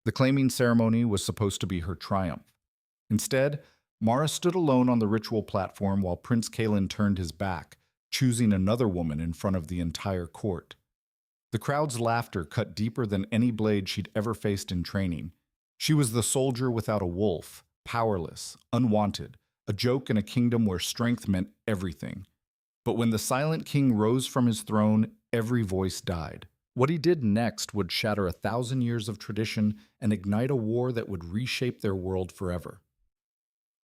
The claiming ceremony was supposed to be her triumph. Instead, Mara stood alone on the ritual platform while Prince Kalen turned his back, choosing another woman in front of the entire court. The crowd's laughter cut deeper than any blade she'd ever faced in training. She was the soldier without a wolf, powerless, unwanted, a joke in a kingdom where strength meant everything. But when the silent king rose from his throne, every voice died. What he did next would shatter 1,000 years of tradition and ignite a war that would reshape their world forever.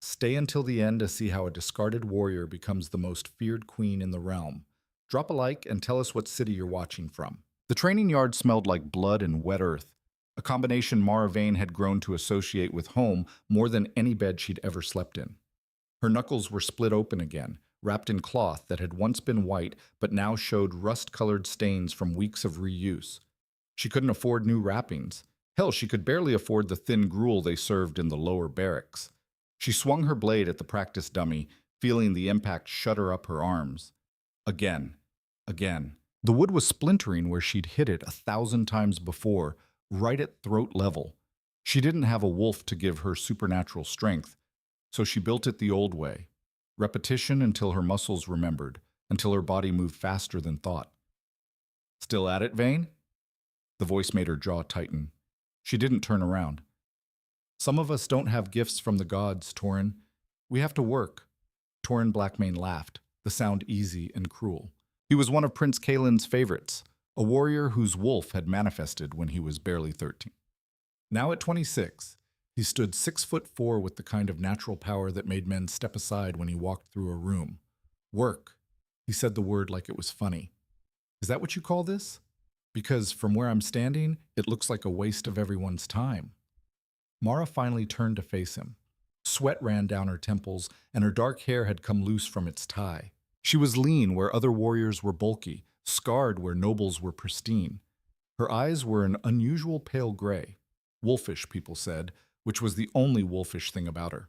Stay until the end to see how a discarded warrior becomes the most feared queen in the realm. Drop a like and tell us what city you're watching from. The training yard smelled like blood and wet earth, a combination Mara Vane had grown to associate with home more than any bed she'd ever slept in. Her knuckles were split open again, wrapped in cloth that had once been white but now showed rust-colored stains from weeks of reuse. She couldn't afford new wrappings. Hell, she could barely afford the thin gruel they served in the lower barracks. She swung her blade at the practice dummy, feeling the impact shudder up her arms. Again. Again. The wood was splintering where she'd hit it 1,000 times before, right at throat level. She didn't have a wolf to give her supernatural strength, so she built it the old way. Repetition until her muscles remembered, until her body moved faster than thought. Still at it, Vane? The voice made her jaw tighten. She didn't turn around. Some of us don't have gifts from the gods, Torin. We have to work. Torin Blackmane laughed, the sound easy and cruel. He was one of Prince Kalen's favorites, a warrior whose wolf had manifested when he was barely 13. Now at 26, he stood 6'4" with the kind of natural power that made men step aside when he walked through a room. Work. He said the word like it was funny. Is that what you call this? Because from where I'm standing, it looks like a waste of everyone's time. Mara finally turned to face him. Sweat ran down her temples, and her dark hair had come loose from its tie. She was lean where other warriors were bulky, scarred where nobles were pristine. Her eyes were an unusual pale gray. Wolfish, people said, which was the only wolfish thing about her.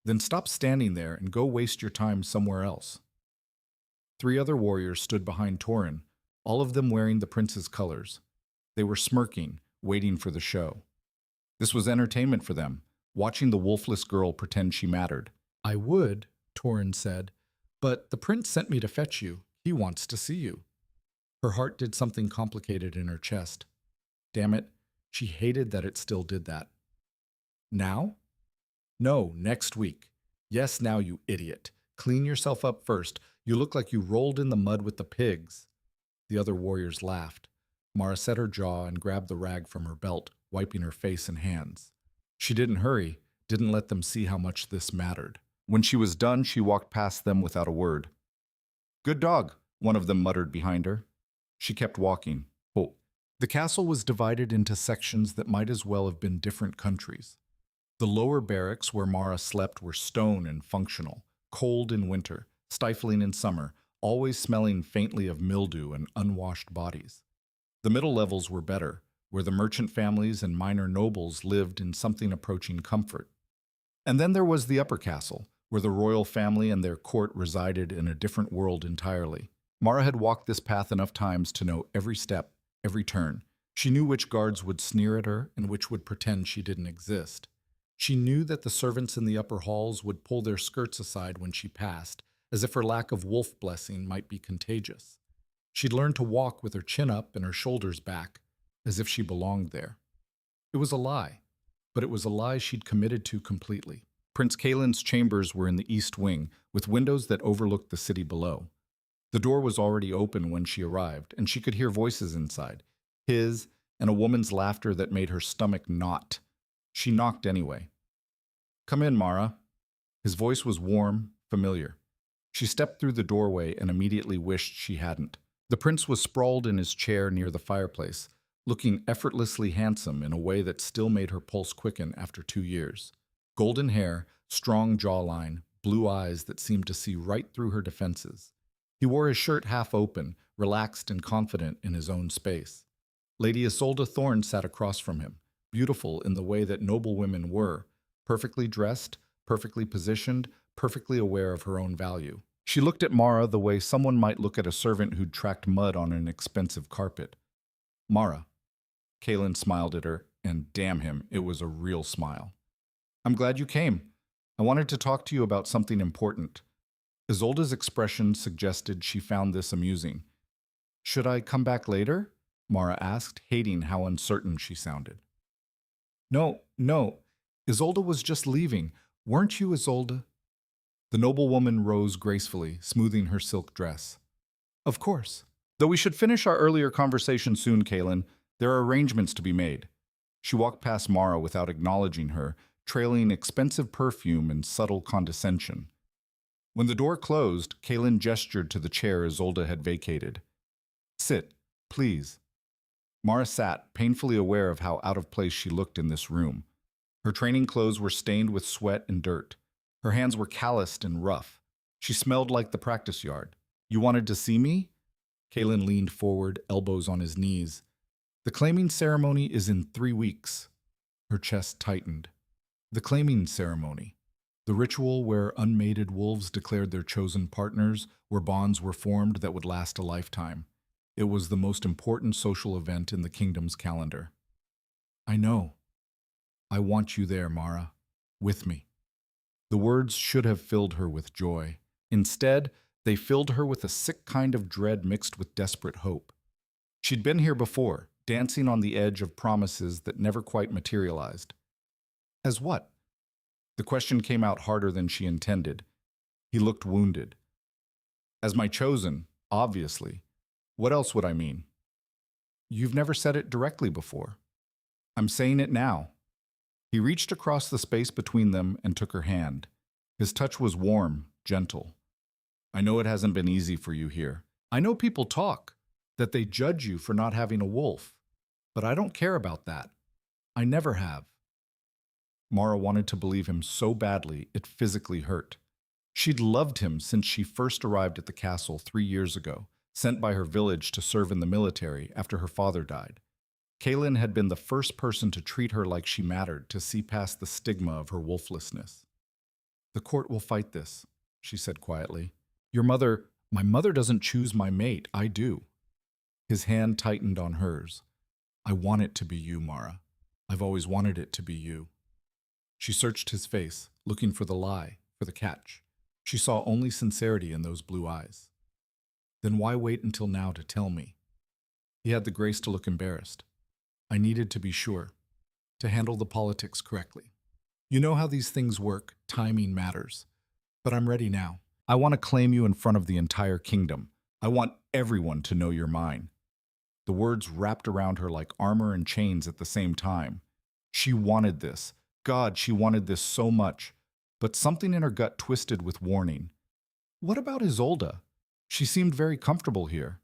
Then stop standing there and go waste your time somewhere else. 3 other warriors stood behind Torin, all of them wearing the prince's colors. They were smirking, waiting for the show. This was entertainment for them, watching the wolfless girl pretend she mattered. I would, Torin said, but the prince sent me to fetch you. He wants to see you. Her heart did something complicated in her chest. Damn it, she hated that it still did that. Now? No, next week. Yes, now, you idiot. Clean yourself up first. You look like you rolled in the mud with the pigs. The other warriors laughed. Mara set her jaw and grabbed the rag from her belt, wiping her face and hands. She didn't hurry, didn't let them see how much this mattered. When she was done, she walked past them without a word. Good dog, one of them muttered behind her. She kept walking. Oh. The castle was divided into sections that might as well have been different countries. The lower barracks where Mara slept were stone and functional, cold in winter, stifling in summer, always smelling faintly of mildew and unwashed bodies. The middle levels were better, where the merchant families and minor nobles lived in something approaching comfort. And then there was the upper castle, where the royal family and their court resided in a different world entirely. Mara had walked this path enough times to know every step, every turn. She knew which guards would sneer at her and which would pretend she didn't exist. She knew that the servants in the upper halls would pull their skirts aside when she passed, as if her lack of wolf blessing might be contagious. She'd learned to walk with her chin up and her shoulders back, as if she belonged there. It was a lie, but it was a lie she'd committed to completely. Prince Kalen's chambers were in the east wing, with windows that overlooked the city below. The door was already open when she arrived, and she could hear voices inside, his and a woman's laughter that made her stomach knot. She knocked anyway. Come in, Mara. His voice was warm, familiar. She stepped through the doorway and immediately wished she hadn't. The prince was sprawled in his chair near the fireplace, looking effortlessly handsome in a way that still made her pulse quicken after 2 years. Golden hair, strong jawline, blue eyes that seemed to see right through her defenses. He wore his shirt half open, relaxed and confident in his own space. Lady Isolde Thorne sat across from him, beautiful in the way that noble women were, perfectly dressed, perfectly positioned, perfectly aware of her own value. She looked at Mara the way someone might look at a servant who'd tracked mud on an expensive carpet. Mara. Kalen smiled at her. and damn him, it was a real smile. I'm glad you came. I wanted to talk to you about something important. Isolde's expression suggested she found this amusing. Should I come back later? Mara asked, hating how uncertain she sounded. No, no. Isolde was just leaving. Weren't you, Isolde? The noblewoman rose gracefully, smoothing her silk dress. Of course. Though we should finish our earlier conversation soon, Kaelin, there are arrangements to be made. She walked past Mara without acknowledging her, trailing expensive perfume and subtle condescension. When the door closed, Kaelin gestured to the chair Isolde had vacated. Sit, please. Mara sat, painfully aware of how out of place she looked in this room. Her training clothes were stained with sweat and dirt. Her hands were calloused and rough. She smelled like the practice yard. You wanted to see me? Kaelin leaned forward, elbows on his knees. The claiming ceremony is in 3 weeks. Her chest tightened. The claiming ceremony. The ritual where unmated wolves declared their chosen partners, where bonds were formed that would last a lifetime. It was the most important social event in the kingdom's calendar. I know. I want you there, Mara. With me. The words should have filled her with joy. Instead, they filled her with a sick kind of dread mixed with desperate hope. She'd been here before, dancing on the edge of promises that never quite materialized. As what? The question came out harder than she intended. He looked wounded. As my chosen, obviously. What else would I mean? You've never said it directly before. I'm saying it now. He reached across the space between them and took her hand. His touch was warm, gentle. I know it hasn't been easy for you here. I know people talk, that they judge you for not having a wolf. But I don't care about that. I never have. Mara wanted to believe him so badly it physically hurt. She'd loved him since she first arrived at the castle 3 years ago, sent by her village to serve in the military after her father died. Kaelin had been the first person to treat her like she mattered, to see past the stigma of her wolflessness. The court will fight this, she said quietly. My mother doesn't choose my mate, I do. His hand tightened on hers. I want it to be you, Mara. I've always wanted it to be you. She searched his face, looking for the lie, for the catch. She saw only sincerity in those blue eyes. Then why wait until now to tell me? He had the grace to look embarrassed. I needed to be sure, to handle the politics correctly. You know how these things work, timing matters. But I'm ready now. I want to claim you in front of the entire kingdom. I want everyone to know you're mine. The words wrapped around her like armor and chains at the same time. She wanted this. God, she wanted this so much. But something in her gut twisted with warning. What about Isolde? She seemed very comfortable here.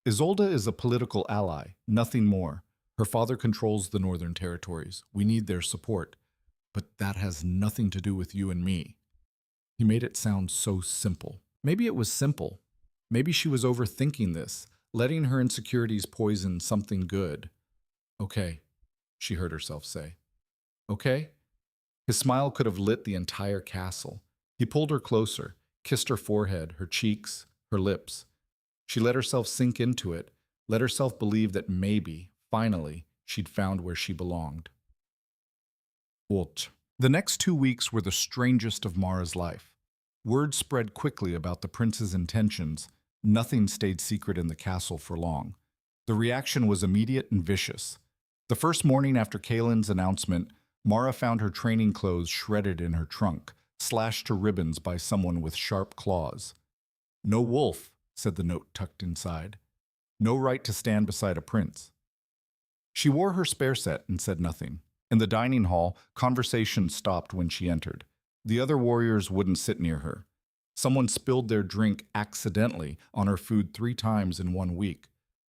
Isolde is a political ally, nothing more. Her father controls the northern territories. We need their support. But that has nothing to do with you and me. He made it sound so simple. Maybe it was simple. Maybe she was overthinking this, letting her insecurities poison something good. Okay, she heard herself say. Okay? His smile could have lit the entire castle. He pulled her closer, kissed her forehead, her cheeks, her lips. She let herself sink into it, let herself believe that maybe, finally, she'd found where she belonged. The next 2 weeks were the strangest of Mara's life. Word spread quickly about the prince's intentions. Nothing stayed secret in the castle for long. The reaction was immediate and vicious. The first morning after Kaelin's announcement, Mara found her training clothes shredded in her trunk, slashed to ribbons by someone with sharp claws. No wolf, said the note tucked inside. No right to stand beside a prince. She wore her spare set and said nothing. In the dining hall, conversation stopped when she entered. The other warriors wouldn't sit near her. Someone spilled their drink accidentally on her food 3 times in 1 week.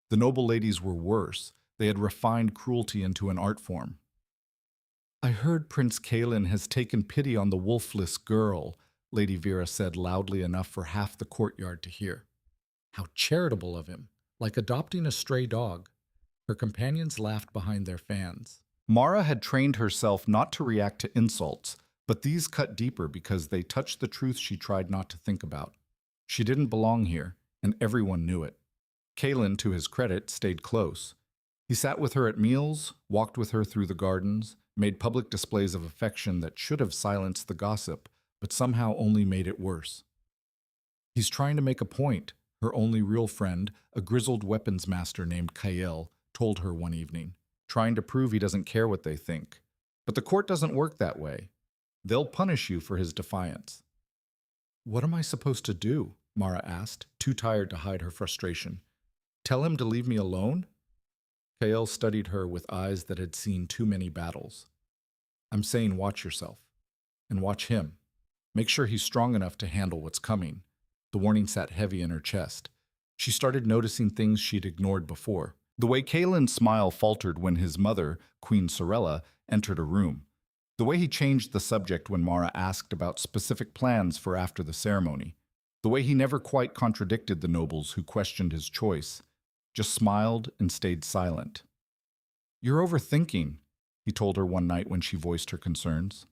The noble ladies were worse. They had refined cruelty into an art form. I heard Prince Kaelin has taken pity on the wolfless girl, Lady Vera said loudly enough for half the courtyard to hear. How charitable of him, like adopting a stray dog. Her companions laughed behind their fans. Mara had trained herself not to react to insults, but these cut deeper because they touched the truth she tried not to think about. She didn't belong here, and everyone knew it. Kaelin, to his credit, stayed close. He sat with her at meals, walked with her through the gardens, made public displays of affection that should have silenced the gossip, but somehow only made it worse. He's trying to make a point, her only real friend, a grizzled weapons master named Kael, told her one evening, trying to prove he doesn't care what they think. But the court doesn't work that way. They'll punish you for his defiance. What am I supposed to do? Mara asked, too tired to hide her frustration. Tell him to leave me alone? Kael studied her with eyes that had seen too many battles. I'm saying watch yourself. And watch him. Make sure he's strong enough to handle what's coming. The warning sat heavy in her chest. She started noticing things she'd ignored before. The way Kaelin's smile faltered when his mother, Queen Sorella, entered a room. The way he changed the subject when Mara asked about specific plans for after the ceremony. The way he never quite contradicted the nobles who questioned his choice. Just smiled and stayed silent. You're overthinking, he told her one night when she voiced her concerns.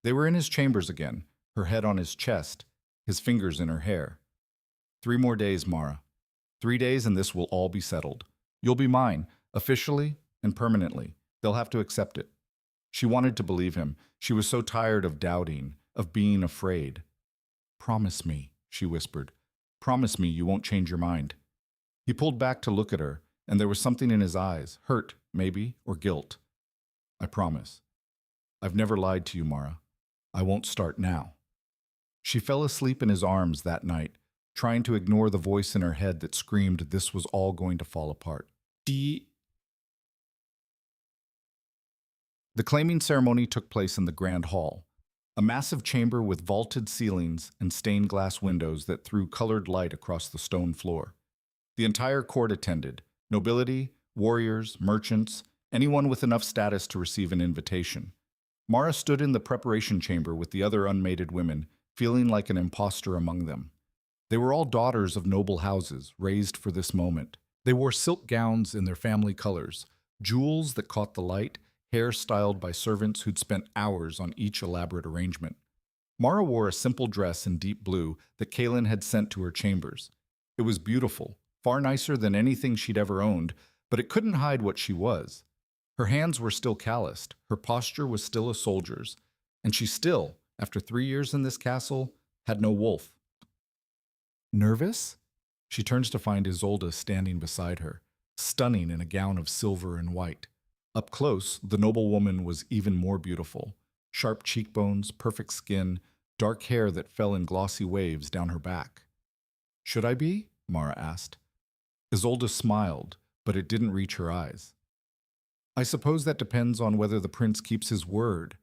They were in his chambers again, her head on his chest, his fingers in her hair. 3 more days, Mara. 3 days and this will all be settled. You'll be mine, officially and permanently. They'll have to accept it. She wanted to believe him. She was so tired of doubting, of being afraid. Promise me, she whispered. Promise me you won't change your mind. He pulled back to look at her, and there was something in his eyes, hurt, maybe, or guilt. I promise. I've never lied to you, Mara. I won't start now. She fell asleep in his arms that night, trying to ignore the voice in her head that screamed this was all going to fall apart. The claiming ceremony took place in the Grand Hall, a massive chamber with vaulted ceilings and stained glass windows that threw colored light across the stone floor. The entire court attended, nobility, warriors, merchants, anyone with enough status to receive an invitation. Mara stood in the preparation chamber with the other unmated women, feeling like an imposter among them. They were all daughters of noble houses, raised for this moment. They wore silk gowns in their family colors, jewels that caught the light, hair styled by servants who'd spent hours on each elaborate arrangement. Mara wore a simple dress in deep blue that Kaelin had sent to her chambers. It was beautiful, far nicer than anything she'd ever owned, but it couldn't hide what she was. Her hands were still calloused, her posture was still a soldier's, and she still, after 3 years in this castle, had no wolf. Nervous? She turns to find Isolde standing beside her, stunning in a gown of silver and white. Up close, the noble woman was even more beautiful. Sharp cheekbones, perfect skin, dark hair that fell in glossy waves down her back. Should I be? Mara asked. Isolde smiled, but it didn't reach her eyes. I suppose that depends on whether the prince keeps his word.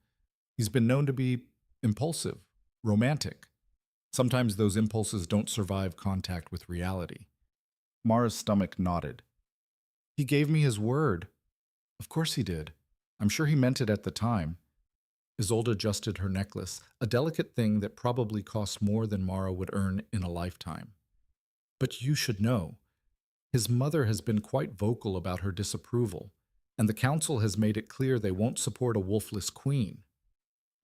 He's been known to be impulsive, romantic. Sometimes those impulses don't survive contact with reality. Mara's stomach nodded. He gave me his word. Of course he did. I'm sure he meant it at the time. Isolde adjusted her necklace, a delicate thing that probably cost more than Mara would earn in a lifetime. But you should know. His mother has been quite vocal about her disapproval, and the council has made it clear they won't support a wolfless queen.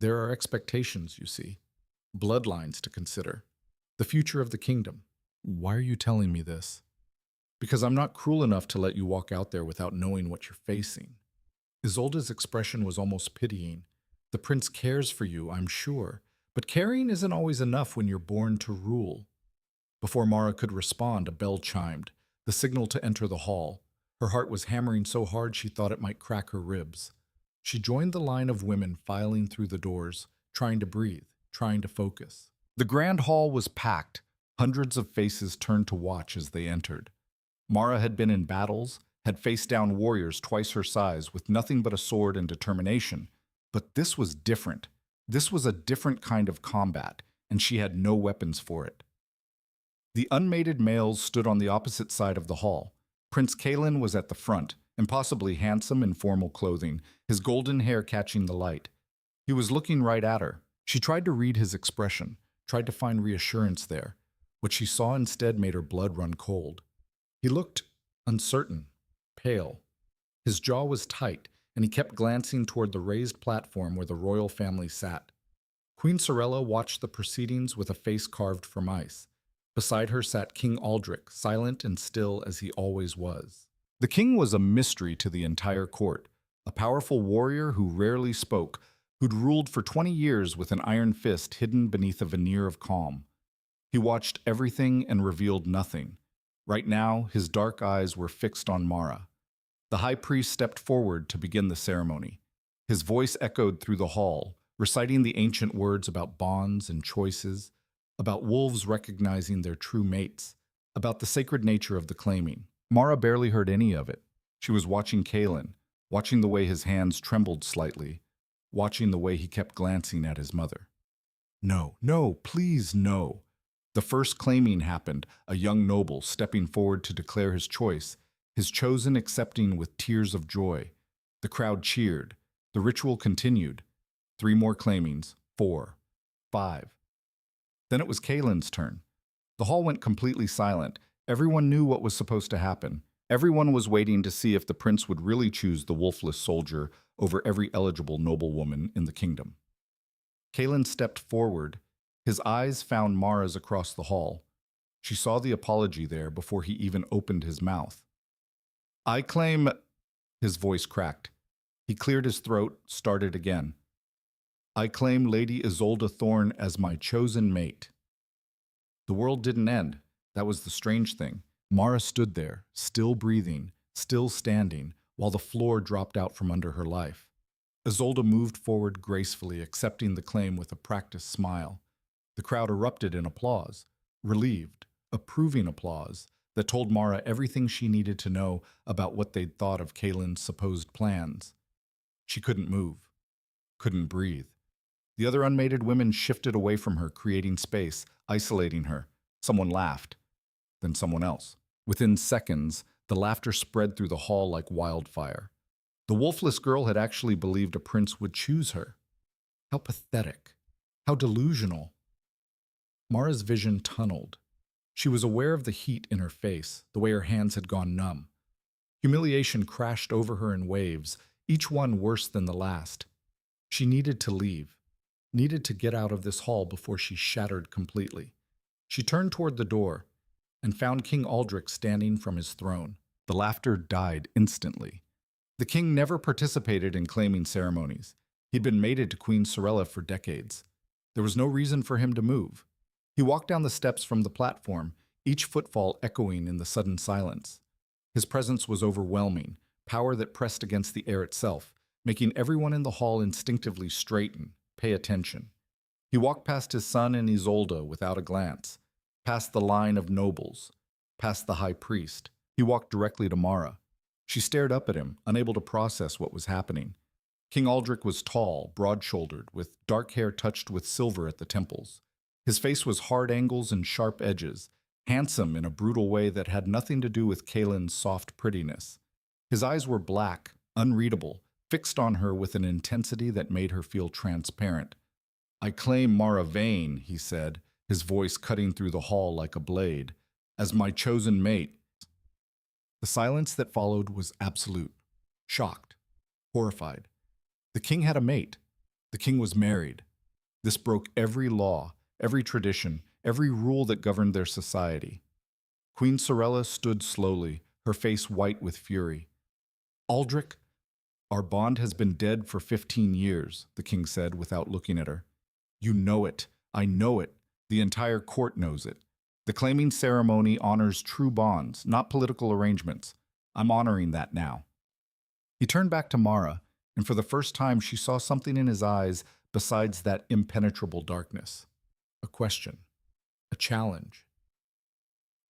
There are expectations, you see. Bloodlines to consider. The future of the kingdom. Why are you telling me this? Because I'm not cruel enough to let you walk out there without knowing what you're facing. Isolde's expression was almost pitying. The prince cares for you, I'm sure, but caring isn't always enough when you're born to rule. Before Mara could respond, a bell chimed, the signal to enter the hall. Her heart was hammering so hard she thought it might crack her ribs. She joined the line of women filing through the doors, trying to breathe, trying to focus. The grand hall was packed. Hundreds of faces turned to watch as they entered. Mara had been in battles, had faced down warriors twice her size with nothing but a sword and determination. But this was different. This was a different kind of combat, and she had no weapons for it. The unmated males stood on the opposite side of the hall. Prince Kaelin was at the front, impossibly handsome in formal clothing, his golden hair catching the light. He was looking right at her. She tried to read his expression, tried to find reassurance there. What she saw instead made her blood run cold. He looked uncertain, pale. His jaw was tight, and he kept glancing toward the raised platform where the royal family sat. Queen Sorella watched the proceedings with a face carved from ice. Beside her sat King Aldrich, silent and still as he always was. The king was a mystery to the entire court, a powerful warrior who rarely spoke, who'd ruled for 20 years with an iron fist hidden beneath a veneer of calm. He watched everything and revealed nothing. Right now, his dark eyes were fixed on Mara. The high priest stepped forward to begin the ceremony. His voice echoed through the hall, reciting the ancient words about bonds and choices, about wolves recognizing their true mates, about the sacred nature of the claiming. Mara barely heard any of it. She was watching Kalen, watching the way his hands trembled slightly, watching the way he kept glancing at his mother. No, no, please no. The first claiming happened, a young noble stepping forward to declare his choice, his chosen accepting with tears of joy. The crowd cheered. The ritual continued. 3 more claimings, 4, 5. Then it was Kalen's turn. The hall went completely silent. Everyone knew what was supposed to happen. Everyone was waiting to see if the prince would really choose the wolfless soldier over every eligible noblewoman in the kingdom. Kalen stepped forward. His eyes found Mara's across the hall. She saw the apology there before he even opened his mouth. I claim... His voice cracked. He cleared his throat, started again. I claim Lady Isolde Thorne as my chosen mate. The world didn't end. That was the strange thing. Mara stood there, still breathing, still standing, while the floor dropped out from under her life. Isolde moved forward gracefully, accepting the claim with a practiced smile. The crowd erupted in applause, relieved, approving applause that told Mara everything she needed to know about what they'd thought of Kalen's supposed plans. She couldn't move, couldn't breathe. The other unmated women shifted away from her, creating space, isolating her. Someone laughed, then someone else. Within seconds, the laughter spread through the hall like wildfire. The wolfless girl had actually believed a prince would choose her. How pathetic. How delusional. Mara's vision tunneled. She was aware of the heat in her face, the way her hands had gone numb. Humiliation crashed over her in waves, each one worse than the last. She needed to leave, needed to get out of this hall before she shattered completely. She turned toward the door and found King Aldrich standing from his throne. The laughter died instantly. The king never participated in claiming ceremonies. He'd been mated to Queen Sorella for decades. There was no reason for him to move. He walked down the steps from the platform, each footfall echoing in the sudden silence. His presence was overwhelming, power that pressed against the air itself, making everyone in the hall instinctively straighten, pay attention. He walked past his son and Isolde without a glance, past the line of nobles, past the high priest. He walked directly to Mara. She stared up at him, unable to process what was happening. King Aldrich was tall, broad-shouldered, with dark hair touched with silver at the temples. His face was hard angles and sharp edges, handsome in a brutal way that had nothing to do with Kalen's soft prettiness. His eyes were black, unreadable, fixed on her with an intensity that made her feel transparent. I claim Mara Vane, he said, his voice cutting through the hall like a blade, as my chosen mate. The silence that followed was absolute. Shocked. Horrified. The king had a mate. The king was married. This broke every law, every tradition, every rule that governed their society. Queen Sorella stood slowly, her face white with fury. Aldrich, our bond has been dead for 15 years, the king said without looking at her. You know it. I know it. The entire court knows it. The claiming ceremony honors true bonds, not political arrangements. I'm honoring that now. He turned back to Mara, and for the first time she saw something in his eyes besides that impenetrable darkness. A question. A challenge.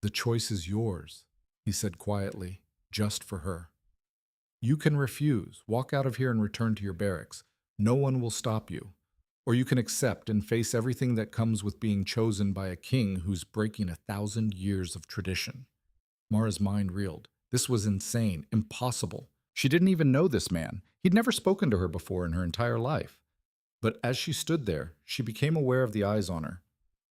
The choice is yours, he said quietly, just for her. You can refuse, walk out of here and return to your barracks. No one will stop you. Or you can accept and face everything that comes with being chosen by a king who's breaking 1,000 years of tradition. Mara's mind reeled. This was insane, impossible. She didn't even know this man. He'd never spoken to her before in her entire life. But as she stood there, she became aware of the eyes on her.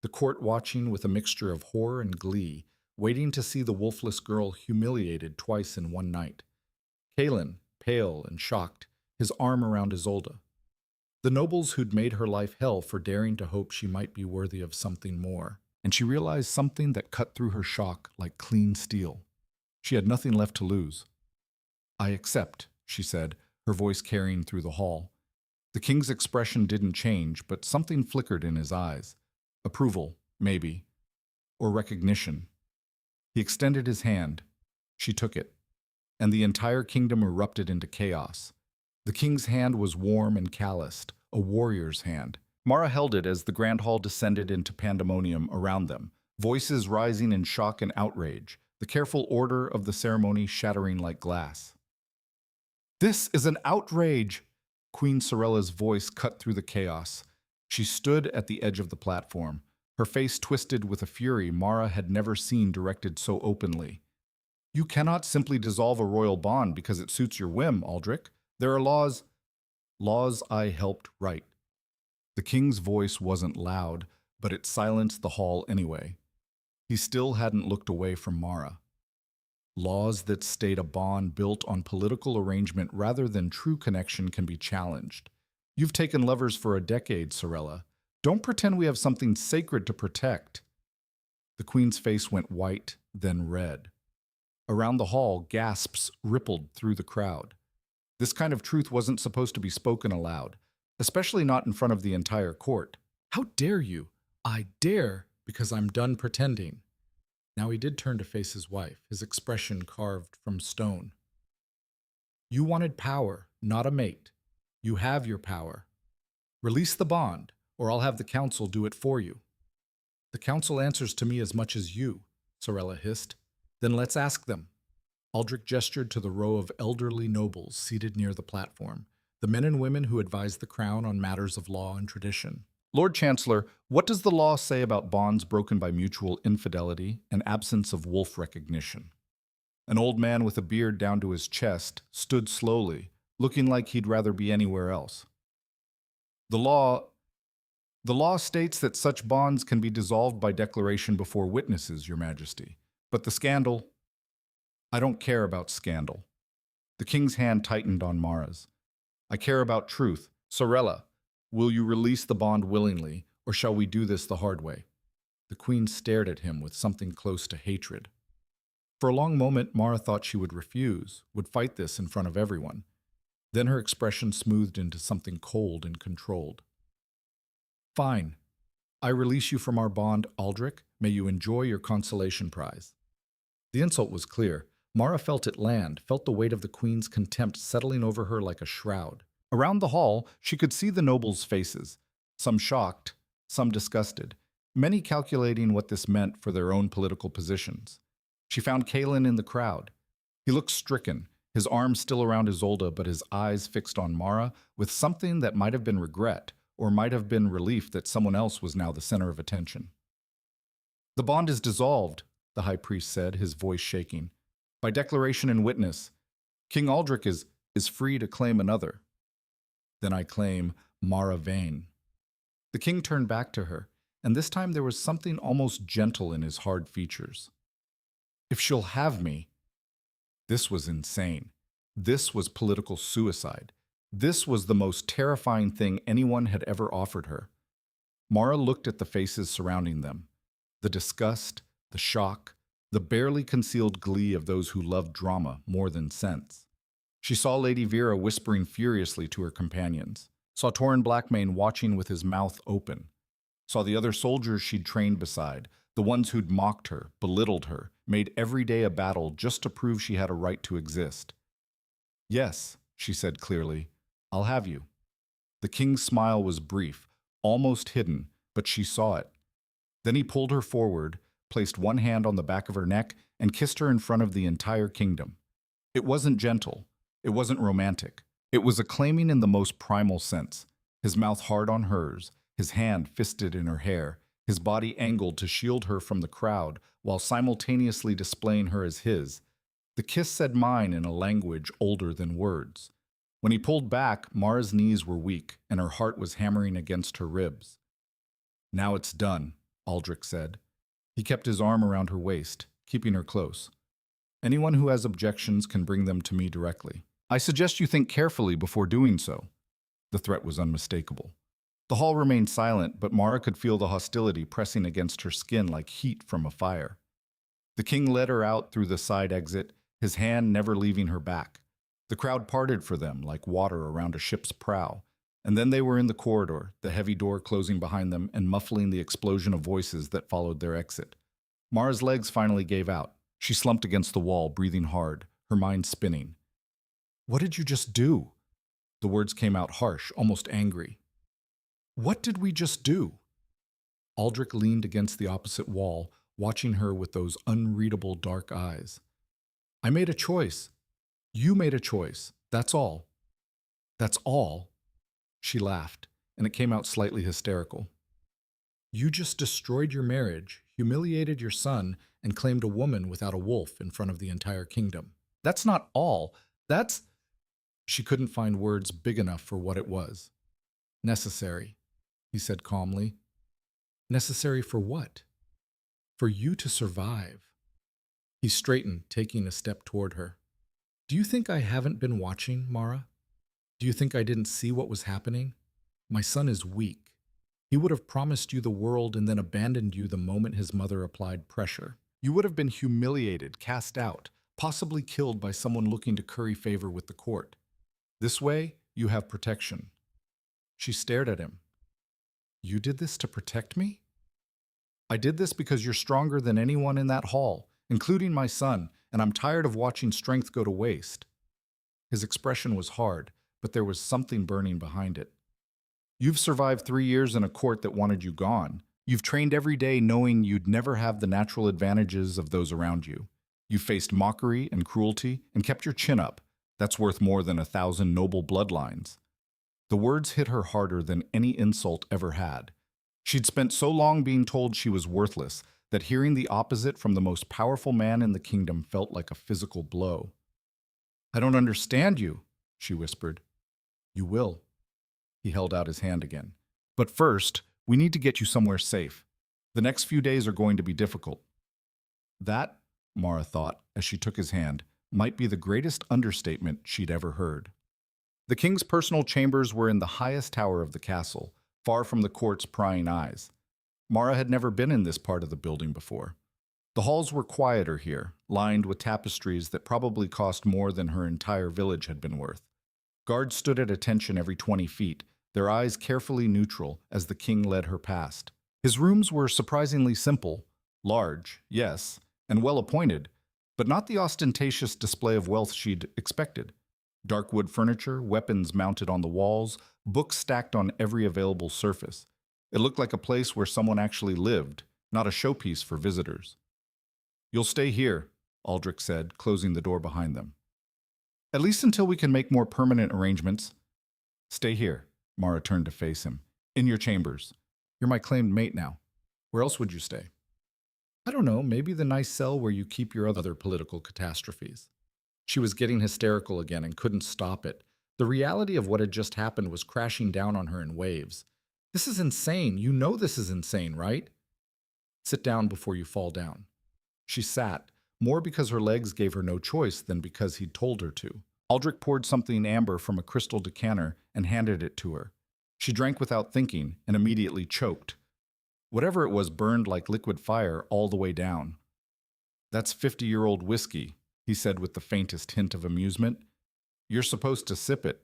The court watching with a mixture of horror and glee, waiting to see the wolfless girl humiliated twice in one night. Kalen, pale and shocked, his arm around Isolde. The nobles who'd made her life hell for daring to hope she might be worthy of something more. And she realized something that cut through her shock like clean steel. She had nothing left to lose. I accept, she said, her voice carrying through the hall. The king's expression didn't change, but something flickered in his eyes. Approval, maybe, or recognition. He extended his hand. She took it, and the entire kingdom erupted into chaos. The king's hand was warm and calloused, a warrior's hand. Mara held it as the grand hall descended into pandemonium around them, voices rising in shock and outrage, the careful order of the ceremony shattering like glass. This is an outrage! Queen Sorella's voice cut through the chaos. She stood at the edge of the platform, her face twisted with a fury Mara had never seen directed so openly. You cannot simply dissolve a royal bond because it suits your whim, Aldrich. There are laws. Laws I helped write. The king's voice wasn't loud, but it silenced the hall anyway. He still hadn't looked away from Mara. Laws that state a bond built on political arrangement rather than true connection can be challenged. You've taken lovers for a decade, Sorella. Don't pretend we have something sacred to protect. The queen's face went white, then red. Around the hall, gasps rippled through the crowd. This kind of truth wasn't supposed to be spoken aloud, especially not in front of the entire court. How dare you? I dare, because I'm done pretending. Now he did turn to face his wife, his expression carved from stone. You wanted power, not a mate. You have your power. Release the bond, or I'll have the council do it for you. The council answers to me as much as you, Sorella hissed. Then let's ask them. Aldrich gestured to the row of elderly nobles seated near the platform, the men and women who advise the crown on matters of law and tradition. Lord Chancellor, what does the law say about bonds broken by mutual infidelity and absence of wolf recognition? An old man with a beard down to his chest stood slowly, looking like he'd rather be anywhere else. The law states that such bonds can be dissolved by declaration before witnesses, Your Majesty. But the scandal... I don't care about scandal. The king's hand tightened on Mara's. I care about truth. Sorella, will you release the bond willingly, or shall we do this the hard way? The queen stared at him with something close to hatred. For a long moment, Mara thought she would refuse, would fight this in front of everyone. Then her expression smoothed into something cold and controlled. Fine. I release you from our bond, Aldrich. May you enjoy your consolation prize. The insult was clear. Mara felt it land, felt the weight of the queen's contempt settling over her like a shroud. Around the hall, she could see the nobles' faces, some shocked, some disgusted, many calculating what this meant for their own political positions. She found Kaelin in the crowd. He looked stricken, his arms still around Isolde, but his eyes fixed on Mara with something that might have been regret or might have been relief that someone else was now the center of attention. The bond is dissolved, the high priest said, his voice shaking. By declaration and witness, King Aldrich is free to claim another. Then I claim Mara Vane. The king turned back to her, and this time there was something almost gentle in his hard features. If she'll have me... This was insane. This was political suicide. This was the most terrifying thing anyone had ever offered her. Mara looked at the faces surrounding them. The disgust, the shock, the barely concealed glee of those who loved drama more than sense. She saw Lady Vera whispering furiously to her companions, saw Torrin Blackmane watching with his mouth open, saw the other soldiers she'd trained beside, the ones who'd mocked her, belittled her, made every day a battle just to prove she had a right to exist. Yes, she said clearly, I'll have you. The king's smile was brief, almost hidden, but she saw it. Then he pulled her forward, placed one hand on the back of her neck, and kissed her in front of the entire kingdom. It wasn't gentle. It wasn't romantic. It was acclaiming in the most primal sense, his mouth hard on hers, his hand fisted in her hair, his body angled to shield her from the crowd while simultaneously displaying her as his. The kiss said mine in a language older than words. When he pulled back, Mara's knees were weak and her heart was hammering against her ribs. Now it's done, Aldrich said. He kept his arm around her waist, keeping her close. Anyone who has objections can bring them to me directly. I suggest you think carefully before doing so. The threat was unmistakable. The hall remained silent, but Mara could feel the hostility pressing against her skin like heat from a fire. The king led her out through the side exit, his hand never leaving her back. The crowd parted for them like water around a ship's prow, and then they were in the corridor, the heavy door closing behind them and muffling the explosion of voices that followed their exit. Mara's legs finally gave out. She slumped against the wall, breathing hard, her mind spinning. What did you just do? The words came out harsh, almost angry. What did we just do? Aldrich leaned against the opposite wall, watching her with those unreadable dark eyes. I made a choice. You made a choice. That's all. That's all. She laughed, and it came out slightly hysterical. You just destroyed your marriage, humiliated your son, and claimed a woman without a wolf in front of the entire kingdom. That's not all. That's... She couldn't find words big enough for what it was. Necessary, he said calmly. Necessary for what? For you to survive. He straightened, taking a step toward her. Do you think I haven't been watching, Mara? Do you think I didn't see what was happening? My son is weak. He would have promised you the world and then abandoned you the moment his mother applied pressure. You would have been humiliated, cast out, possibly killed by someone looking to curry favor with the court. This way, you have protection. She stared at him. You did this to protect me? I did this because you're stronger than anyone in that hall, including my son, and I'm tired of watching strength go to waste. His expression was hard, but there was something burning behind it. You've survived 3 years in a court that wanted you gone. You've trained every day knowing you'd never have the natural advantages of those around you. You've faced mockery and cruelty and kept your chin up. That's worth more than 1,000 noble bloodlines. The words hit her harder than any insult ever had. She'd spent so long being told she was worthless that hearing the opposite from the most powerful man in the kingdom felt like a physical blow. I don't understand you, she whispered. You will. He held out his hand again. But first, we need to get you somewhere safe. The next few days are going to be difficult. That, Mara thought, as she took his hand, might be the greatest understatement she'd ever heard. The king's personal chambers were in the highest tower of the castle, far from the court's prying eyes. Mara had never been in this part of the building before. The halls were quieter here, lined with tapestries that probably cost more than her entire village had been worth. Guards stood at attention every 20 feet, their eyes carefully neutral as the king led her past. His rooms were surprisingly simple, large, yes, and well-appointed, but not the ostentatious display of wealth she'd expected. Dark wood furniture, weapons mounted on the walls, books stacked on every available surface. It looked like a place where someone actually lived, not a showpiece for visitors. You'll stay here, Aldrich said, closing the door behind them. At least until we can make more permanent arrangements. Stay here, Mara turned to face him. In your chambers. You're my claimed mate now. Where else would you stay? I don't know, maybe the nice cell where you keep your other political catastrophes. She was getting hysterical again and couldn't stop it. The reality of what had just happened was crashing down on her in waves. This is insane. You know this is insane, right? Sit down before you fall down. She sat, more because her legs gave her no choice than because he'd told her to. Aldrich poured something amber from a crystal decanter and handed it to her. She drank without thinking and immediately choked. Whatever it was burned like liquid fire all the way down. That's 50-year-old whiskey, he said with the faintest hint of amusement. You're supposed to sip it.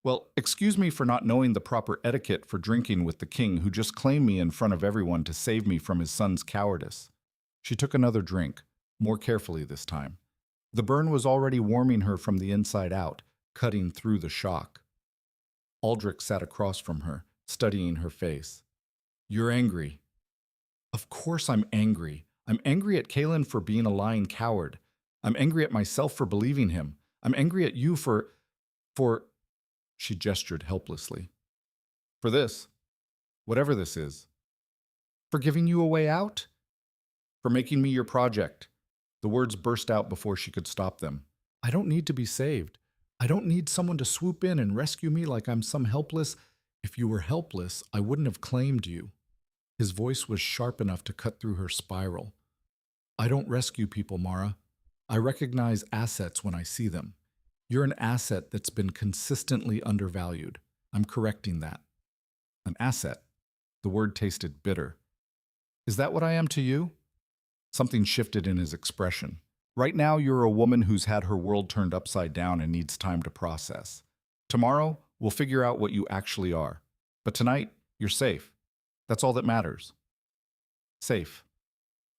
Well, excuse me for not knowing the proper etiquette for drinking with the king who just claimed me in front of everyone to save me from his son's cowardice. She took another drink, more carefully this time. The burn was already warming her from the inside out, cutting through the shock. Aldrich sat across from her, studying her face. You're angry. Of course I'm angry. I'm angry at Kaelin for being a lying coward. I'm angry at myself for believing him. I'm angry at you for... She gestured helplessly. For this. Whatever this is. For giving you a way out? For making me your project. The words burst out before she could stop them. I don't need to be saved. I don't need someone to swoop in and rescue me like I'm some helpless... If you were helpless, I wouldn't have claimed you. His voice was sharp enough to cut through her spiral. I don't rescue people, Mara. I recognize assets when I see them. You're an asset that's been consistently undervalued. I'm correcting that. An asset. The word tasted bitter. Is that what I am to you? Something shifted in his expression. Right now, you're a woman who's had her world turned upside down and needs time to process. Tomorrow, we'll figure out what you actually are. But tonight, you're safe. That's all that matters. Safe.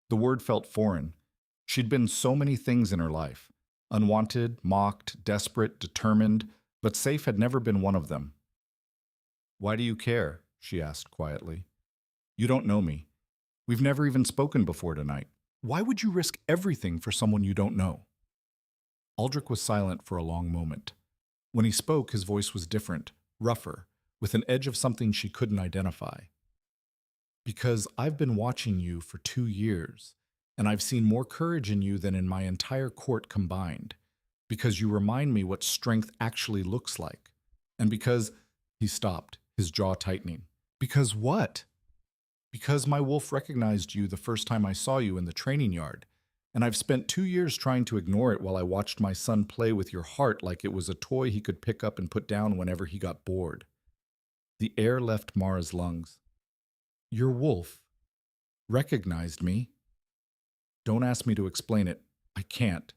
The word felt foreign. She'd been so many things in her life. Unwanted, mocked, desperate, determined, but safe had never been one of them. Why do you care? She asked quietly. You don't know me. We've never even spoken before tonight. Why would you risk everything for someone you don't know? Aldrich was silent for a long moment. When he spoke, his voice was different, rougher, with an edge of something she couldn't identify. Because I've been watching you for 2 years, and I've seen more courage in you than in my entire court combined. Because you remind me what strength actually looks like. And because... He stopped, his jaw tightening. Because what? Because my wolf recognized you the first time I saw you in the training yard, and I've spent 2 years trying to ignore it while I watched my son play with your heart like it was a toy he could pick up and put down whenever he got bored. The air left Mara's lungs. Your wolf recognized me? Don't ask me to explain it. I can't.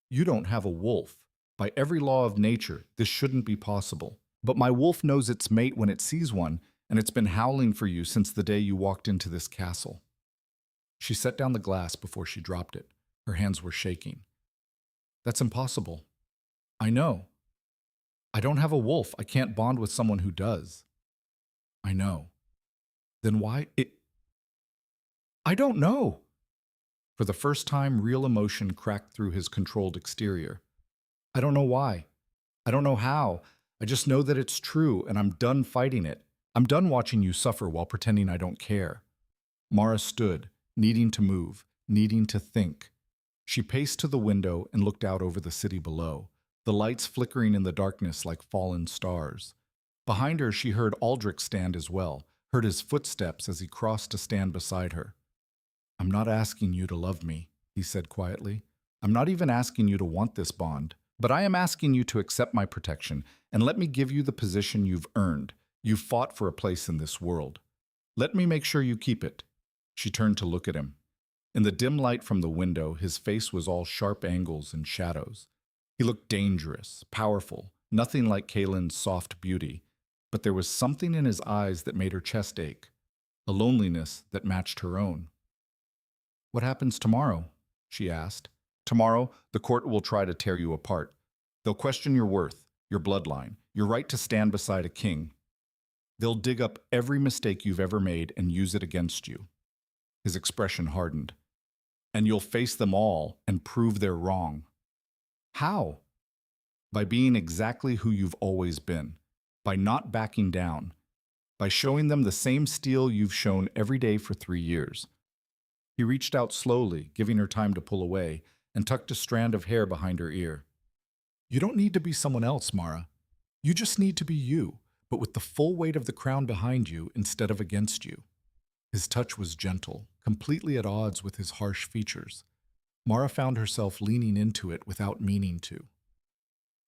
You don't have a wolf. By every law of nature, this shouldn't be possible. But my wolf knows its mate when it sees one, and it's been howling for you since the day you walked into this castle. She set down the glass before she dropped it. Her hands were shaking. That's impossible. I know. I don't have a wolf. I can't bond with someone who does. I know. Then why it... I don't know. For the first time, real emotion cracked through his controlled exterior. I don't know why. I don't know how. I just know that it's true, and I'm done fighting it. I'm done watching you suffer while pretending I don't care. Mara stood, needing to move, needing to think. She paced to the window and looked out over the city below, the lights flickering in the darkness like fallen stars. Behind her, she heard Aldrich stand as well, heard his footsteps as he crossed to stand beside her. I'm not asking you to love me, he said quietly. I'm not even asking you to want this bond. But I am asking you to accept my protection and let me give you the position you've earned. You've fought for a place in this world. Let me make sure you keep it. She turned to look at him. In the dim light from the window, his face was all sharp angles and shadows. He looked dangerous, powerful, nothing like Kaylin's soft beauty. But there was something in his eyes that made her chest ache, a loneliness that matched her own. What happens tomorrow? She asked. Tomorrow, the court will try to tear you apart. They'll question your worth, your bloodline, your right to stand beside a king. They'll dig up every mistake you've ever made and use it against you. His expression hardened. And you'll face them all and prove they're wrong. How? By being exactly who you've always been. By not backing down. By showing them the same steel you've shown every day for 3 years. He reached out slowly, giving her time to pull away, and tucked a strand of hair behind her ear. You don't need to be someone else, Mara. You just need to be you, but with the full weight of the crown behind you instead of against you. His touch was gentle, completely at odds with his harsh features. Mara found herself leaning into it without meaning to.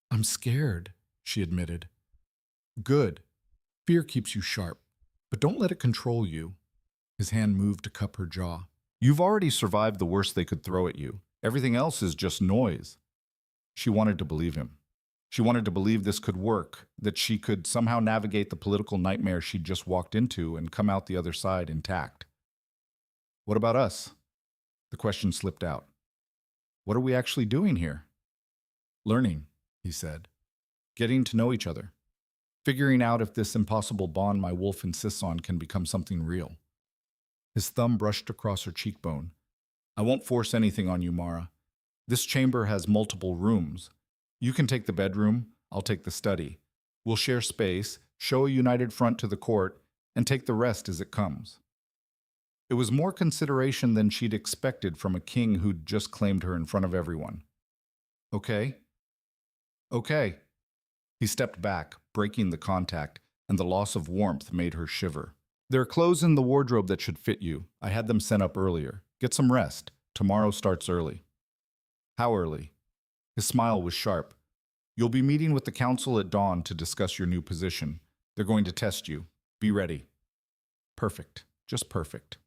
I'm scared, she admitted. Good. Fear keeps you sharp, but don't let it control you. His hand moved to cup her jaw. You've already survived the worst they could throw at you. Everything else is just noise. She wanted to believe him. She wanted to believe this could work, that she could somehow navigate the political nightmare she'd just walked into and come out the other side intact. What about us? The question slipped out. What are we actually doing here? Learning, he said. Getting to know each other. Figuring out if this impossible bond my wolf insists on can become something real. His thumb brushed across her cheekbone. I won't force anything on you, Mara. This chamber has multiple rooms. You can take the bedroom, I'll take the study. We'll share space, show a united front to the court, and take the rest as it comes. It was more consideration than she'd expected from a king who'd just claimed her in front of everyone. Okay? Okay. He stepped back, breaking the contact, and the loss of warmth made her shiver. There are clothes in the wardrobe that should fit you. I had them sent up earlier. Get some rest. Tomorrow starts early. How early? His smile was sharp. You'll be meeting with the council at dawn to discuss your new position. They're going to test you. Be ready. Perfect. Just perfect.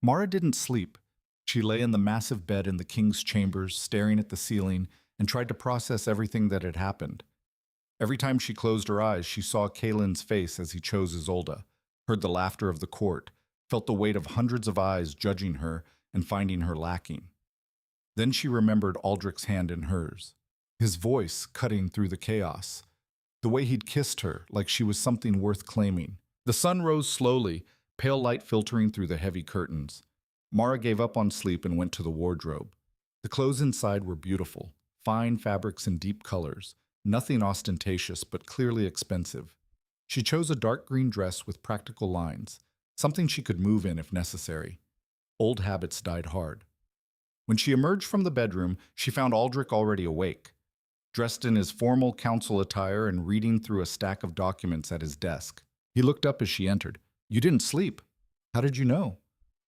Mara didn't sleep. She lay in the massive bed in the king's chambers, staring at the ceiling, and tried to process everything that had happened. Every time she closed her eyes, she saw Kaelin's face as he chose Isolde, heard the laughter of the court, felt the weight of hundreds of eyes judging her and finding her lacking. Then she remembered Aldrich's hand in hers, his voice cutting through the chaos, the way he'd kissed her like she was something worth claiming. The sun rose slowly, pale light filtering through the heavy curtains. Mara gave up on sleep and went to the wardrobe. The clothes inside were beautiful, fine fabrics and deep colors, nothing ostentatious but clearly expensive. She chose a dark green dress with practical lines, something she could move in if necessary. Old habits died hard. When she emerged from the bedroom, she found Aldrich already awake, dressed in his formal council attire and reading through a stack of documents at his desk. He looked up as she entered. "You didn't sleep. How did you know?"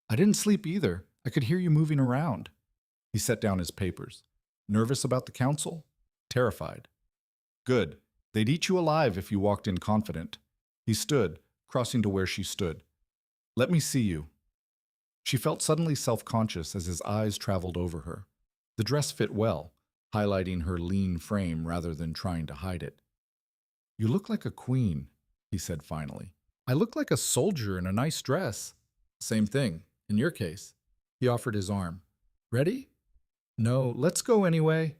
"I didn't sleep either. I could hear you moving around." He set down his papers. "Nervous about the council?" "Terrified." "Good. They'd eat you alive if you walked in confident." He stood, crossing to where she stood. "Let me see you." She felt suddenly self-conscious as his eyes traveled over her. The dress fit well, highlighting her lean frame rather than trying to hide it. "You look like a queen," he said finally. "I look like a soldier in a nice dress." "Same thing, in your case." He offered his arm. "Ready?" "No, let's go anyway."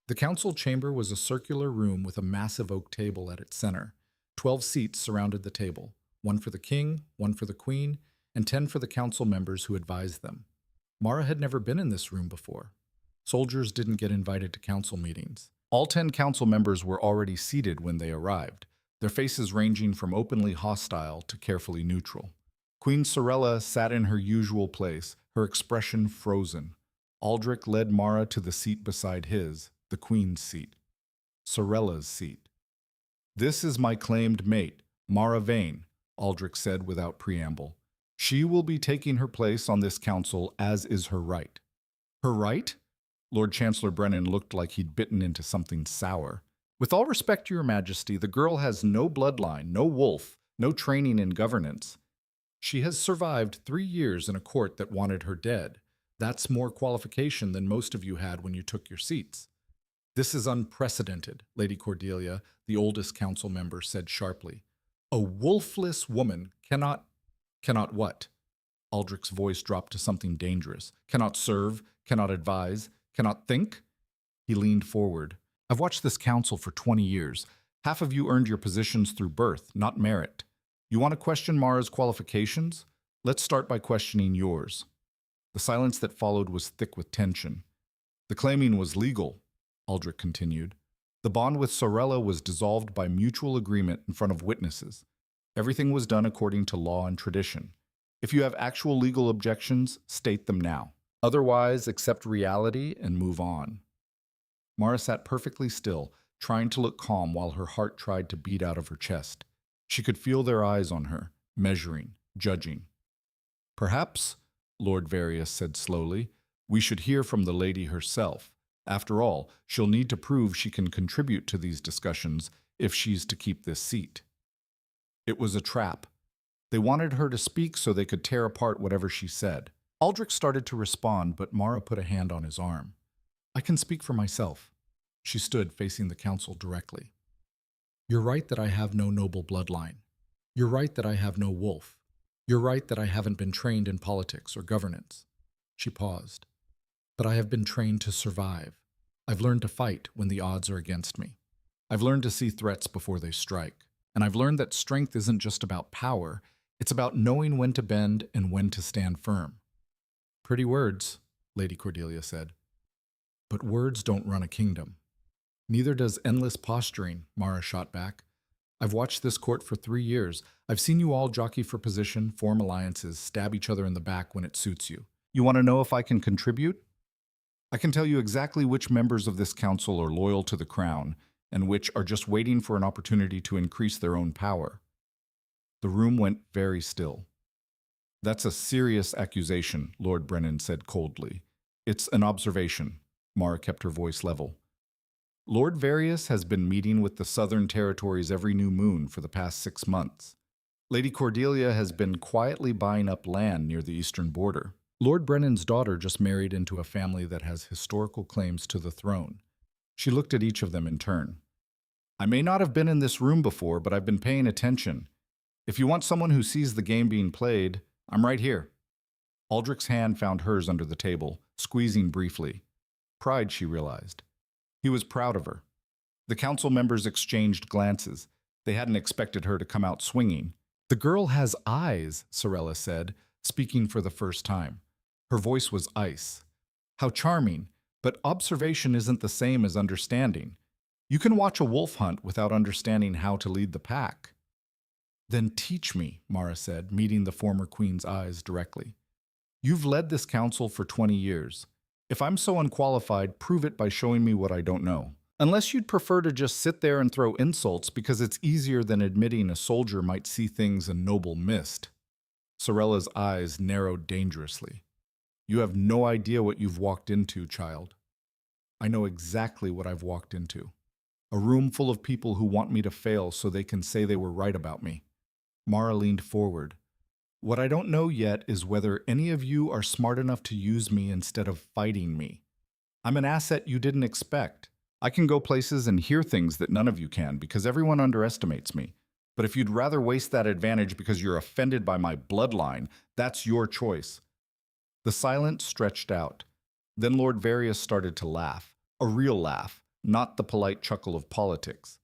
The council chamber was a circular room with a massive oak table at its center. 12 seats surrounded the table, one for the king, one for the queen, and 10 for the council members who advised them. Mara had never been in this room before. Soldiers didn't get invited to council meetings. All 10 council members were already seated when they arrived, their faces ranging from openly hostile to carefully neutral. Queen Sorella sat in her usual place, her expression frozen. Aldrich led Mara to the seat beside his, the queen's seat. Sorella's seat. "This is my claimed mate, Mara Vane," Aldrich said without preamble. "She will be taking her place on this council, as is her right." "Her right?" Lord Chancellor Brennan looked like he'd bitten into something sour. "With all respect to your majesty, the girl has no bloodline, no wolf, no training in governance. She has survived 3 years in a court that wanted her dead. That's more qualification than most of you had when you took your seats." "This is unprecedented," Lady Cordelia, the oldest council member, said sharply. "A wolfless woman cannot—" "Cannot what?" Aldrich's voice dropped to something dangerous. "Cannot serve, cannot advise, cannot think?" He leaned forward. "I've watched this council for 20 years. Half of you earned your positions through birth, not merit. You want to question Mara's qualifications? Let's start by questioning yours." The silence that followed was thick with tension. "The claiming was legal," Aldrich continued. "The bond with Sorella was dissolved by mutual agreement in front of witnesses. Everything was done according to law and tradition. If you have actual legal objections, state them now. Otherwise, accept reality and move on." Mara sat perfectly still, trying to look calm while her heart tried to beat out of her chest. She could feel their eyes on her, measuring, judging. "Perhaps," Lord Various said slowly, "we should hear from the lady herself. After all, she'll need to prove she can contribute to these discussions if she's to keep this seat." It was a trap. They wanted her to speak so they could tear apart whatever she said. Aldrich started to respond, but Mara put a hand on his arm. "I can speak for myself." She stood facing the council directly. "You're right that I have no noble bloodline. You're right that I have no wolf. You're right that I haven't been trained in politics or governance." She paused. "But I have been trained to survive. I've learned to fight when the odds are against me. I've learned to see threats before they strike. And I've learned that strength isn't just about power, it's about knowing when to bend and when to stand firm." "Pretty words," Lady Cordelia said. "But words don't run a kingdom." "Neither does endless posturing," Mara shot back. "I've watched this court for 3 years. I've seen you all jockey for position, form alliances, stab each other in the back when it suits you. You want to know if I can contribute? I can tell you exactly which members of this council are loyal to the crown, and which are just waiting for an opportunity to increase their own power." The room went very still. "That's a serious accusation," Lord Brennan said coldly. "It's an observation." Mara kept her voice level. "Lord Various has been meeting with the Southern Territories every new moon for the past 6 months. Lady Cordelia has been quietly buying up land near the eastern border. Lord Brennan's daughter just married into a family that has historical claims to the throne. She looked at each of them in turn. I may not have been in this room before, but I've been paying attention. If you want someone who sees the game being played, I'm right here. Aldrich's hand found hers under the table, squeezing briefly. Pride, she realized. He was proud of her. The council members exchanged glances. They hadn't expected her to come out swinging. The girl has eyes, Sorella said, speaking for the first time. Her voice was ice. How charming, but observation isn't the same as understanding. You can watch a wolf hunt without understanding how to lead the pack. Then teach me, Mara said, meeting the former queen's eyes directly. You've led this council for 20 years. If I'm so unqualified, prove it by showing me what I don't know. Unless you'd prefer to just sit there and throw insults because it's easier than admitting a soldier might see things a noble missed. Sorella's eyes narrowed dangerously. You have no idea what you've walked into, child. I know exactly what I've walked into. A room full of people who want me to fail so they can say they were right about me. Mara leaned forward. What I don't know yet is whether any of you are smart enough to use me instead of fighting me. I'm an asset you didn't expect. I can go places and hear things that none of you can because everyone underestimates me. But if you'd rather waste that advantage because you're offended by my bloodline, that's your choice. The silence stretched out. Then Lord Various started to laugh. A real laugh, not the polite chuckle of politics.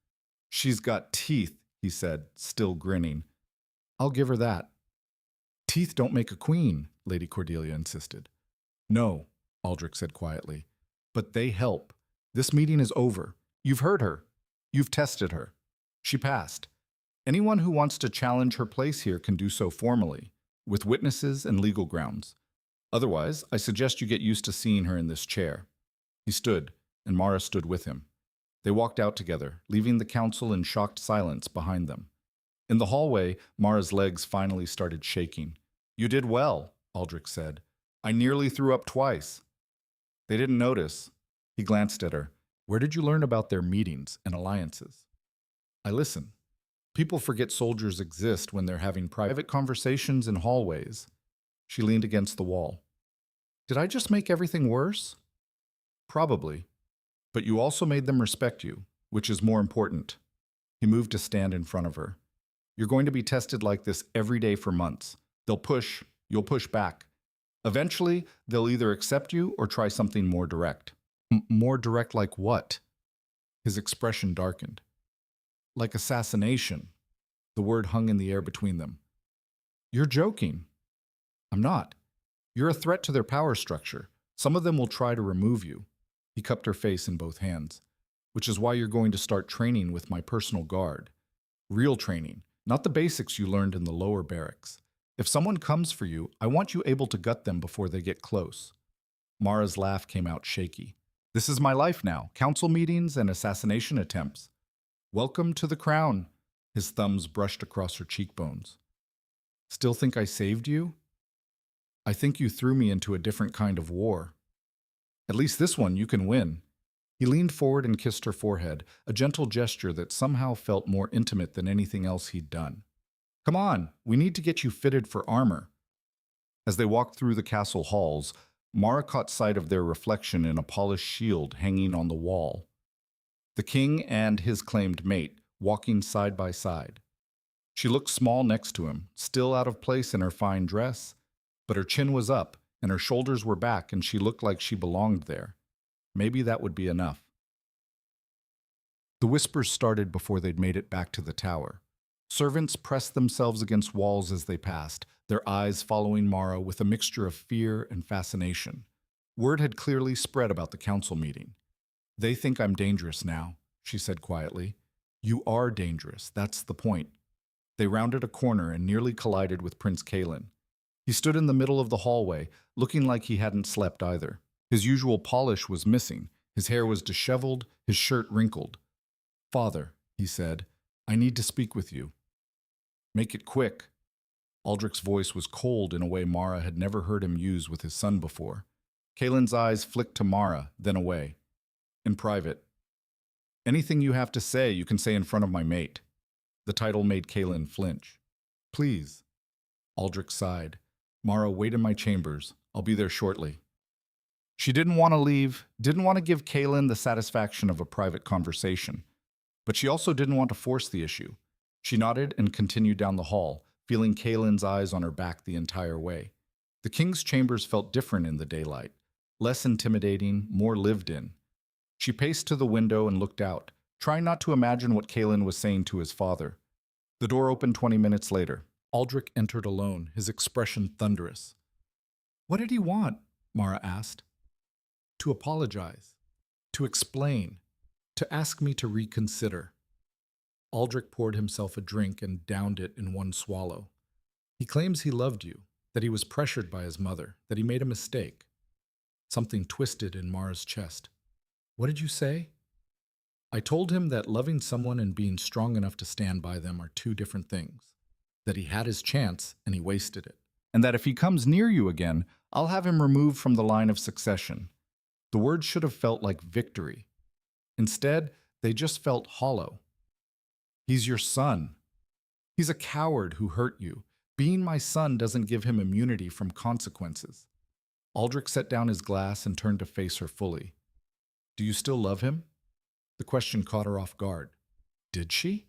She's got teeth, he said, still grinning. I'll give her that. Teeth don't make a queen, Lady Cordelia insisted. No, Aldrich said quietly, but they help. This meeting is over. You've heard her. You've tested her. She passed. Anyone who wants to challenge her place here can do so formally, with witnesses and legal grounds. Otherwise, I suggest you get used to seeing her in this chair. He stood, and Mara stood with him. They walked out together, leaving the council in shocked silence behind them. In the hallway, Mara's legs finally started shaking. You did well, Aldrich said. I nearly threw up twice. They didn't notice. He glanced at her. Where did you learn about their meetings and alliances? I listen. People forget soldiers exist when they're having private conversations in hallways. She leaned against the wall. Did I just make everything worse? Probably. But you also made them respect you, which is more important. He moved to stand in front of her. You're going to be tested like this every day for months. They'll push, you'll push back. Eventually, they'll either accept you or try something more direct. More direct like what? His expression darkened. Like assassination. The word hung in the air between them. You're joking. I'm not. You're a threat to their power structure. Some of them will try to remove you. He cupped her face in both hands. Which is why you're going to start training with my personal guard. Real training, not the basics you learned in the lower barracks. If someone comes for you, I want you able to gut them before they get close. Mara's laugh came out shaky. This is my life now, council meetings and assassination attempts. Welcome to the crown. His thumbs brushed across her cheekbones. Still think I saved you? I think you threw me into a different kind of war. At least this one you can win. He leaned forward and kissed her forehead, a gentle gesture that somehow felt more intimate than anything else he'd done. Come on, we need to get you fitted for armor. As they walked through the castle halls, Mara caught sight of their reflection in a polished shield hanging on the wall. The king and his claimed mate, walking side by side. She looked small next to him, still out of place in her fine dress, but her chin was up and her shoulders were back and she looked like she belonged there. Maybe that would be enough. The whispers started before they'd made it back to the tower. Servants pressed themselves against walls as they passed, their eyes following Mara with a mixture of fear and fascination. Word had clearly spread about the council meeting. They think I'm dangerous now, she said quietly. You are dangerous, that's the point. They rounded a corner and nearly collided with Prince Kaelin. He stood in the middle of the hallway, looking like he hadn't slept either. His usual polish was missing, his hair was disheveled, his shirt wrinkled. Father, he said, I need to speak with you. Make it quick. Aldrich's voice was cold in a way Mara had never heard him use with his son before. Kaelin's eyes flicked to Mara, then away. In private. Anything you have to say, you can say in front of my mate. The title made Kaelin flinch. Please. Aldrich sighed. Mara, wait in my chambers. I'll be there shortly. She didn't want to leave, didn't want to give Kaylin the satisfaction of a private conversation, but she also didn't want to force the issue. She nodded and continued down the hall, feeling Kaylin's eyes on her back the entire way. The king's chambers felt different in the daylight, less intimidating, more lived in. She paced to the window and looked out, trying not to imagine what Kaylin was saying to his father. The door opened 20 minutes later. Aldrich entered alone, his expression thunderous. "What did he want?" Mara asked. "To apologize, to explain, to ask me to reconsider." Aldrich poured himself a drink and downed it in one swallow. "He claims he loved you, that he was pressured by his mother, that he made a mistake." Something twisted in Mara's chest. "What did you say?" "I told him that loving someone and being strong enough to stand by them are two different things, that he had his chance and he wasted it, and that if he comes near you again, I'll have him removed from the line of succession." The words should have felt like victory. Instead, they just felt hollow. "He's your son. He's a coward who hurt you. Being my son doesn't give him immunity from consequences." Aldrich set down his glass and turned to face her fully. "Do you still love him?" The question caught her off guard. Did she?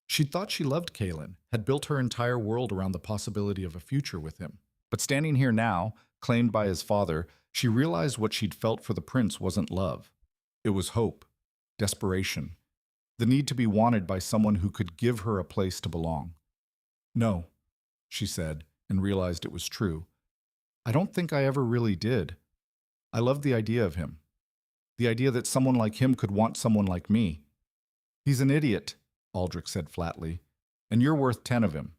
She'd thought she loved Kaylin, had built her entire world around the possibility of a future with him. But standing here now, claimed by his father, she realized what she'd felt for the prince wasn't love. It was hope, desperation, the need to be wanted by someone who could give her a place to belong. "No," she said, and realized it was true. "I don't think I ever really did. I loved the idea of him. The idea that someone like him could want someone like me." "He's an idiot," Aldrich said flatly, "and you're worth 10 of him."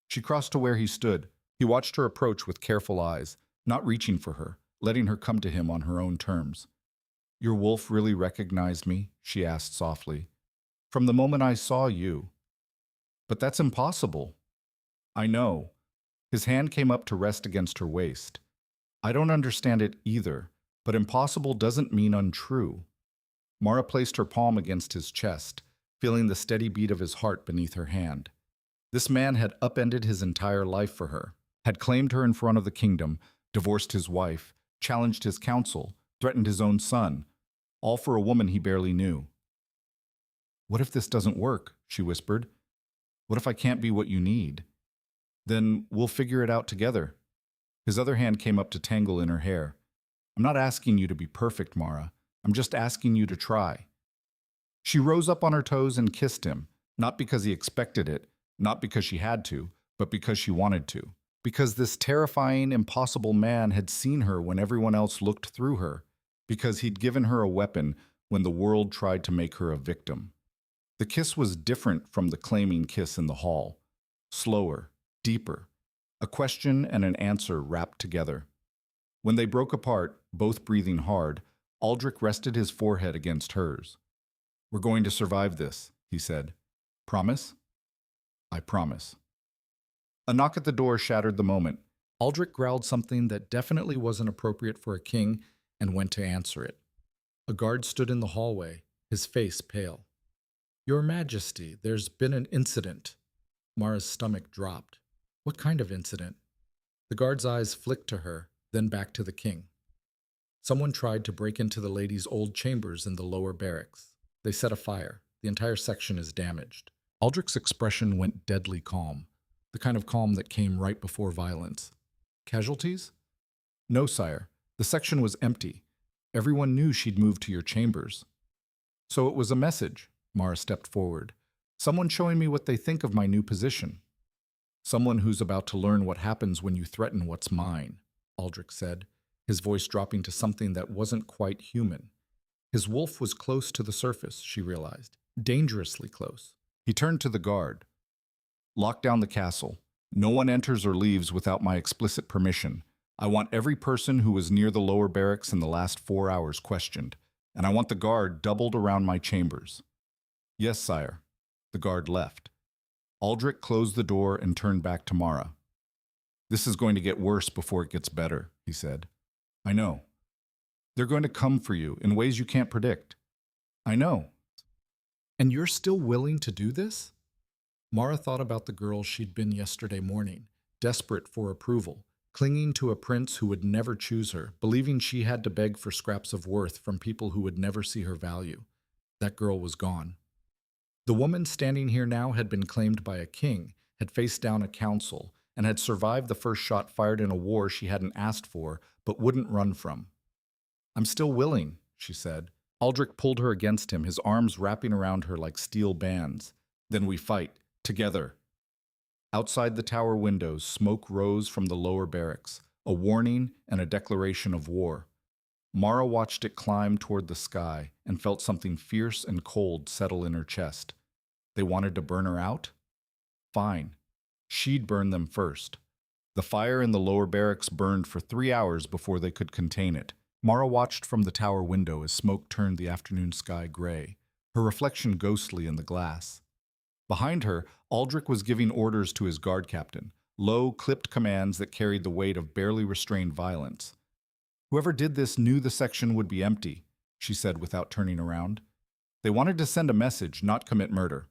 She crossed to where he stood. He watched her approach with careful eyes, not reaching for her, letting her come to him on her own terms. "Your wolf really recognized me?" she asked softly. "From the moment I saw you." "But that's impossible." "I know." His hand came up to rest against her waist. "I don't understand it either, but impossible doesn't mean untrue." Mara placed her palm against his chest, feeling the steady beat of his heart beneath her hand. This man had upended his entire life for her, had claimed her in front of the kingdom, divorced his wife, challenged his counsel, threatened his own son, all for a woman he barely knew. "What if this doesn't work?" she whispered. "What if I can't be what you need?" "Then we'll figure it out together." His other hand came up to tangle in her hair. "I'm not asking you to be perfect, Mara. I'm just asking you to try." She rose up on her toes and kissed him, not because he expected it, not because she had to, but because she wanted to. Because this terrifying, impossible man had seen her when everyone else looked through her. Because he'd given her a weapon when the world tried to make her a victim. The kiss was different from the claiming kiss in the hall. Slower, deeper. A question and an answer wrapped together. When they broke apart, both breathing hard, Aldrich rested his forehead against hers. "We're going to survive this," he said. "Promise?" "I promise." A knock at the door shattered the moment. Aldrich growled something that definitely wasn't appropriate for a king and went to answer it. A guard stood in the hallway, his face pale. "Your Majesty, there's been an incident." Mara's stomach dropped. "What kind of incident?" The guard's eyes flicked to her, then back to the king. "Someone tried to break into the ladies' old chambers in the lower barracks. They set a fire. The entire section is damaged." Aldrich's expression went deadly calm, the kind of calm that came right before violence. "Casualties?" "No, sire. The section was empty. Everyone knew she'd moved to your chambers." "So it was a message." Mara stepped forward. "Someone showing me what they think of my new position." "Someone who's about to learn what happens when you threaten what's mine," Aldrich said, his voice dropping to something that wasn't quite human. His wolf was close to the surface, she realized. Dangerously close. He turned to the guard. "Lock down the castle. No one enters or leaves without my explicit permission. I want every person who was near the lower barracks in the last 4 hours questioned, and I want the guard doubled around my chambers." "Yes, sire." The guard left. Aldrich closed the door and turned back to Mara. "This is going to get worse before it gets better," he said. "I know. They're going to come for you in ways you can't predict." "I know." "And you're still willing to do this?" Mara thought about the girl she'd been yesterday morning, desperate for approval, clinging to a prince who would never choose her, believing she had to beg for scraps of worth from people who would never see her value. That girl was gone. The woman standing here now had been claimed by a king, had faced down a council, and had survived the first shot fired in a war she hadn't asked for, but wouldn't run from. "I'm still willing," she said. Aldrich pulled her against him, his arms wrapping around her like steel bands. "Then we fight, together." Outside the tower windows, smoke rose from the lower barracks, a warning and a declaration of war. Mara watched it climb toward the sky and felt something fierce and cold settle in her chest. They wanted to burn her out? Fine. She'd burn them first. The fire in the lower barracks burned for 3 hours before they could contain it. Mara watched from the tower window as smoke turned the afternoon sky gray, her reflection ghostly in the glass. Behind her, Aldrich was giving orders to his guard captain, low, clipped commands that carried the weight of barely restrained violence. "Whoever did this knew the section would be empty," she said without turning around. "They wanted to send a message, not commit murder."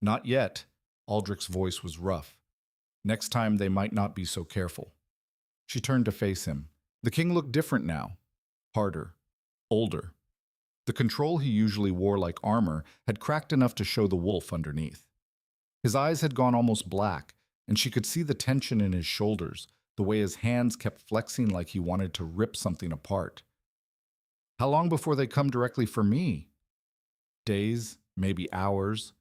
"Not yet." Aldrich's voice was rough. "Next time they might not be so careful." She turned to face him. The king looked different now. Harder. Older. The control he usually wore like armor had cracked enough to show the wolf underneath. His eyes had gone almost black, and she could see the tension in his shoulders, the way his hands kept flexing like he wanted to rip something apart. "How long before they come directly for me?" "Days, maybe hours."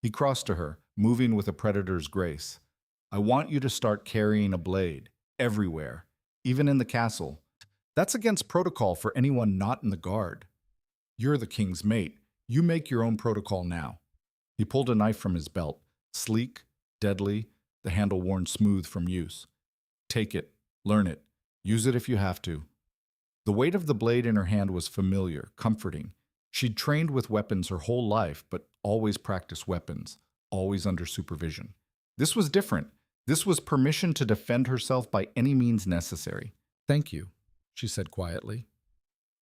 He crossed to her, moving with a predator's grace. "I want you to start carrying a blade, everywhere, even in the castle. That's against protocol for anyone not in the guard. You're the king's mate. You make your own protocol now." He pulled a knife from his belt, sleek, deadly, the handle worn smooth from use. "Take it, learn it, use it if you have to." The weight of the blade in her hand was familiar, comforting. She'd trained with weapons her whole life, but always practiced weapons, always under supervision. This was different. This was permission to defend herself by any means necessary. "Thank you," she said quietly.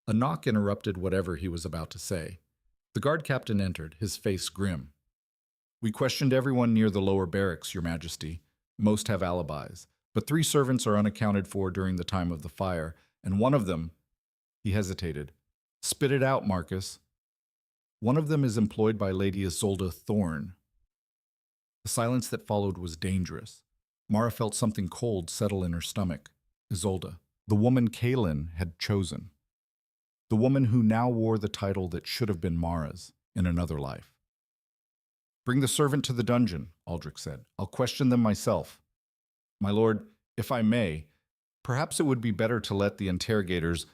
A knock interrupted whatever he was about to say. The guard captain entered, his face grim. "We questioned everyone near the lower barracks, Your Majesty. Most have alibis, but 3 servants are unaccounted for during the time of the fire, and one of them—" He hesitated. "Spit it out, Marcus." "One of them is employed by Lady Isolde Thorne." The silence that followed was dangerous. Mara felt something cold settle in her stomach. Isolde, the woman Kaelin had chosen. The woman who now wore the title that should have been Mara's in another life. "Bring the servant to the dungeon," Aldrich said. "I'll question them myself." "My lord, if I may, perhaps it would be better to let the interrogators—"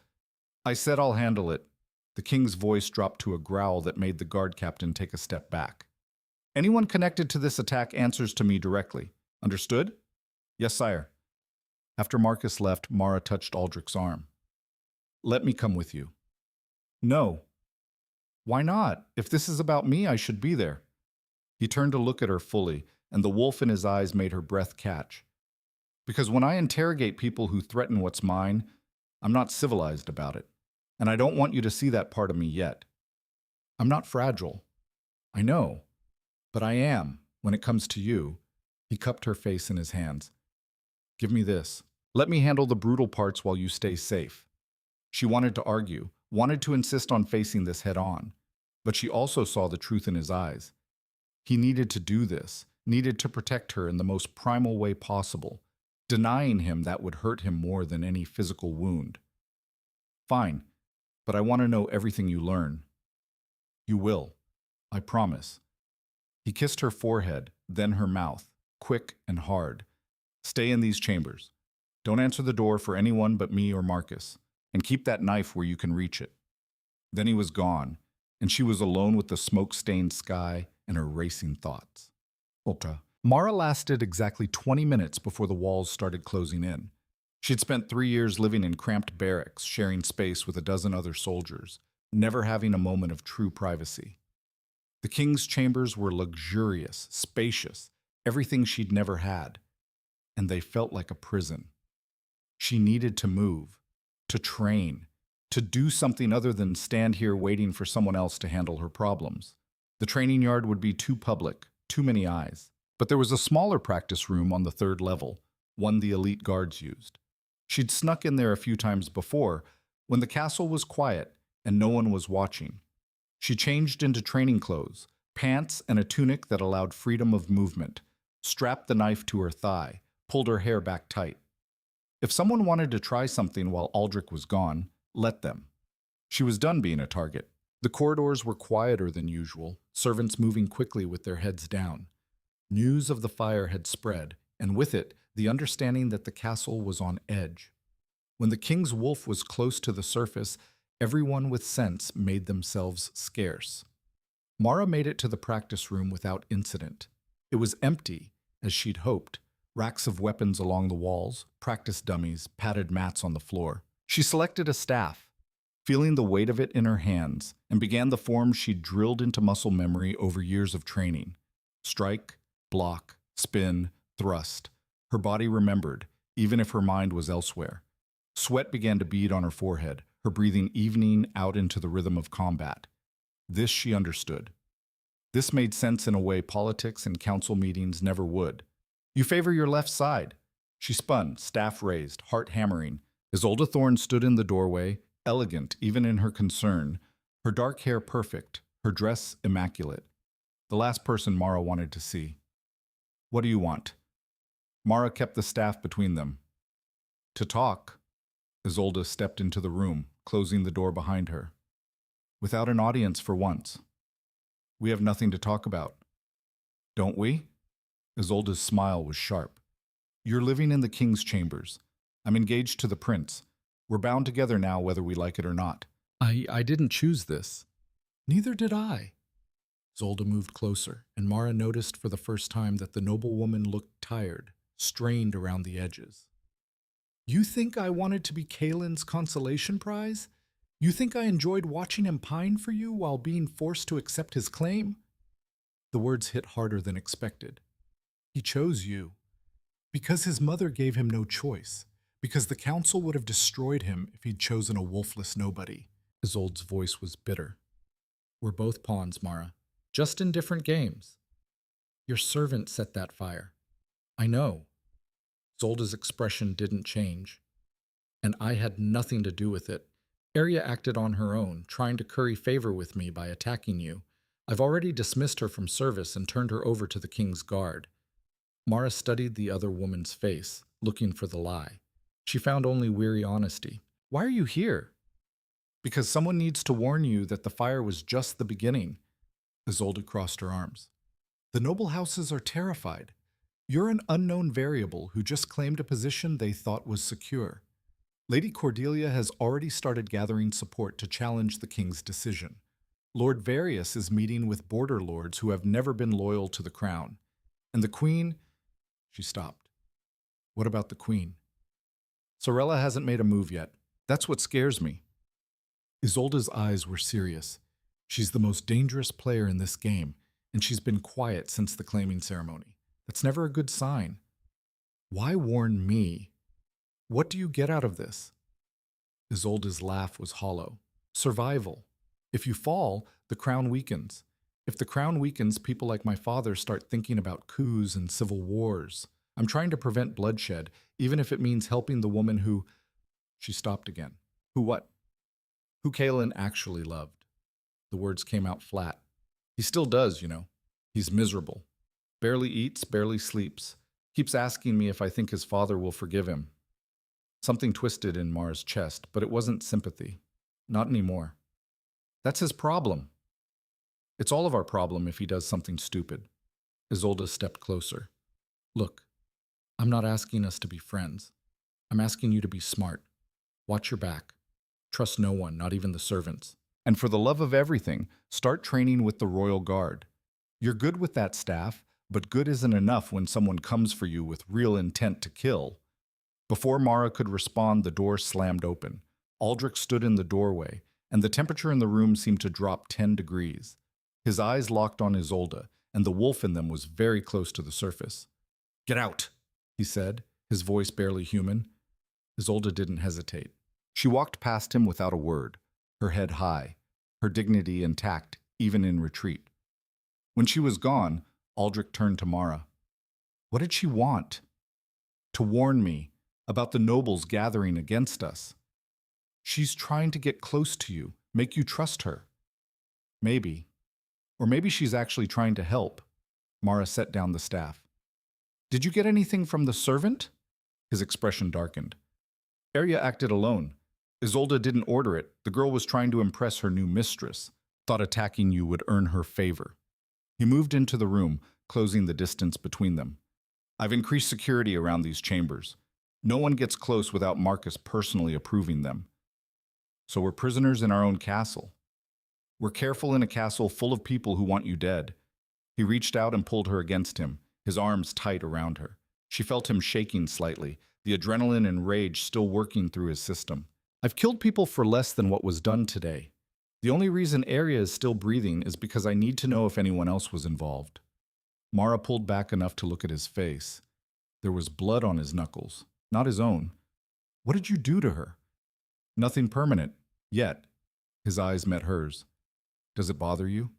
"I said I'll handle it." The king's voice dropped to a growl that made the guard captain take a step back. "Anyone connected to this attack answers to me directly. Understood?" "Yes, sire." After Marcus left, Mara touched Aldrich's arm. "Let me come with you." "No." "Why not? If this is about me, I should be there." He turned to look at her fully, and the wolf in his eyes made her breath catch. "Because when I interrogate people who threaten what's mine, I'm not civilized about it. And I don't want you to see that part of me yet. I'm not fragile. I know. But I am, when it comes to you." He cupped her face in his hands. "Give me this. Let me handle the brutal parts while you stay safe." She wanted to argue, wanted to insist on facing this head on, but she also saw the truth in his eyes. He needed to do this, needed to protect her in the most primal way possible. Denying him that would hurt him more than any physical wound. "Fine, but I want to know everything you learn." "You will. I promise." He kissed her forehead, then her mouth, quick and hard. "Stay in these chambers. Don't answer the door for anyone but me or Marcus, and keep that knife where you can reach it." Then he was gone, and she was alone with the smoke-stained sky and her racing thoughts. Ultra. Mara lasted exactly 20 minutes before the walls started closing in. She'd spent 3 years living in cramped barracks, sharing space with a dozen other soldiers, never having a moment of true privacy. The king's chambers were luxurious, spacious, everything she'd never had, and they felt like a prison. She needed to move, to train, to do something other than stand here waiting for someone else to handle her problems. The training yard would be too public, too many eyes. But there was a smaller practice room on the 3rd level, one the elite guards used. She'd snuck in there a few times before, when the castle was quiet and no one was watching. She changed into training clothes, pants and a tunic that allowed freedom of movement, strapped the knife to her thigh, pulled her hair back tight. If someone wanted to try something while Aldrich was gone, let them. She was done being a target. The corridors were quieter than usual, servants moving quickly with their heads down. News of the fire had spread, and with it, the understanding that the castle was on edge. When the king's wolf was close to the surface, everyone with sense made themselves scarce. Mara made it to the practice room without incident. It was empty, as she'd hoped. Racks of weapons along the walls, practice dummies, padded mats on the floor. She selected a staff, feeling the weight of it in her hands, and began the form she'd drilled into muscle memory over years of training. Strike, block, spin, thrust. Her body remembered, even if her mind was elsewhere. Sweat began to bead on her forehead, her breathing evening out into the rhythm of combat. This she understood. This made sense in a way politics and council meetings never would. You favor your left side. She spun, staff raised, heart hammering. Isolde Thorne stood in the doorway, elegant even in her concern, her dark hair perfect, her dress immaculate. The last person Mara wanted to see. What do you want? Mara kept the staff between them. To talk. Isolde stepped into the room, closing the door behind her. Without an audience for once. We have nothing to talk about. Don't we? Isolde's smile was sharp. You're living in the king's chambers. I'm engaged to the prince. We're bound together now whether we like it or not. I didn't choose this. Neither did I. Isolde moved closer, and Mara noticed for the first time that the noblewoman looked tired, strained around the edges. You think I wanted to be Kaelin's consolation prize? You think I enjoyed watching him pine for you while being forced to accept his claim? The words hit harder than expected. He chose you. Because his mother gave him no choice. Because the council would have destroyed him if he'd chosen a wolfless nobody. Isolde's voice was bitter. We're both pawns, Mara. Just in different games. Your servant set that fire. I know. Isolde's expression didn't change. And I had nothing to do with it. Arya acted on her own, trying to curry favor with me by attacking you. I've already dismissed her from service and turned her over to the king's guard. Mara studied the other woman's face, looking for the lie. She found only weary honesty. Why are you here? Because someone needs to warn you that the fire was just the beginning. Isolde crossed her arms. The noble houses are terrified. You're an unknown variable who just claimed a position they thought was secure. Lady Cordelia has already started gathering support to challenge the king's decision. Lord Various is meeting with border lords who have never been loyal to the crown. And the queen... She stopped. What about the queen? Sorella hasn't made a move yet. That's what scares me. Isolde's eyes were serious. She's the most dangerous player in this game, and she's been quiet since the claiming ceremony. That's never a good sign. Why warn me? What do you get out of this? Isolde's laugh was hollow. Survival. If you fall, the crown weakens. If the crown weakens, people like my father start thinking about coups and civil wars. I'm trying to prevent bloodshed, even if it means helping the woman who... She stopped again. Who what? Who Kaelin actually loved. The words came out flat. He still does, you know. He's miserable. Barely eats, barely sleeps. Keeps asking me if I think his father will forgive him. Something twisted in Mara's chest, but it wasn't sympathy. Not anymore. That's his problem. It's all of our problem if he does something stupid. Isolde stepped closer. Look, I'm not asking us to be friends. I'm asking you to be smart. Watch your back. Trust no one, not even the servants. And for the love of everything, start training with the Royal Guard. You're good with that staff, but good isn't enough when someone comes for you with real intent to kill. Before Mara could respond, the door slammed open. Aldrich stood in the doorway, and the temperature in the room seemed to drop 10 degrees. His eyes locked on Isolde, and the wolf in them was very close to the surface. Get out, he said, his voice barely human. Isolde didn't hesitate. She walked past him without a word, her head high, her dignity intact, even in retreat. When she was gone, Aldrich turned to Mara. What did she want? To warn me, about the nobles gathering against us. She's trying to get close to you, make you trust her. Maybe. Or maybe she's actually trying to help. Mara set down the staff. Did you get anything from the servant? His expression darkened. Arya acted alone. Isolde didn't order it. The girl was trying to impress her new mistress. Thought attacking you would earn her favor. He moved into the room, closing the distance between them. I've increased security around these chambers. No one gets close without Marcus personally approving them. So we're prisoners in our own castle. We're careful in a castle full of people who want you dead. He reached out and pulled her against him, his arms tight around her. She felt him shaking slightly, the adrenaline and rage still working through his system. I've killed people for less than what was done today. The only reason Arya is still breathing is because I need to know if anyone else was involved. Mara pulled back enough to look at his face. There was blood on his knuckles, not his own. What did you do to her? Nothing permanent, yet. His eyes met hers. Does it bother you?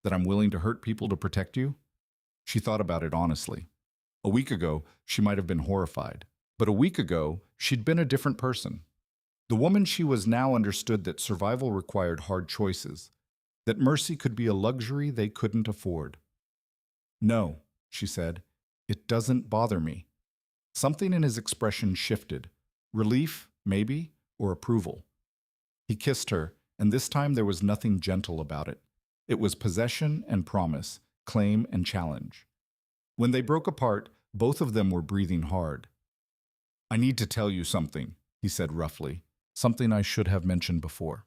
That I'm willing to hurt people to protect you? She thought about it honestly. A week ago, she might have been horrified. But a week ago, she'd been a different person. The woman she was now understood that survival required hard choices, that mercy could be a luxury they couldn't afford. No, she said, it doesn't bother me. Something in his expression shifted. Relief, maybe, or approval. He kissed her, and this time there was nothing gentle about it. It was possession and promise, claim and challenge. When they broke apart, both of them were breathing hard. I need to tell you something, he said roughly. Something I should have mentioned before.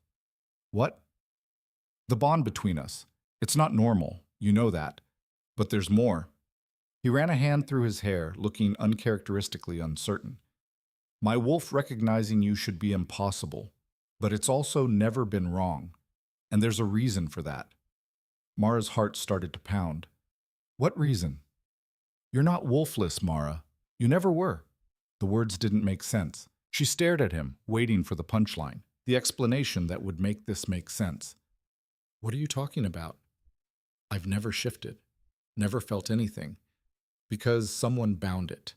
What? The bond between us. It's not normal, you know that. But there's more. He ran a hand through his hair, looking uncharacteristically uncertain. My wolf recognizing you should be impossible, but it's also never been wrong. And there's a reason for that. Mara's heart started to pound. What reason? You're not wolfless, Mara. You never were. The words didn't make sense. She stared at him, waiting for the punchline, the explanation that would make this make sense. What are you talking about? I've never shifted, never felt anything, because someone bound it.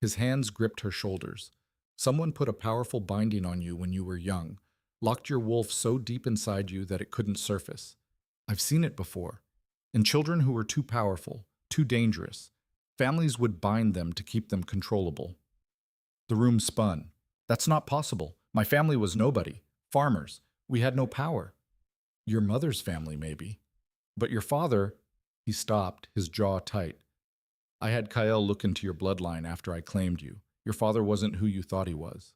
His hands gripped her shoulders. Someone put a powerful binding on you when you were young, locked your wolf so deep inside you that it couldn't surface. I've seen it before. In children who were too powerful, too dangerous, families would bind them to keep them controllable. The room spun. That's not possible. My family was nobody. Farmers. We had no power. Your mother's family, maybe. But your father... He stopped, his jaw tight. I had Kyle look into your bloodline after I claimed you. Your father wasn't who you thought he was.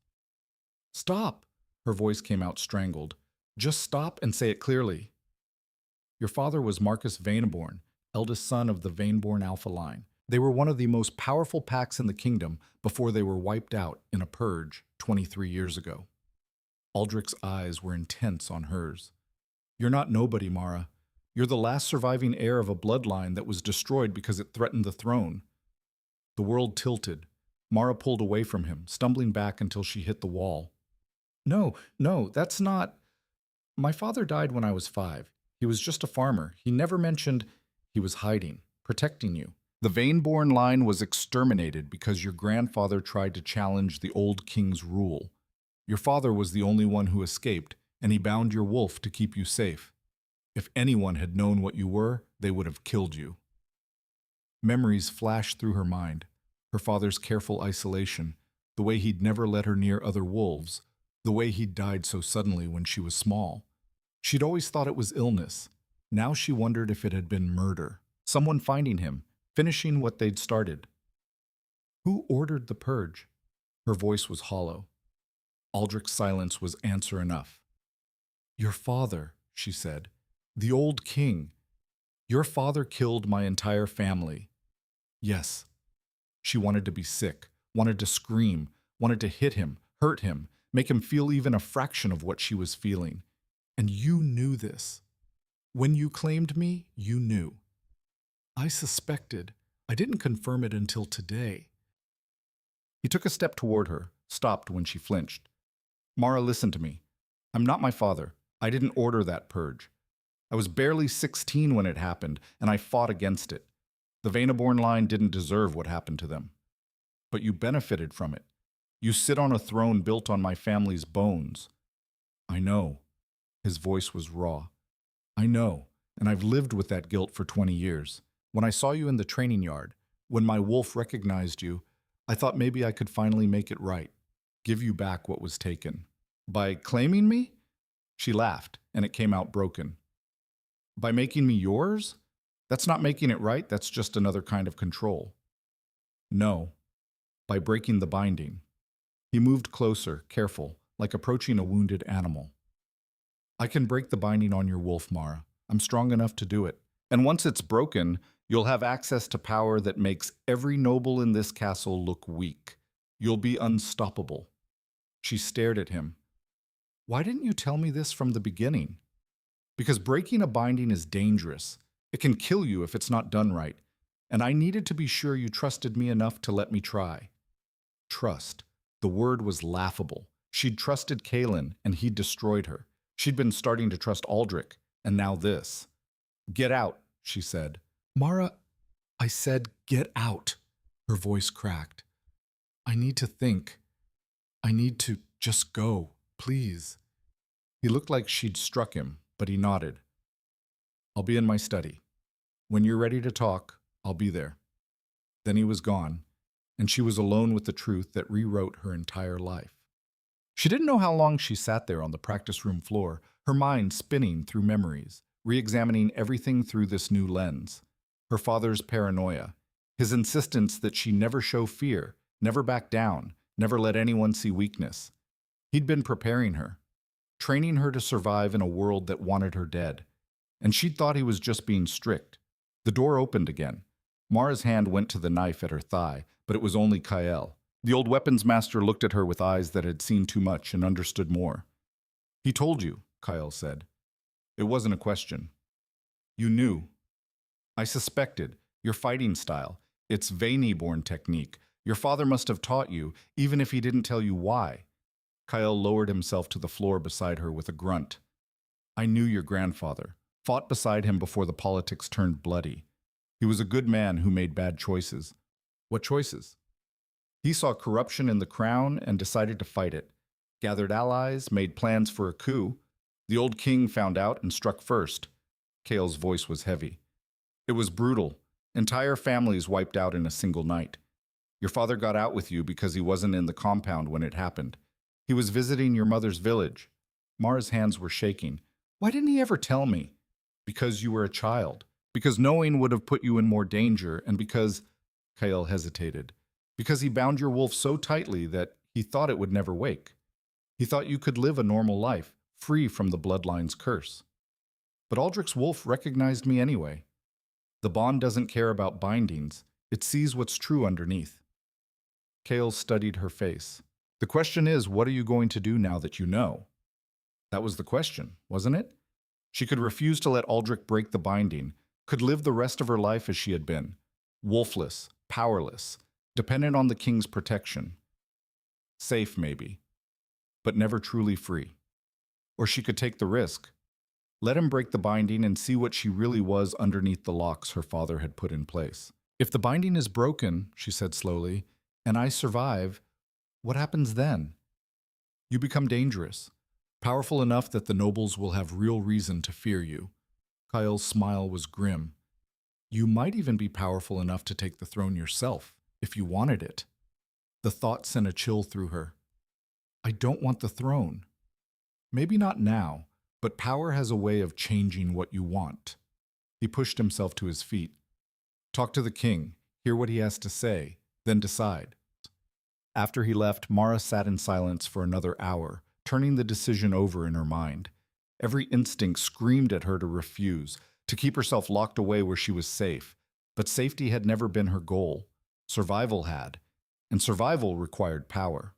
Stop! Her voice came out strangled. Just stop and say it clearly. Your father was Marcus Vaneborn, eldest son of the Vaneborn Alpha line. They were one of the most powerful packs in the kingdom before they were wiped out in a purge 23 years ago. Aldrich's eyes were intense on hers. You're not nobody, Mara. You're the last surviving heir of a bloodline that was destroyed because it threatened the throne. The world tilted. Mara pulled away from him, stumbling back until she hit the wall. No, that's not... My father died when I was 5. He was just a farmer. He never mentioned... He was hiding, protecting you. The Vaneborn line was exterminated because your grandfather tried to challenge the old king's rule. Your father was the only one who escaped, and he bound your wolf to keep you safe. If anyone had known what you were, they would have killed you. Memories flashed through her mind. Her father's careful isolation, the way he'd never let her near other wolves, the way he'd died so suddenly when she was small. She'd always thought it was illness. Now she wondered if it had been murder, someone finding him, finishing what they'd started. Who ordered the purge? Her voice was hollow. Aldrich's silence was answer enough. Your father, she said. The old king. Your father killed my entire family. Yes. She wanted to be sick, wanted to scream, wanted to hit him, hurt him, make him feel even a fraction of what she was feeling. And you knew this. When you claimed me, you knew. I suspected. I didn't confirm it until today. He took a step toward her, stopped when she flinched. Mara, listen to me. I'm not my father. I didn't order that purge. I was barely 16 when it happened, and I fought against it. The Vaneborn line didn't deserve what happened to them. But you benefited from it. You sit on a throne built on my family's bones. I know. His voice was raw. I know, and I've lived with that guilt for 20 years. When I saw you in the training yard, when my wolf recognized you, I thought maybe I could finally make it right, give you back what was taken. By claiming me? She laughed, and it came out broken. By making me yours? That's not making it right, that's just another kind of control. No, by breaking the binding. He moved closer, careful, like approaching a wounded animal. I can break the binding on your wolf, Mara. I'm strong enough to do it. And once it's broken, you'll have access to power that makes every noble in this castle look weak. You'll be unstoppable. She stared at him. Why didn't you tell me this from the beginning? Because breaking a binding is dangerous. It can kill you if it's not done right. And I needed to be sure you trusted me enough to let me try. Trust. The word was laughable. She'd trusted Kaelin, and he'd destroyed her. She'd been starting to trust Aldrich, and now this. Get out, she said. Mara, I said, get out. Her voice cracked. I need to think. I need to just go, please. He looked like she'd struck him, but he nodded. I'll be in my study. When you're ready to talk, I'll be there. Then he was gone, and she was alone with the truth that rewrote her entire life. She didn't know how long she sat there on the practice room floor, her mind spinning through memories, re-examining everything through this new lens. Her father's paranoia, his insistence that she never show fear, never back down, never let anyone see weakness. He'd been preparing her, training her to survive in a world that wanted her dead. And she'd thought he was just being strict. The door opened again. Mara's hand went to the knife at her thigh, but it was only Kael. The old weapons master looked at her with eyes that had seen too much and understood more. He told you, Kael said. It wasn't a question. You knew. I suspected. Your fighting style. It's Vayni-born technique. Your father must have taught you, even if he didn't tell you why. Kael lowered himself to the floor beside her with a grunt. I knew your grandfather. Fought beside him before the politics turned bloody. He was a good man who made bad choices. What choices? He saw corruption in the crown and decided to fight it. Gathered allies, made plans for a coup. The old king found out and struck first. Kael's voice was heavy. It was brutal. Entire families wiped out in a single night. Your father got out with you because he wasn't in the compound when it happened. He was visiting your mother's village. Mara's hands were shaking. Why didn't he ever tell me? Because you were a child. Because knowing would have put you in more danger, and because... Kael hesitated. Because he bound your wolf so tightly that he thought it would never wake. He thought you could live a normal life, free from the bloodline's curse. But Aldrich's wolf recognized me anyway. The bond doesn't care about bindings. It sees what's true underneath. Kael studied her face. The question is, what are you going to do now that you know? That was the question, wasn't it? She could refuse to let Aldrich break the binding, could live the rest of her life as she had been, wolfless, powerless, dependent on the king's protection. Safe, maybe, but never truly free. Or she could take the risk. Let him break the binding and see what she really was underneath the locks her father had put in place. If the binding is broken, she said slowly, and I survive, what happens then? You become dangerous, powerful enough that the nobles will have real reason to fear you. Kael's smile was grim. You might even be powerful enough to take the throne yourself, if you wanted it. The thought sent a chill through her. I don't want the throne. Maybe not now, but power has a way of changing what you want. He pushed himself to his feet. Talk to the king, hear what he has to say, then decide. After he left, Mara sat in silence for another hour, turning the decision over in her mind. Every instinct screamed at her to refuse, to keep herself locked away where she was safe. But safety had never been her goal. Survival had, and survival required power.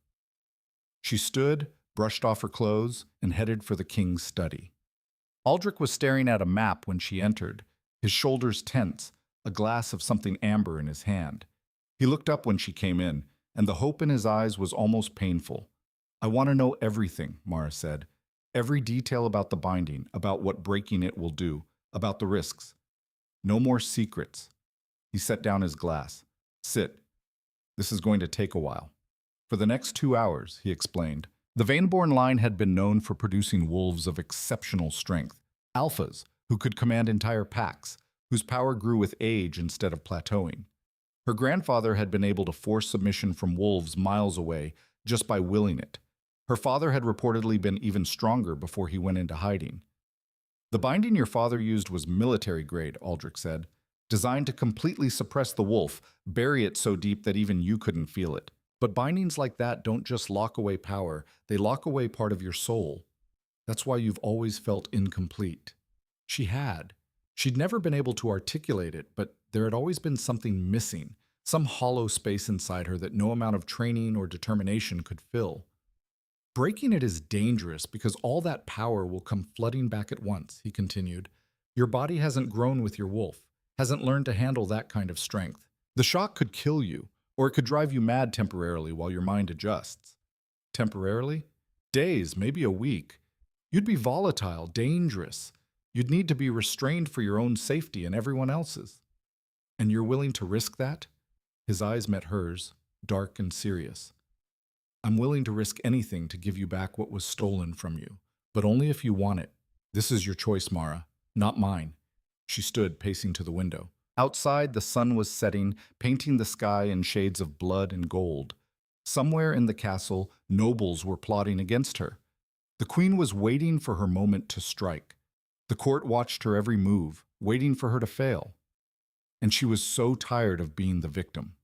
She stood, brushed off her clothes, and headed for the king's study. Aldrich was staring at a map when she entered, his shoulders tense, a glass of something amber in his hand. He looked up when she came in, and the hope in his eyes was almost painful. I want to know everything, Mara said. Every detail about the binding, about what breaking it will do, about the risks. No more secrets. He set down his glass. Sit. This is going to take a while. For the next 2 hours, he explained. The Vaneborn line had been known for producing wolves of exceptional strength, alphas who could command entire packs, whose power grew with age instead of plateauing. Her grandfather had been able to force submission from wolves miles away just by willing it. Her father had reportedly been even stronger before he went into hiding. The binding your father used was military grade, Aldrich said, designed to completely suppress the wolf, bury it so deep that even you couldn't feel it. But bindings like that don't just lock away power, they lock away part of your soul. That's why you've always felt incomplete. She had. She'd never been able to articulate it, but there had always been something missing, some hollow space inside her that no amount of training or determination could fill. Breaking it is dangerous because all that power will come flooding back at once, he continued. Your body hasn't grown with your wolf, hasn't learned to handle that kind of strength. The shock could kill you, or it could drive you mad temporarily while your mind adjusts. Temporarily? Days, maybe a week. You'd be volatile, dangerous. You'd need to be restrained for your own safety and everyone else's. And you're willing to risk that? His eyes met hers, dark and serious. I'm willing to risk anything to give you back what was stolen from you, but only if you want it. This is your choice, Mara, not mine. She stood, pacing to the window. Outside, the sun was setting, painting the sky in shades of blood and gold. Somewhere in the castle, nobles were plotting against her. The queen was waiting for her moment to strike. The court watched her every move, waiting for her to fail. And she was so tired of being the victim,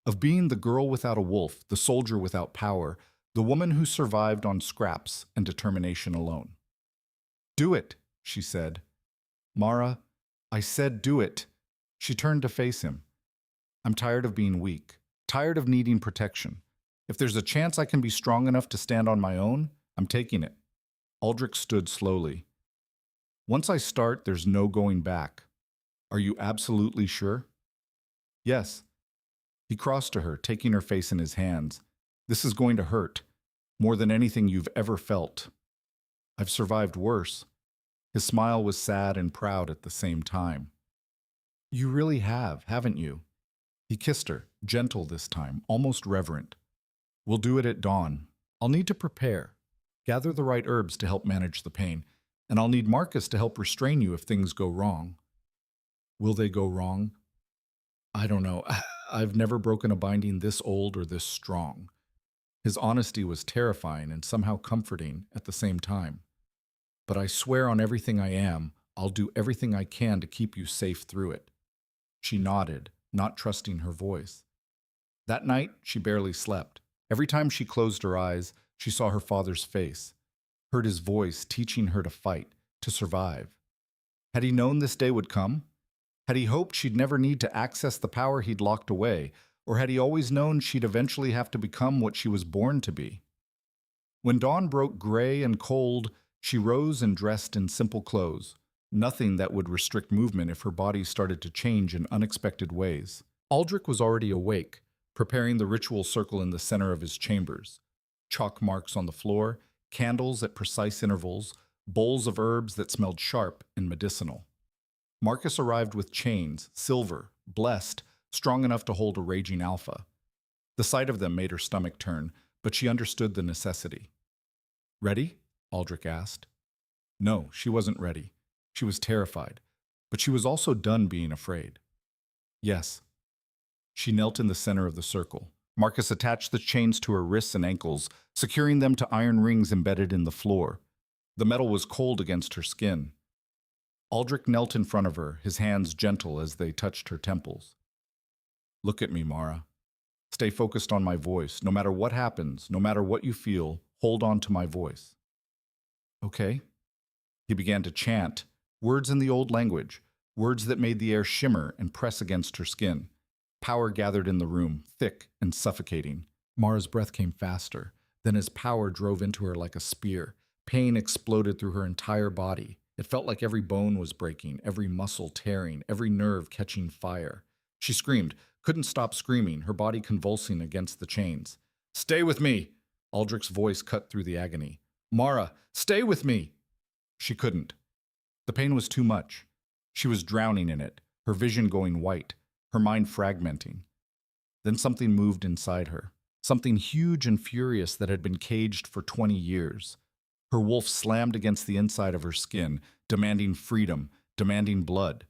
of being the girl without a wolf, the soldier without power, the woman who survived on scraps and determination alone. Do it, she said. Mara, I said do it. She turned to face him. I'm tired of being weak, tired of needing protection. If there's a chance I can be strong enough to stand on my own, I'm taking it. Aldrich stood slowly. Once I start, there's no going back. Are you absolutely sure? Yes. He crossed to her, taking her face in his hands. This is going to hurt, more than anything you've ever felt. I've survived worse. His smile was sad and proud at the same time. You really have, haven't you? He kissed her, gentle this time, almost reverent. We'll do it at dawn. I'll need to prepare, gather the right herbs to help manage the pain, and I'll need Marcus to help restrain you if things go wrong. Will they go wrong? I don't know. I've never broken a binding this old or this strong. His honesty was terrifying and somehow comforting at the same time. But I swear on everything I am, I'll do everything I can to keep you safe through it. She nodded, not trusting her voice. That night, she barely slept. Every time she closed her eyes, she saw her father's face, heard his voice teaching her to fight, to survive. Had he known this day would come? Had he hoped she'd never need to access the power he'd locked away, or had he always known she'd eventually have to become what she was born to be? When dawn broke gray and cold, she rose and dressed in simple clothes, nothing that would restrict movement if her body started to change in unexpected ways. Aldrich was already awake, preparing the ritual circle in the center of his chambers. Chalk marks on the floor, candles at precise intervals, bowls of herbs that smelled sharp and medicinal. Marcus arrived with chains, silver, blessed, strong enough to hold a raging alpha. The sight of them made her stomach turn, but she understood the necessity. Ready? Aldrich asked. No, she wasn't ready. She was terrified, but she was also done being afraid. Yes. She knelt in the center of the circle. Marcus attached the chains to her wrists and ankles, securing them to iron rings embedded in the floor. The metal was cold against her skin. Aldrich knelt in front of her, his hands gentle as they touched her temples. Look at me, Mara. Stay focused on my voice. No matter what happens, no matter what you feel, hold on to my voice. Okay. He began to chant, words in the old language, words that made the air shimmer and press against her skin. Power gathered in the room, thick and suffocating. Mara's breath came faster. Then his power drove into her like a spear. Pain exploded through her entire body. It felt like every bone was breaking, every muscle tearing, every nerve catching fire. She screamed, couldn't stop screaming, her body convulsing against the chains. Stay with me! Aldrich's voice cut through the agony. Mara, stay with me! She couldn't. The pain was too much. She was drowning in it, her vision going white, her mind fragmenting. Then something moved inside her. something huge and furious that had been caged for 20 years. Her wolf slammed against the inside of her skin, demanding freedom, demanding blood.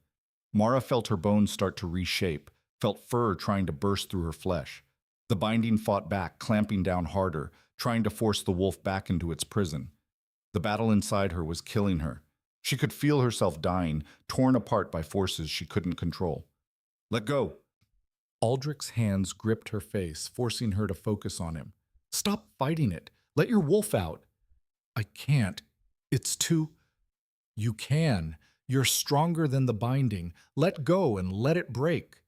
Mara felt her bones start to reshape, felt fur trying to burst through her flesh. The binding fought back, clamping down harder, trying to force the wolf back into its prison. The battle inside her was killing her. She could feel herself dying, torn apart by forces she couldn't control. "Let go!" Aldrich's hands gripped her face, forcing her to focus on him. "Stop fighting it. Let your wolf out." "I can't. It's too—" "You can. You're stronger than the binding. Let go and let it break."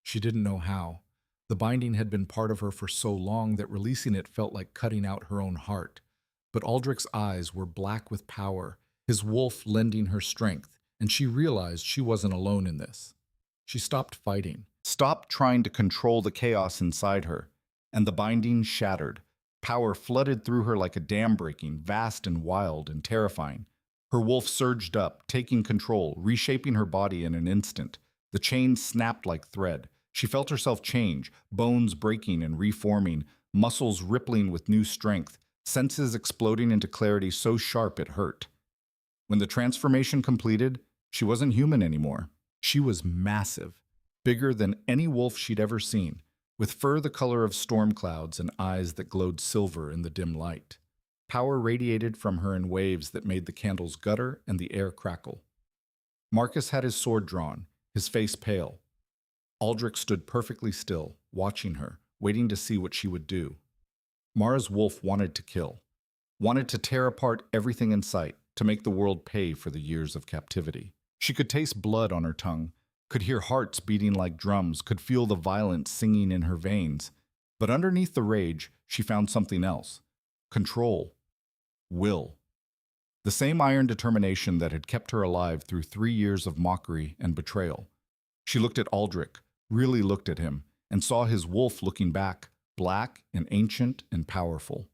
She didn't know how. The binding had been part of her for so long that releasing it felt like cutting out her own heart. But Aldrich's eyes were black with power, his wolf lending her strength, and she realized she wasn't alone in this. She stopped fighting, stopped trying to control the chaos inside her, and the binding shattered. Power flooded through her like a dam breaking, vast and wild and terrifying. Her wolf surged up, taking control, reshaping her body in an instant. The chain snapped like thread. She felt herself change, bones breaking and reforming, muscles rippling with new strength, senses exploding into clarity so sharp it hurt. When the transformation completed, she wasn't human anymore. She was massive, bigger than any wolf she'd ever seen, with fur the color of storm clouds and eyes that glowed silver in the dim light. Power radiated from her in waves that made the candles gutter and the air crackle. Marcus had his sword drawn, his face pale. Aldrich stood perfectly still, watching her, waiting to see what she would do. Mara's wolf wanted to kill, wanted to tear apart everything in sight, to make the world pay for the years of captivity. She could taste blood on her tongue, could hear hearts beating like drums, could feel the violence singing in her veins. But underneath the rage, she found something else. Control. Will. The same iron determination that had kept her alive through 3 years of mockery and betrayal. She looked at Aldrich, really looked at him, and saw his wolf looking back, black and ancient and powerful,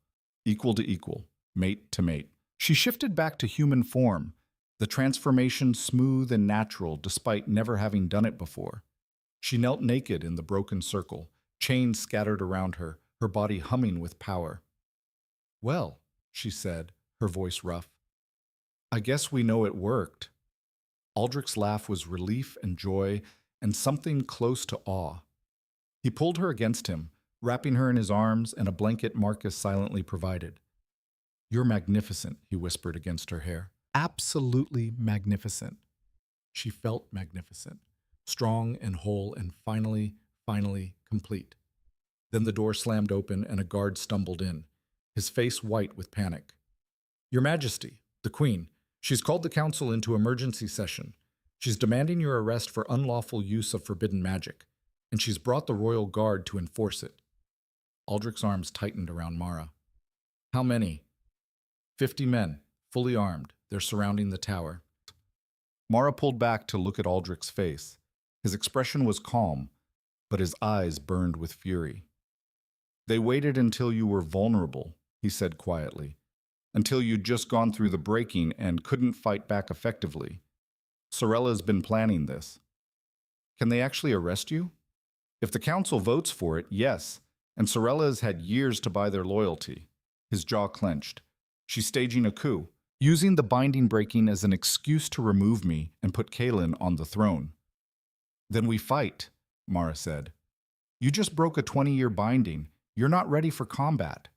equal to equal, mate to mate. She shifted back to human form, the transformation smooth and natural despite never having done it before. She knelt naked in the broken circle, chains scattered around her, her body humming with power. "Well," she said, her voice rough, "I guess we know it worked." Aldrich's laugh was relief and joy and something close to awe. He pulled her against him, wrapping her in his arms and a blanket Marcus silently provided. "You're magnificent," he whispered against her hair. "Absolutely magnificent." She felt magnificent, strong and whole and finally complete. Then the door slammed open and a guard stumbled in, his face white with panic. "Your Majesty, the Queen, she's called the council into emergency session. She's demanding your arrest for unlawful use of forbidden magic, and she's brought the royal guard to enforce it." Aldrich's arms tightened around Mara. "How many?" 50 men, fully armed. They're surrounding the tower." Mara pulled back to look at Aldrich's face. His expression was calm, but his eyes burned with fury. "They waited until you were vulnerable," he said quietly, "until you'd just gone through the breaking and couldn't fight back effectively. Sorella's been planning this. Can they actually arrest you? If the council votes for it, yes, and Sorella has had years to buy their loyalty." His jaw clenched. "She's staging a coup, using the binding breaking as an excuse to remove me and put Kaelin on the throne." "Then we fight," Mara said. "You just broke a 20-year binding. You're not ready for combat."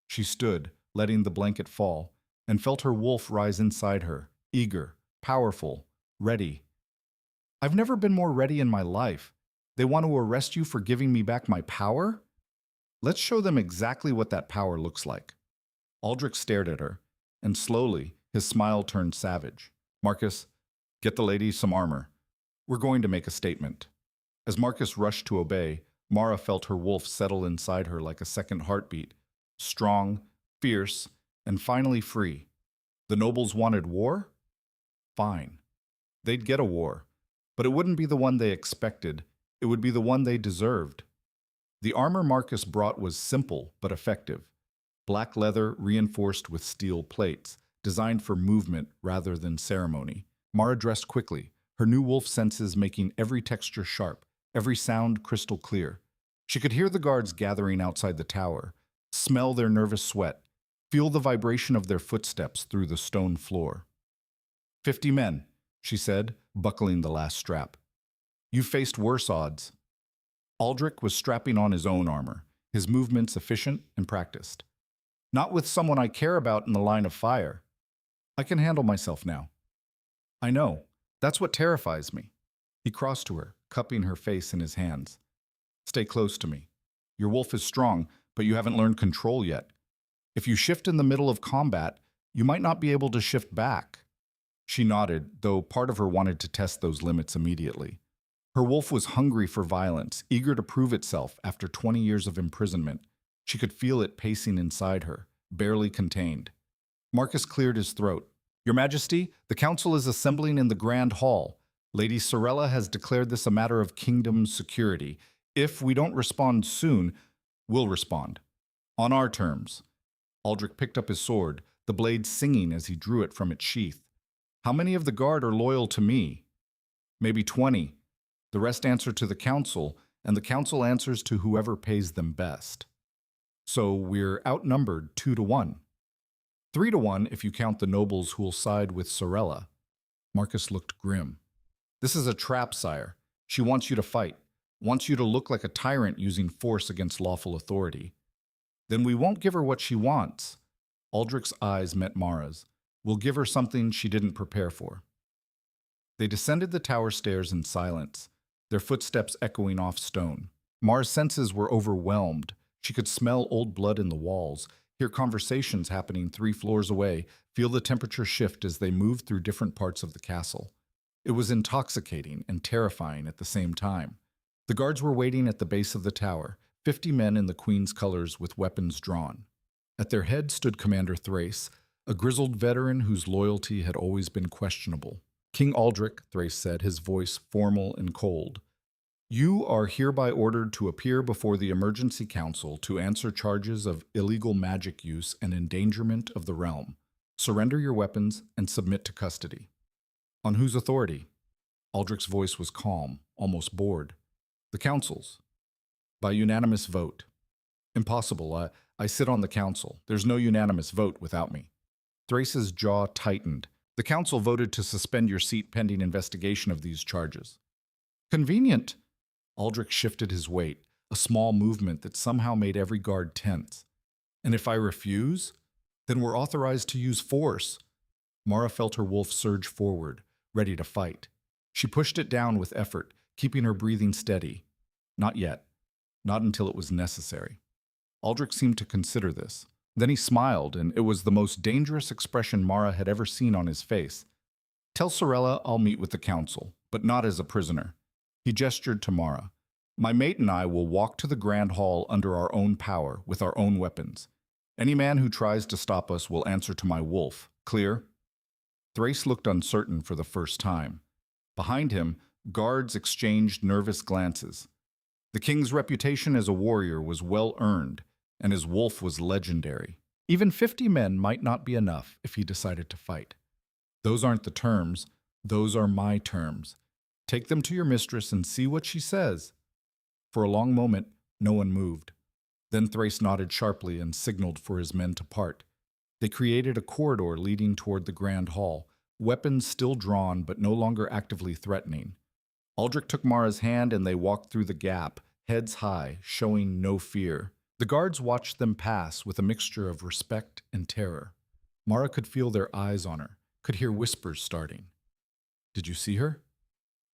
She stood, letting the blanket fall, and felt her wolf rise inside her, eager, powerful, ready. "I've never been more ready in my life. They want to arrest you for giving me back my power? Let's show them exactly what that power looks like." Aldrich stared at her, and slowly his smile turned savage. "Marcus, get the lady some armor. We're going to make a statement." As Marcus rushed to obey, Mara felt her wolf settle inside her like a second heartbeat, strong, fierce, and finally free. The nobles wanted war? Fine. They'd get a war, but it wouldn't be the one they expected. It would be the one they deserved. The armor Marcus brought was simple but effective. Black leather reinforced with steel plates, designed for movement rather than ceremony. Mara dressed quickly, her new wolf senses making every texture sharp, every sound crystal clear. She could hear the guards gathering outside the tower, smell their nervous sweat, feel the vibration of their footsteps through the stone floor. 50 men, she said, buckling the last strap. You faced worse odds. Aldrich was strapping on his own armor, his movements efficient and practiced. Not with someone I care about in the line of fire. I can handle myself now. I know. That's what terrifies me. He crossed to her, cupping her face in his hands. Stay close to me. Your wolf is strong, but you haven't learned control yet. If you shift in the middle of combat, you might not be able to shift back. She nodded, though part of her wanted to test those limits immediately. Her wolf was hungry for violence, eager to prove itself after 20 years of imprisonment. She could feel it pacing inside her, barely contained. Marcus cleared his throat. Your Majesty, the council is assembling in the Grand Hall. Lady Sorella has declared this a matter of kingdom security. If we don't respond soon, we'll respond. On our terms. Aldrich picked up his sword, the blade singing as he drew it from its sheath. How many of the guard are loyal to me? Maybe 20. The rest answer to the council, and the council answers to whoever pays them best. So we're outnumbered 2-1. 3-1 if you count the nobles who'll side with Sorella. Marcus looked grim. This is a trap, sire. She wants you to fight, wants you to look like a tyrant using force against lawful authority. Then we won't give her what she wants. Aldrich's eyes met Mara's. We'll give her something she didn't prepare for. They descended the tower stairs in silence, their footsteps echoing off stone. Mara's senses were overwhelmed. She could smell old blood in the walls, hear conversations happening 3 floors away, feel the temperature shift as they moved through different parts of the castle. It was intoxicating and terrifying at the same time. The guards were waiting at the base of the tower, 50 men in the Queen's colors with weapons drawn. At their head stood Commander Thrace, a grizzled veteran whose loyalty had always been questionable. King Aldrich, Thrace said, his voice formal and cold. You are hereby ordered to appear before the Emergency Council to answer charges of illegal magic use and endangerment of the realm. Surrender your weapons and submit to custody. On whose authority? Aldrich's voice was calm, almost bored. The council's. By unanimous vote. Impossible. I sit on the council. There's no unanimous vote without me. Thrace's jaw tightened. The council voted to suspend your seat pending investigation of these charges. Convenient. Aldrich shifted his weight, a small movement that somehow made every guard tense. And if I refuse, then we're authorized to use force. Mara felt her wolf surge forward, ready to fight. She pushed it down with effort, keeping her breathing steady. Not yet. Not until it was necessary. Aldrich seemed to consider this. Then he smiled, and it was the most dangerous expression Mara had ever seen on his face. Tell Sorella I'll meet with the council, but not as a prisoner. He gestured to Mara. My mate and I will walk to the Grand Hall under our own power, with our own weapons. Any man who tries to stop us will answer to my wolf. Clear? Thrace looked uncertain for the first time. Behind him, guards exchanged nervous glances. The king's reputation as a warrior was well earned, and his wolf was legendary. Even 50 men might not be enough if he decided to fight. Those aren't the terms. Those are my terms. Take them to your mistress and see what she says. For a long moment, no one moved. Then Thrace nodded sharply and signaled for his men to part. They created a corridor leading toward the Grand Hall, weapons still drawn but no longer actively threatening. Aldrich took Mara's hand and they walked through the gap, heads high, showing no fear. The guards watched them pass with a mixture of respect and terror. Mara could feel their eyes on her, could hear whispers starting. Did you see her?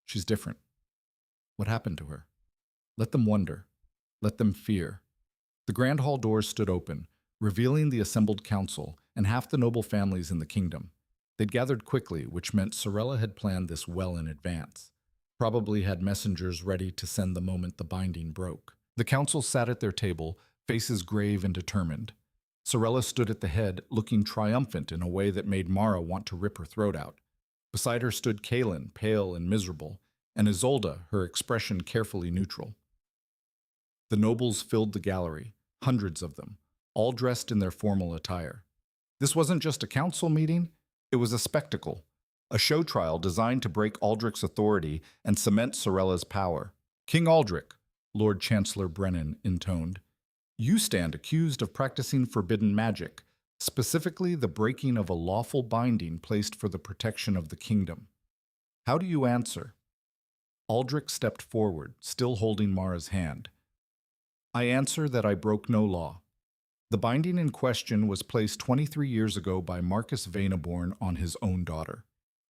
She's different. What happened to her? Let them wonder. Let them fear. The Grand Hall doors stood open, revealing the assembled council and half the noble families in the kingdom. They'd gathered quickly, which meant Sorella had planned this well in advance. Probably had messengers ready to send the moment the binding broke. The council sat at their table, faces grave and determined. Sorella stood at the head, looking triumphant in a way that made Mara want to rip her throat out. Beside her stood Kaelin, pale and miserable, and Isolde, her expression carefully neutral. The nobles filled the gallery, hundreds of them, all dressed in their formal attire. This wasn't just a council meeting, it was a spectacle. A show trial designed to break Aldrich's authority and cement Sorella's power. King Aldrich, Lord Chancellor Brennan intoned. You stand accused of practicing forbidden magic, specifically the breaking of a lawful binding placed for the protection of the kingdom. How do you answer? Aldrich stepped forward, still holding Mara's hand. I answer that I broke no law. The binding in question was placed 23 years ago by Marcus Veneborn on his own daughter.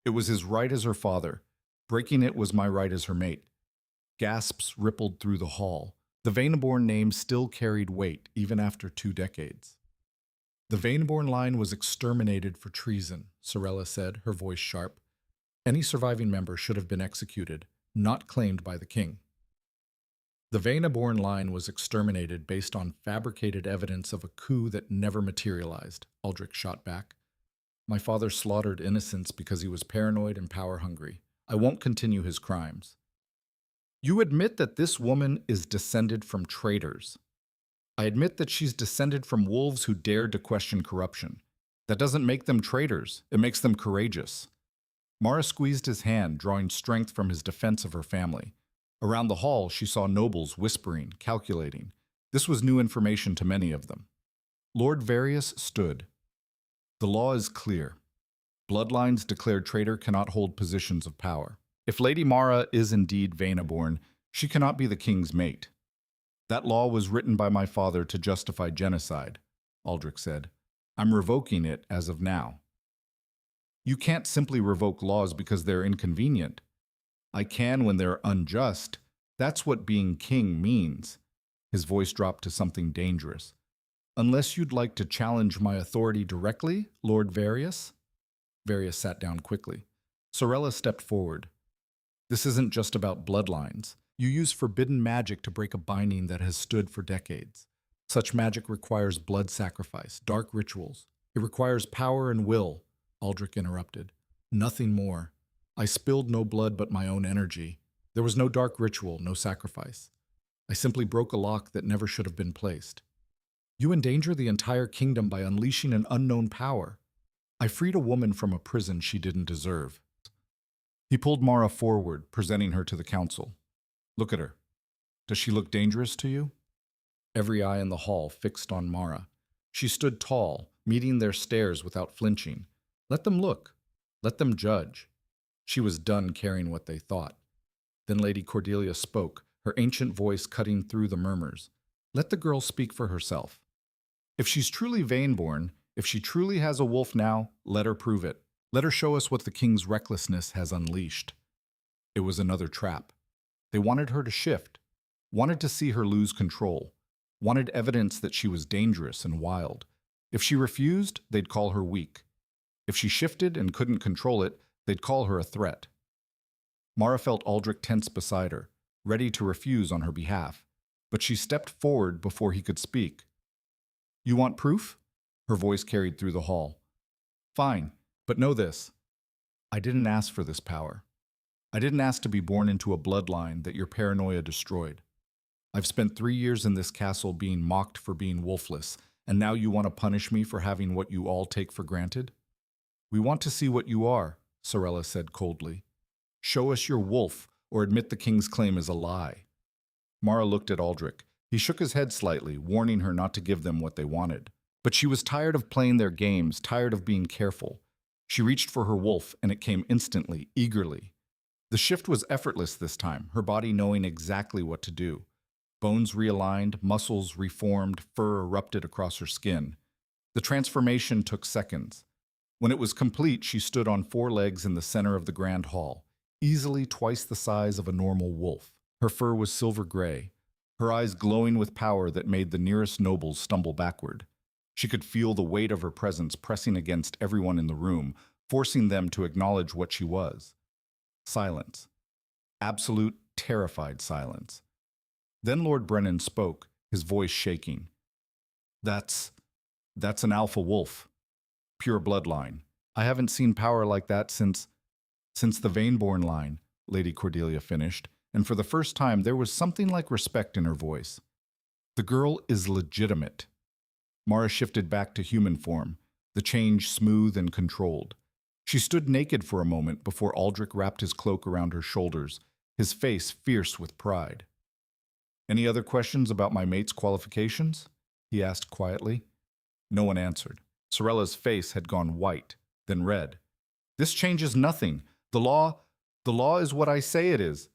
It was his right as her father. Breaking it was my right as her mate. Gasps rippled through the hall. The Veneborn name still carried weight, even after 2 decades. The Veneborn line was exterminated for treason, Sorella said, her voice sharp. Any surviving member should have been executed, not claimed by the king. The Veneborn line was exterminated based on fabricated evidence of a coup that never materialized, Aldrich shot back. My father slaughtered innocents because he was paranoid and power-hungry. I won't continue his crimes. You admit that this woman is descended from traitors. I admit that she's descended from wolves who dared to question corruption. That doesn't make them traitors. It makes them courageous. Mara squeezed his hand, drawing strength from his defense of her family. Around the hall, she saw nobles whispering, calculating. This was new information to many of them. Lord Various stood. The law is clear. Bloodlines declared traitor cannot hold positions of power. If Lady Mara is indeed Veneborn, she cannot be the king's mate. That law was written by my father to justify genocide, Aldrich said. I'm revoking it as of now. You can't simply revoke laws because they're inconvenient. I can when they're unjust. That's what being king means. His voice dropped to something dangerous. Unless you'd like to challenge my authority directly, Lord Various? Various sat down quickly. Sorella stepped forward. This isn't just about bloodlines. You use forbidden magic to break a binding that has stood for decades. Such magic requires blood sacrifice, dark rituals. It requires power and will, Aldrich interrupted. Nothing more. I spilled no blood but my own energy. There was no dark ritual, no sacrifice. I simply broke a lock that never should have been placed. You endanger the entire kingdom by unleashing an unknown power. I freed a woman from a prison she didn't deserve. He pulled Mara forward, presenting her to the council. Look at her. Does she look dangerous to you? Every eye in the hall fixed on Mara. She stood tall, meeting their stares without flinching. Let them look. Let them judge. She was done caring what they thought. Then Lady Cordelia spoke, her ancient voice cutting through the murmurs. Let the girl speak for herself. If she's truly Veneborn, if she truly has a wolf now, let her prove it. Let her show us what the king's recklessness has unleashed. It was another trap. They wanted her to shift, wanted to see her lose control, wanted evidence that she was dangerous and wild. If she refused, they'd call her weak. If she shifted and couldn't control it, they'd call her a threat. Mara felt Aldrich tense beside her, ready to refuse on her behalf, but she stepped forward before he could speak. You want proof? Her voice carried through the hall. Fine. But know this, I didn't ask for this power. I didn't ask to be born into a bloodline that your paranoia destroyed. I've spent 3 years in this castle being mocked for being wolfless, and now you want to punish me for having what you all take for granted? We want to see what you are, Sorella said coldly. Show us your wolf, or admit the king's claim is a lie. Mara looked at Aldrich. He shook his head slightly, warning her not to give them what they wanted. But she was tired of playing their games, tired of being careful. She reached for her wolf, and it came instantly, eagerly. The shift was effortless this time, her body knowing exactly what to do. Bones realigned, muscles reformed, fur erupted across her skin. The transformation took seconds. When it was complete, she stood on 4 legs in the center of the grand hall, easily twice the size of a normal wolf. Her fur was silver gray, her eyes glowing with power that made the nearest nobles stumble backward. She could feel the weight of her presence pressing against everyone in the room, forcing them to acknowledge what she was. Silence. Absolute, terrified silence. Then Lord Brennan spoke, his voice shaking. That's an alpha wolf. Pure bloodline. I haven't seen power like that since the Veneborn line, Lady Cordelia finished, and for the first time there was something like respect in her voice. The girl is legitimate. Mara shifted back to human form, the change smooth and controlled. She stood naked for a moment before Aldrich wrapped his cloak around her shoulders, his face fierce with pride. Any other questions about my mate's qualifications? He asked quietly. No one answered. Sorella's face had gone white, then red. This changes nothing. The law is what I say it is.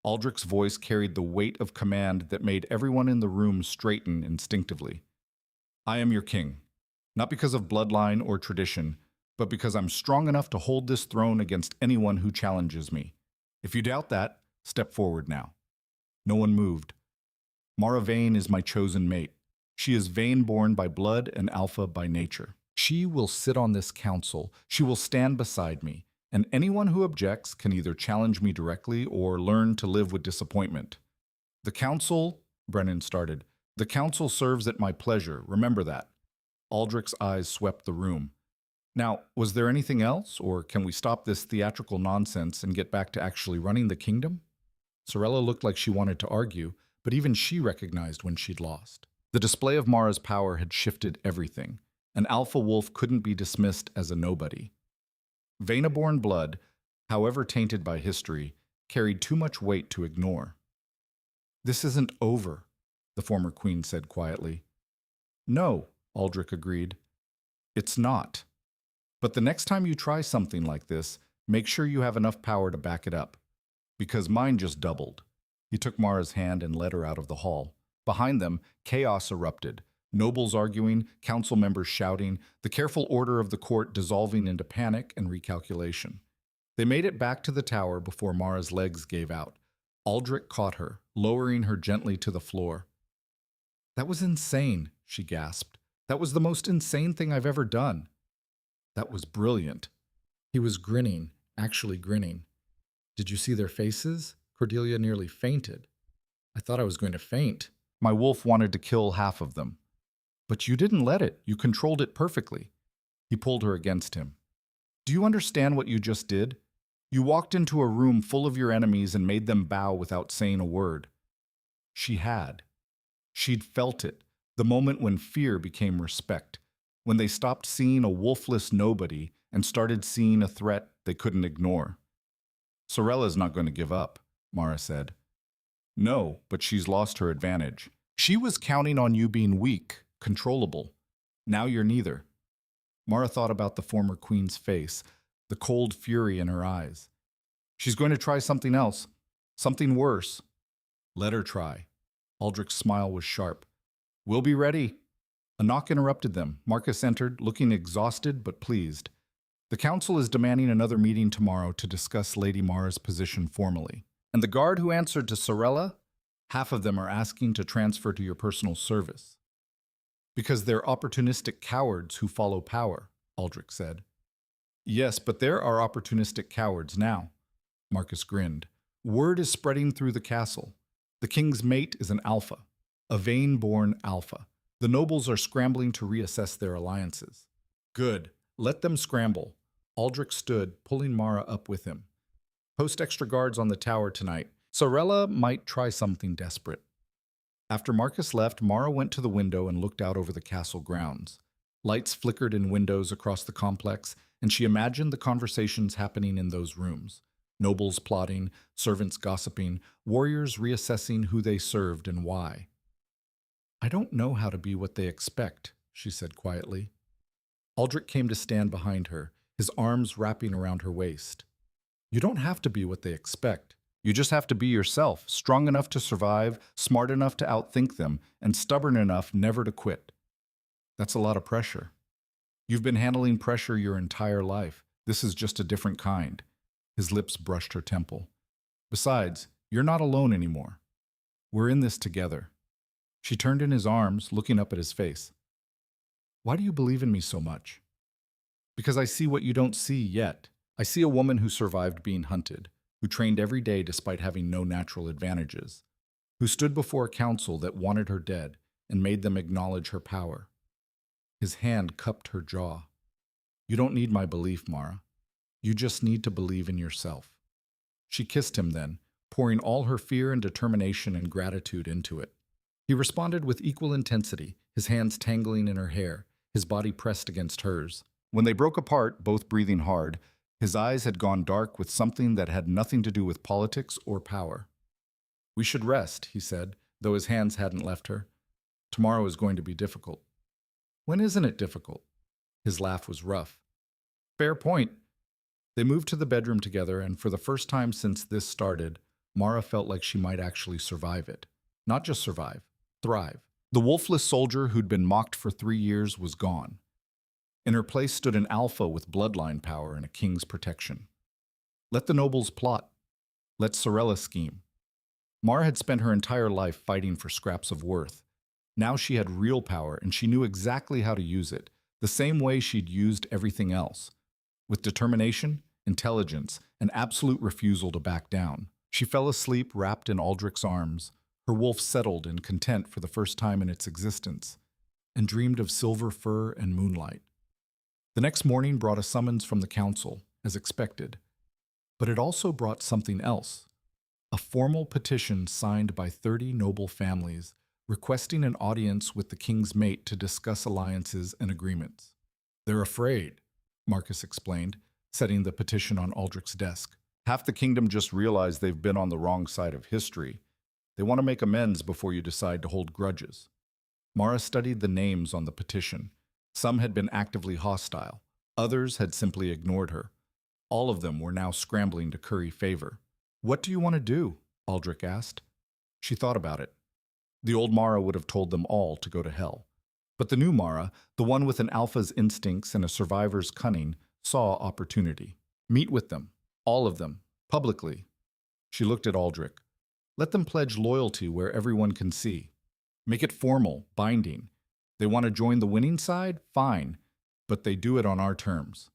Aldrich's voice carried the weight of command that made everyone in the room straighten instinctively. I am your king, not because of bloodline or tradition, but because I'm strong enough to hold this throne against anyone who challenges me. If you doubt that, step forward now. No one moved. Mara Vane is my chosen mate. She is Vane-born by blood and Alpha by nature. She will sit on this council. She will stand beside me. And anyone who objects can either challenge me directly or learn to live with disappointment. The council, Brennan started, the council serves at my pleasure. Remember that. Aldrich's eyes swept the room. Now, was there anything else, or can we stop this theatrical nonsense and get back to actually running the kingdom? Sorella looked like she wanted to argue, but even she recognized when she'd lost. The display of Mara's power had shifted everything. An alpha wolf couldn't be dismissed as a nobody. Vane-born blood, however tainted by history, carried too much weight to ignore. This isn't over, the former queen said quietly. No, Aldrich agreed. It's not. But the next time you try something like this, make sure you have enough power to back it up. Because mine just doubled. He took Mara's hand and led her out of the hall. Behind them, chaos erupted. Nobles arguing, council members shouting, the careful order of the court dissolving into panic and recalculation. They made it back to the tower before Mara's legs gave out. Aldrich caught her, lowering her gently to the floor. That was insane, she gasped. That was the most insane thing I've ever done. That was brilliant. He was grinning, actually grinning. Did you see their faces? Cordelia nearly fainted. I thought I was going to faint. My wolf wanted to kill half of them. But you didn't let it. You controlled it perfectly. He pulled her against him. Do you understand what you just did? You walked into a room full of your enemies and made them bow without saying a word. She had. She'd felt it, the moment when fear became respect, when they stopped seeing a wolfless nobody and started seeing a threat they couldn't ignore. Sorella's not going to give up, Mara said. No, but she's lost her advantage. She was counting on you being weak, controllable. Now you're neither. Mara thought about the former queen's face, the cold fury in her eyes. She's going to try something else, something worse. Let her try. Aldrich's smile was sharp. We'll be ready. A knock interrupted them. Marcus entered, looking exhausted but pleased. The council is demanding another meeting tomorrow to discuss Lady Mara's position formally. And the guard who answered to Sorella, half of them are asking to transfer to your personal service. Because they're opportunistic cowards who follow power, Aldrich said. Yes, but there are opportunistic cowards now. Marcus grinned. Word is spreading through the castle. The king's mate is an alpha, a Vane-born alpha. The nobles are scrambling to reassess their alliances. Good. Let them scramble. Aldrich stood, pulling Mara up with him. Post extra guards on the tower tonight. Sorella might try something desperate. After Marcus left, Mara went to the window and looked out over the castle grounds. Lights flickered in windows across the complex, and she imagined the conversations happening in those rooms. Nobles plotting, servants gossiping, warriors reassessing who they served and why. I don't know how to be what they expect, she said quietly. Aldrich came to stand behind her, his arms wrapping around her waist. You don't have to be what they expect. You just have to be yourself, strong enough to survive, smart enough to outthink them, and stubborn enough never to quit. That's a lot of pressure. You've been handling pressure your entire life. This is just a different kind. His lips brushed her temple. Besides, you're not alone anymore. We're in this together. She turned in his arms, looking up at his face. Why do you believe in me so much? Because I see what you don't see yet. I see a woman who survived being hunted, who trained every day despite having no natural advantages, who stood before a council that wanted her dead and made them acknowledge her power. His hand cupped her jaw. You don't need my belief, Mara. You just need to believe in yourself. She kissed him then, pouring all her fear and determination and gratitude into it. He responded with equal intensity, his hands tangling in her hair, his body pressed against hers. When they broke apart, both breathing hard, his eyes had gone dark with something that had nothing to do with politics or power. We should rest, he said. though his hands hadn't left her. Tomorrow is going to be difficult. When isn't it difficult? His laugh was rough. Fair point. They moved to the bedroom together, and for the first time since this started, Mara felt like she might actually survive it. Not just survive, thrive. The wolfless soldier who'd been mocked for 3 years was gone. In her place stood an alpha with bloodline power and a king's protection. Let the nobles plot. Let Sorella scheme. Mara had spent her entire life fighting for scraps of worth. Now she had real power, and she knew exactly how to use it, the same way she'd used everything else. With determination, intelligence, and absolute refusal to back down. She fell asleep wrapped in Aldrich's arms, her wolf settled and content for the first time in its existence, and dreamed of silver fur and moonlight. The next morning brought a summons from the council, as expected. But it also brought something else. A formal petition signed by 30 noble families requesting an audience with the king's mate to discuss alliances and agreements. They're afraid, Marcus explained, setting the petition on Aldrich's desk. Half the kingdom just realized they've been on the wrong side of history. They want to make amends before you decide to hold grudges. Mara studied the names on the petition. Some had been actively hostile. Others had simply ignored her. All of them were now scrambling to curry favor. What do you want to do? Aldrich asked. She thought about it. The old Mara would have told them all to go to hell. But the new Mara, the one with an alpha's instincts and a survivor's cunning, saw opportunity. Meet with them, all of them, publicly. She looked at Aldrich. Let them pledge loyalty where everyone can see. Make it formal, binding. They want to join the winning side? Fine, but they do it on our terms.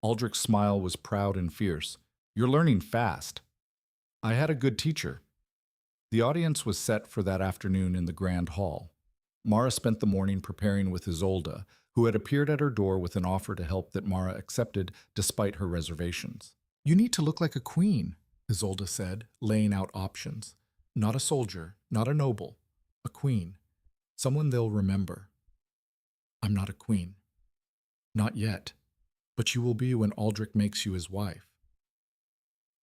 Aldrich's smile was proud and fierce. You're learning fast. I had a good teacher. The audience was set for that afternoon in the grand hall. Mara spent the morning preparing with Isolde, who had appeared at her door with an offer to help that Mara accepted despite her reservations. You need to look like a queen, Isolde said, laying out options. Not a soldier, not a noble, a queen. Someone they'll remember. I'm not a queen. Not yet, but you will be when Aldrich makes you his wife.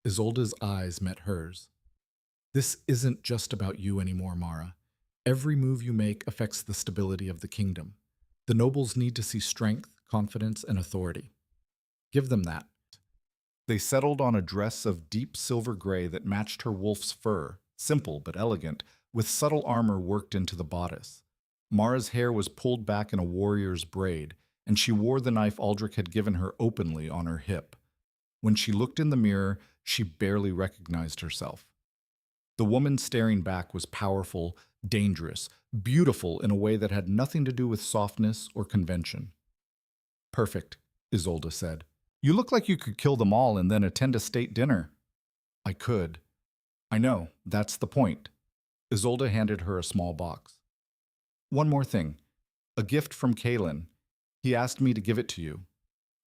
Isolde's eyes met hers. This isn't just about you anymore, Mara. Every move you make affects the stability of the kingdom. The nobles need to see strength, confidence, and authority. Give them that. They settled on a dress of deep silver gray that matched her wolf's fur, simple but elegant, with subtle armor worked into the bodice. Mara's hair was pulled back in a warrior's braid, and she wore the knife Aldrich had given her openly on her hip. When she looked in the mirror, she barely recognized herself. The woman staring back was powerful, dangerous, beautiful in a way that had nothing to do with softness or convention. Perfect, Isolde said. You look like you could kill them all and then attend a state dinner. I could. I know, that's the point. Isolde handed her a small box. One more thing. A gift from Kaelin. He asked me to give it to you.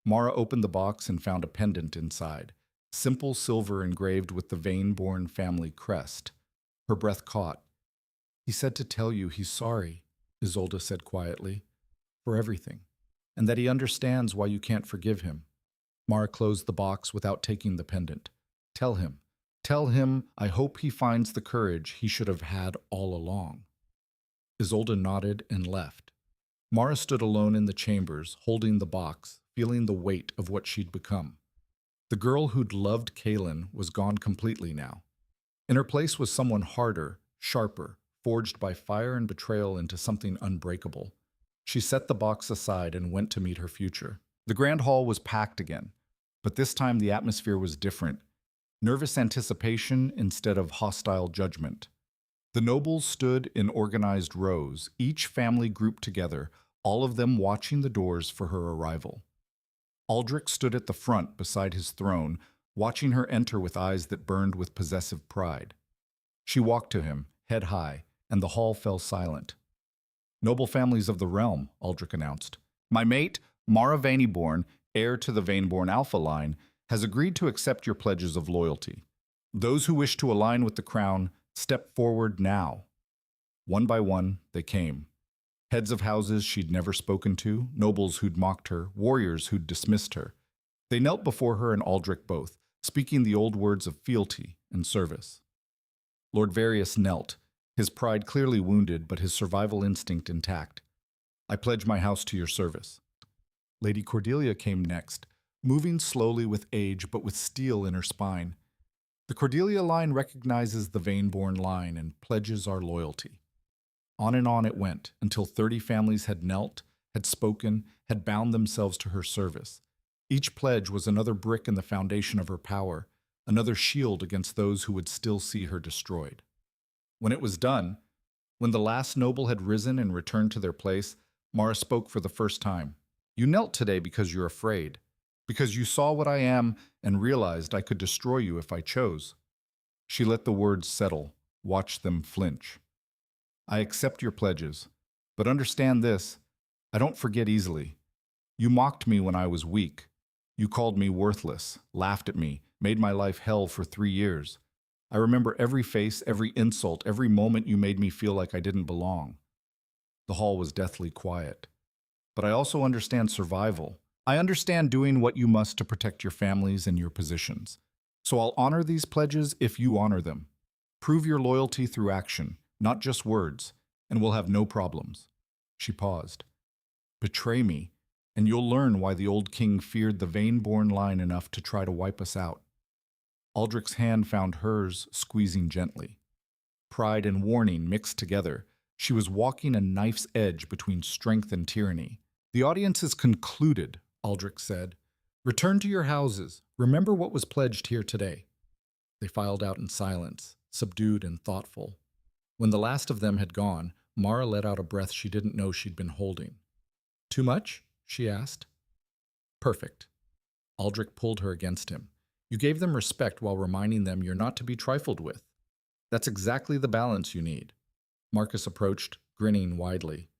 Mara opened the box and found a pendant inside. Simple silver engraved with the Vaneborn family crest. Her breath caught. He said to tell you he's sorry, Isolde said quietly, for everything, and that he understands why you can't forgive him. Mara closed the box without taking the pendant. Tell him I hope he finds the courage he should have had all along. Isolde nodded and left. Mara stood alone in the chambers, holding the box, feeling the weight of what she'd become. The girl who'd loved Kaelin was gone completely now. In her place was someone harder, sharper, forged by fire and betrayal into something unbreakable. She set the box aside and went to meet her future. The grand hall was packed again, but this time the atmosphere was different. Nervous anticipation instead of hostile judgment. The nobles stood in organized rows, each family grouped together, all of them watching the doors for her arrival. Aldrich stood at the front beside his throne, watching her enter with eyes that burned with possessive pride. She walked to him, head high, and the hall fell silent. Noble families of the realm, Aldrich announced. My mate, Mara Vaneborn, heir to the Vaneborn Alpha line, has agreed to accept your pledges of loyalty. Those who wish to align with the crown, step forward now. One by one, they came. Heads of houses she'd never spoken to, nobles who'd mocked her, warriors who'd dismissed her. They knelt before her and Aldrich both, speaking the old words of fealty and service. Lord Varius knelt, his pride clearly wounded but his survival instinct intact. I pledge my house to your service. Lady Cordelia came next, moving slowly with age but with steel in her spine. The Cordelia line recognizes the vein-born line and pledges our loyalty. On and on it went, until 30 families had knelt, had spoken, had bound themselves to her service. Each pledge was another brick in the foundation of her power, another shield against those who would still see her destroyed. When it was done, when the last noble had risen and returned to their place, Mara spoke for the first time. You knelt today because you're afraid, because you saw what I am and realized I could destroy you if I chose. She let the words settle, watched them flinch. I accept your pledges, but understand this, I don't forget easily. You mocked me when I was weak. You called me worthless, laughed at me, made my life hell for 3 years. I remember every face, every insult, every moment you made me feel like I didn't belong. The hall was deathly quiet. But I also understand survival. I understand doing what you must to protect your families and your positions. So I'll honor these pledges if you honor them. Prove your loyalty through action, not just words, and we'll have no problems. She paused. Betray me, and you'll learn why the old king feared the vein-born line enough to try to wipe us out. Aldrich's hand found hers, squeezing gently. Pride and warning mixed together. She was walking a knife's edge between strength and tyranny. The audience is concluded, Aldrich said. Return to your houses. Remember what was pledged here today. They filed out in silence, subdued and thoughtful. When the last of them had gone, Mara let out a breath she didn't know she'd been holding. Too much? She asked. Perfect. Aldrich pulled her against him. You gave them respect while reminding them you're not to be trifled with. That's exactly the balance you need. Marcus approached, grinning widely.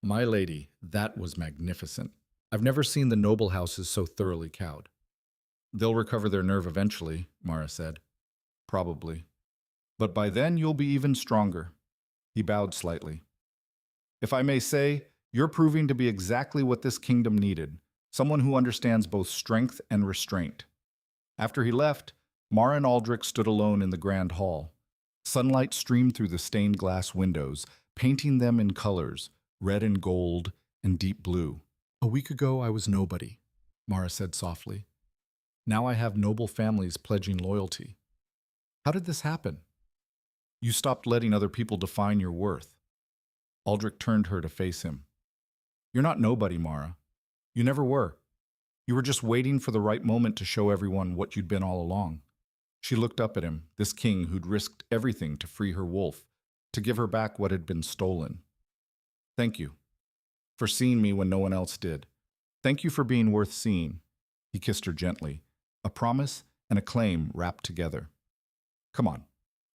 My lady, that was magnificent. I've never seen the noble houses so thoroughly cowed. They'll recover their nerve eventually, Mara said. Probably. But by then you'll be even stronger. He bowed slightly. If I may say, you're proving to be exactly what this kingdom needed, someone who understands both strength and restraint. After he left, Mara and Aldrich stood alone in the grand hall. Sunlight streamed through the stained glass windows, painting them in colors, red and gold and deep blue. A week ago I was nobody, Mara said softly. Now I have noble families pledging loyalty. How did this happen? You stopped letting other people define your worth. Aldrich turned her to face him. You're not nobody, Mara. You never were. You were just waiting for the right moment to show everyone what you'd been all along. She looked up at him, this king who'd risked everything to free her wolf, to give her back what had been stolen. Thank you for seeing me when no one else did. Thank you for being worth seeing. He kissed her gently, a promise and a claim wrapped together. Come on,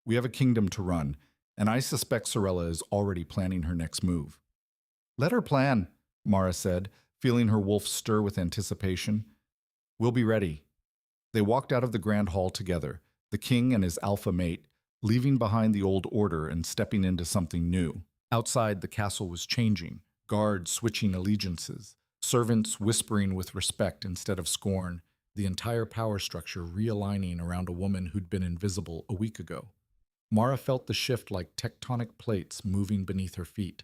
we have a kingdom to run, and I suspect Sorella is already planning her next move. Let her plan, Mara said, feeling her wolf stir with anticipation. We'll be ready. They walked out of the grand hall together, the king and his alpha mate, leaving behind the old order and stepping into something new. Outside, the castle was changing, guards switching allegiances, servants whispering with respect instead of scorn, the entire power structure realigning around a woman who'd been invisible a week ago. Mara felt the shift like tectonic plates moving beneath her feet.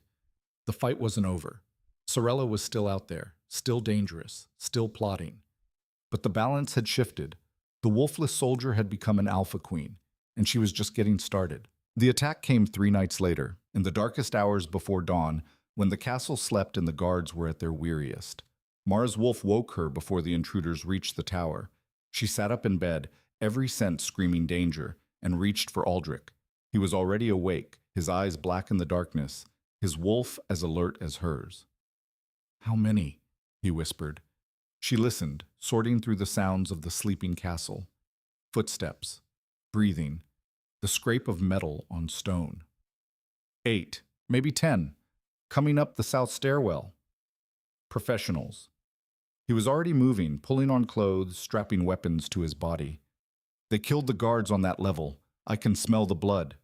The fight wasn't over. Sorella was still out there, still dangerous, still plotting. But the balance had shifted. The wolfless soldier had become an alpha queen, and she was just getting started. The attack came 3 nights later, in the darkest hours before dawn, when the castle slept and the guards were at their weariest. Mara's wolf woke her before the intruders reached the tower. She sat up in bed, every sense screaming danger, and reached for Aldrich. He was already awake, his eyes black in the darkness, his wolf as alert as hers. How many? He whispered. She listened, sorting through the sounds of the sleeping castle. Footsteps, breathing, the scrape of metal on stone. 8, maybe 10, coming up the south stairwell. Professionals. He was already moving, pulling on clothes, strapping weapons to his body. They killed the guards on that level. I can smell the blood.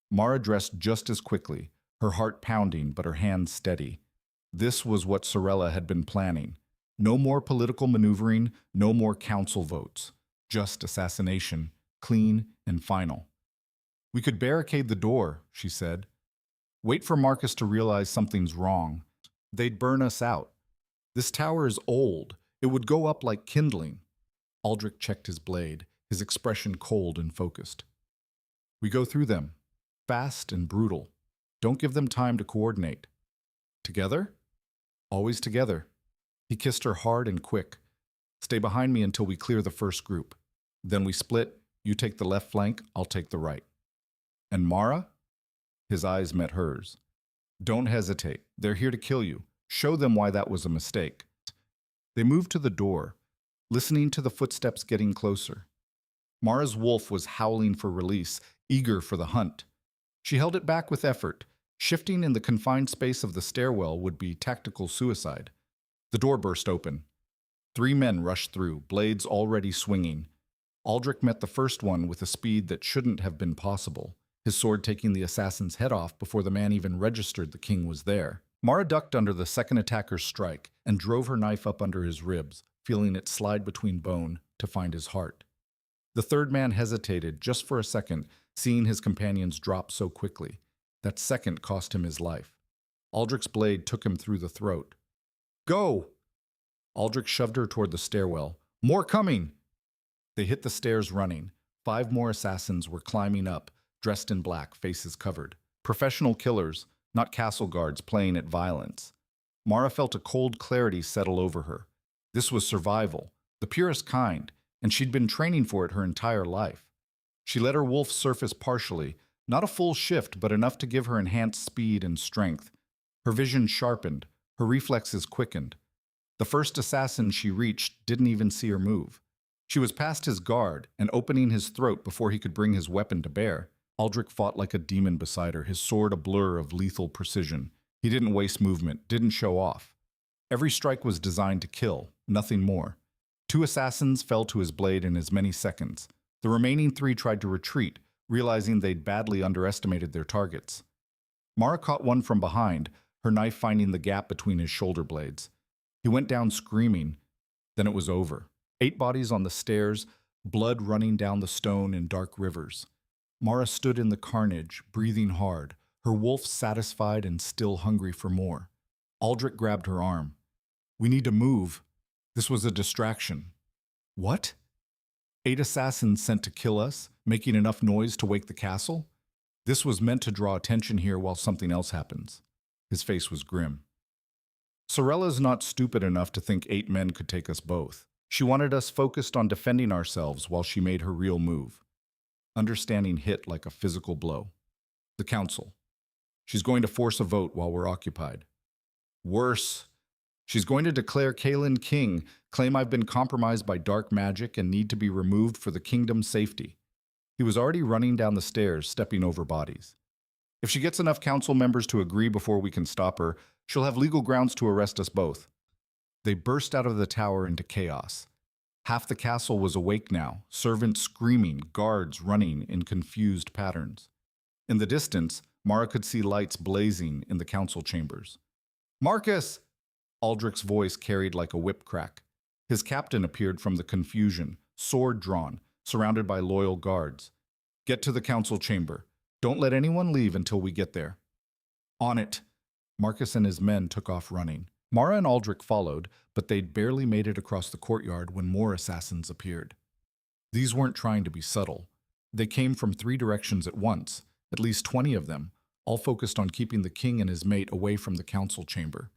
Mara dressed just as quickly, her heart pounding but her hands steady. This was what Sorella had been planning. No more political maneuvering, no more council votes. Just assassination, clean and final. We could barricade the door, she said. Wait for Marcus to realize something's wrong. They'd burn us out. This tower is old. It would go up like kindling. Aldrich checked his blade, his expression cold and focused. We go through them, fast and brutal. Don't give them time to coordinate. Together? Always together. He kissed her hard and quick. Stay behind me until we clear the first group. Then we split. You take the left flank, I'll take the right. And Mara? His eyes met hers. Don't hesitate. They're here to kill you. Show them why that was a mistake. They moved to the door, listening to the footsteps getting closer. Mara's wolf was howling for release, eager for the hunt. She held it back with effort. Shifting in the confined space of the stairwell would be tactical suicide. The door burst open. 3 men rushed through, blades already swinging. Aldrich met the first one with a speed that shouldn't have been possible, his sword taking the assassin's head off before the man even registered the king was there. Mara ducked under the second attacker's strike and drove her knife up under his ribs, feeling it slide between bone to find his heart. The third man hesitated just for a second, seeing his companions drop so quickly. That second cost him his life. Aldrich's blade took him through the throat. Go! Aldrich shoved her toward the stairwell. More coming! They hit the stairs running. 5 more assassins were climbing up, dressed in black, faces covered. Professional killers, not castle guards playing at violence. Mara felt a cold clarity settle over her. This was survival, the purest kind, and she'd been training for it her entire life. She let her wolf surface partially, not a full shift, but enough to give her enhanced speed and strength. Her vision sharpened, her reflexes quickened. The first assassin she reached didn't even see her move. She was past his guard and opening his throat before he could bring his weapon to bear. Aldrich fought like a demon beside her, his sword a blur of lethal precision. He didn't waste movement, didn't show off. Every strike was designed to kill, nothing more. 2 assassins fell to his blade in as many seconds. The remaining 3 tried to retreat, realizing they'd badly underestimated their targets. Mara caught one from behind, her knife finding the gap between his shoulder blades. He went down screaming. Then it was over. 8 bodies on the stairs, blood running down the stone in dark rivers. Mara stood in the carnage, breathing hard, her wolf satisfied and still hungry for more. Aldrich grabbed her arm. We need to move. This was a distraction. What? 8 assassins sent to kill us, making enough noise to wake the castle? This was meant to draw attention here while something else happens. His face was grim. Sorella's not stupid enough to think 8 men could take us both. She wanted us focused on defending ourselves while she made her real move. Understanding hit like a physical blow. The council. She's going to force a vote while we're occupied. Worse. She's going to declare Kaelin king, claim I've been compromised by dark magic and need to be removed for the kingdom's safety. He was already running down the stairs, stepping over bodies. If she gets enough council members to agree before we can stop her, she'll have legal grounds to arrest us both. They burst out of the tower into chaos. Half the castle was awake now, servants screaming, guards running in confused patterns. In the distance, Mara could see lights blazing in the council chambers. Marcus! Aldrich's voice carried like a whip crack. His captain appeared from the confusion, sword drawn, surrounded by loyal guards. Get to the council chamber. Don't let anyone leave until we get there. On it! Marcus and his men took off running. Mara and Aldrich followed, but they'd barely made it across the courtyard when more assassins appeared. These weren't trying to be subtle. They came from 3 directions at once, at least 20 of them, all focused on keeping the king and his mate away from the council chamber.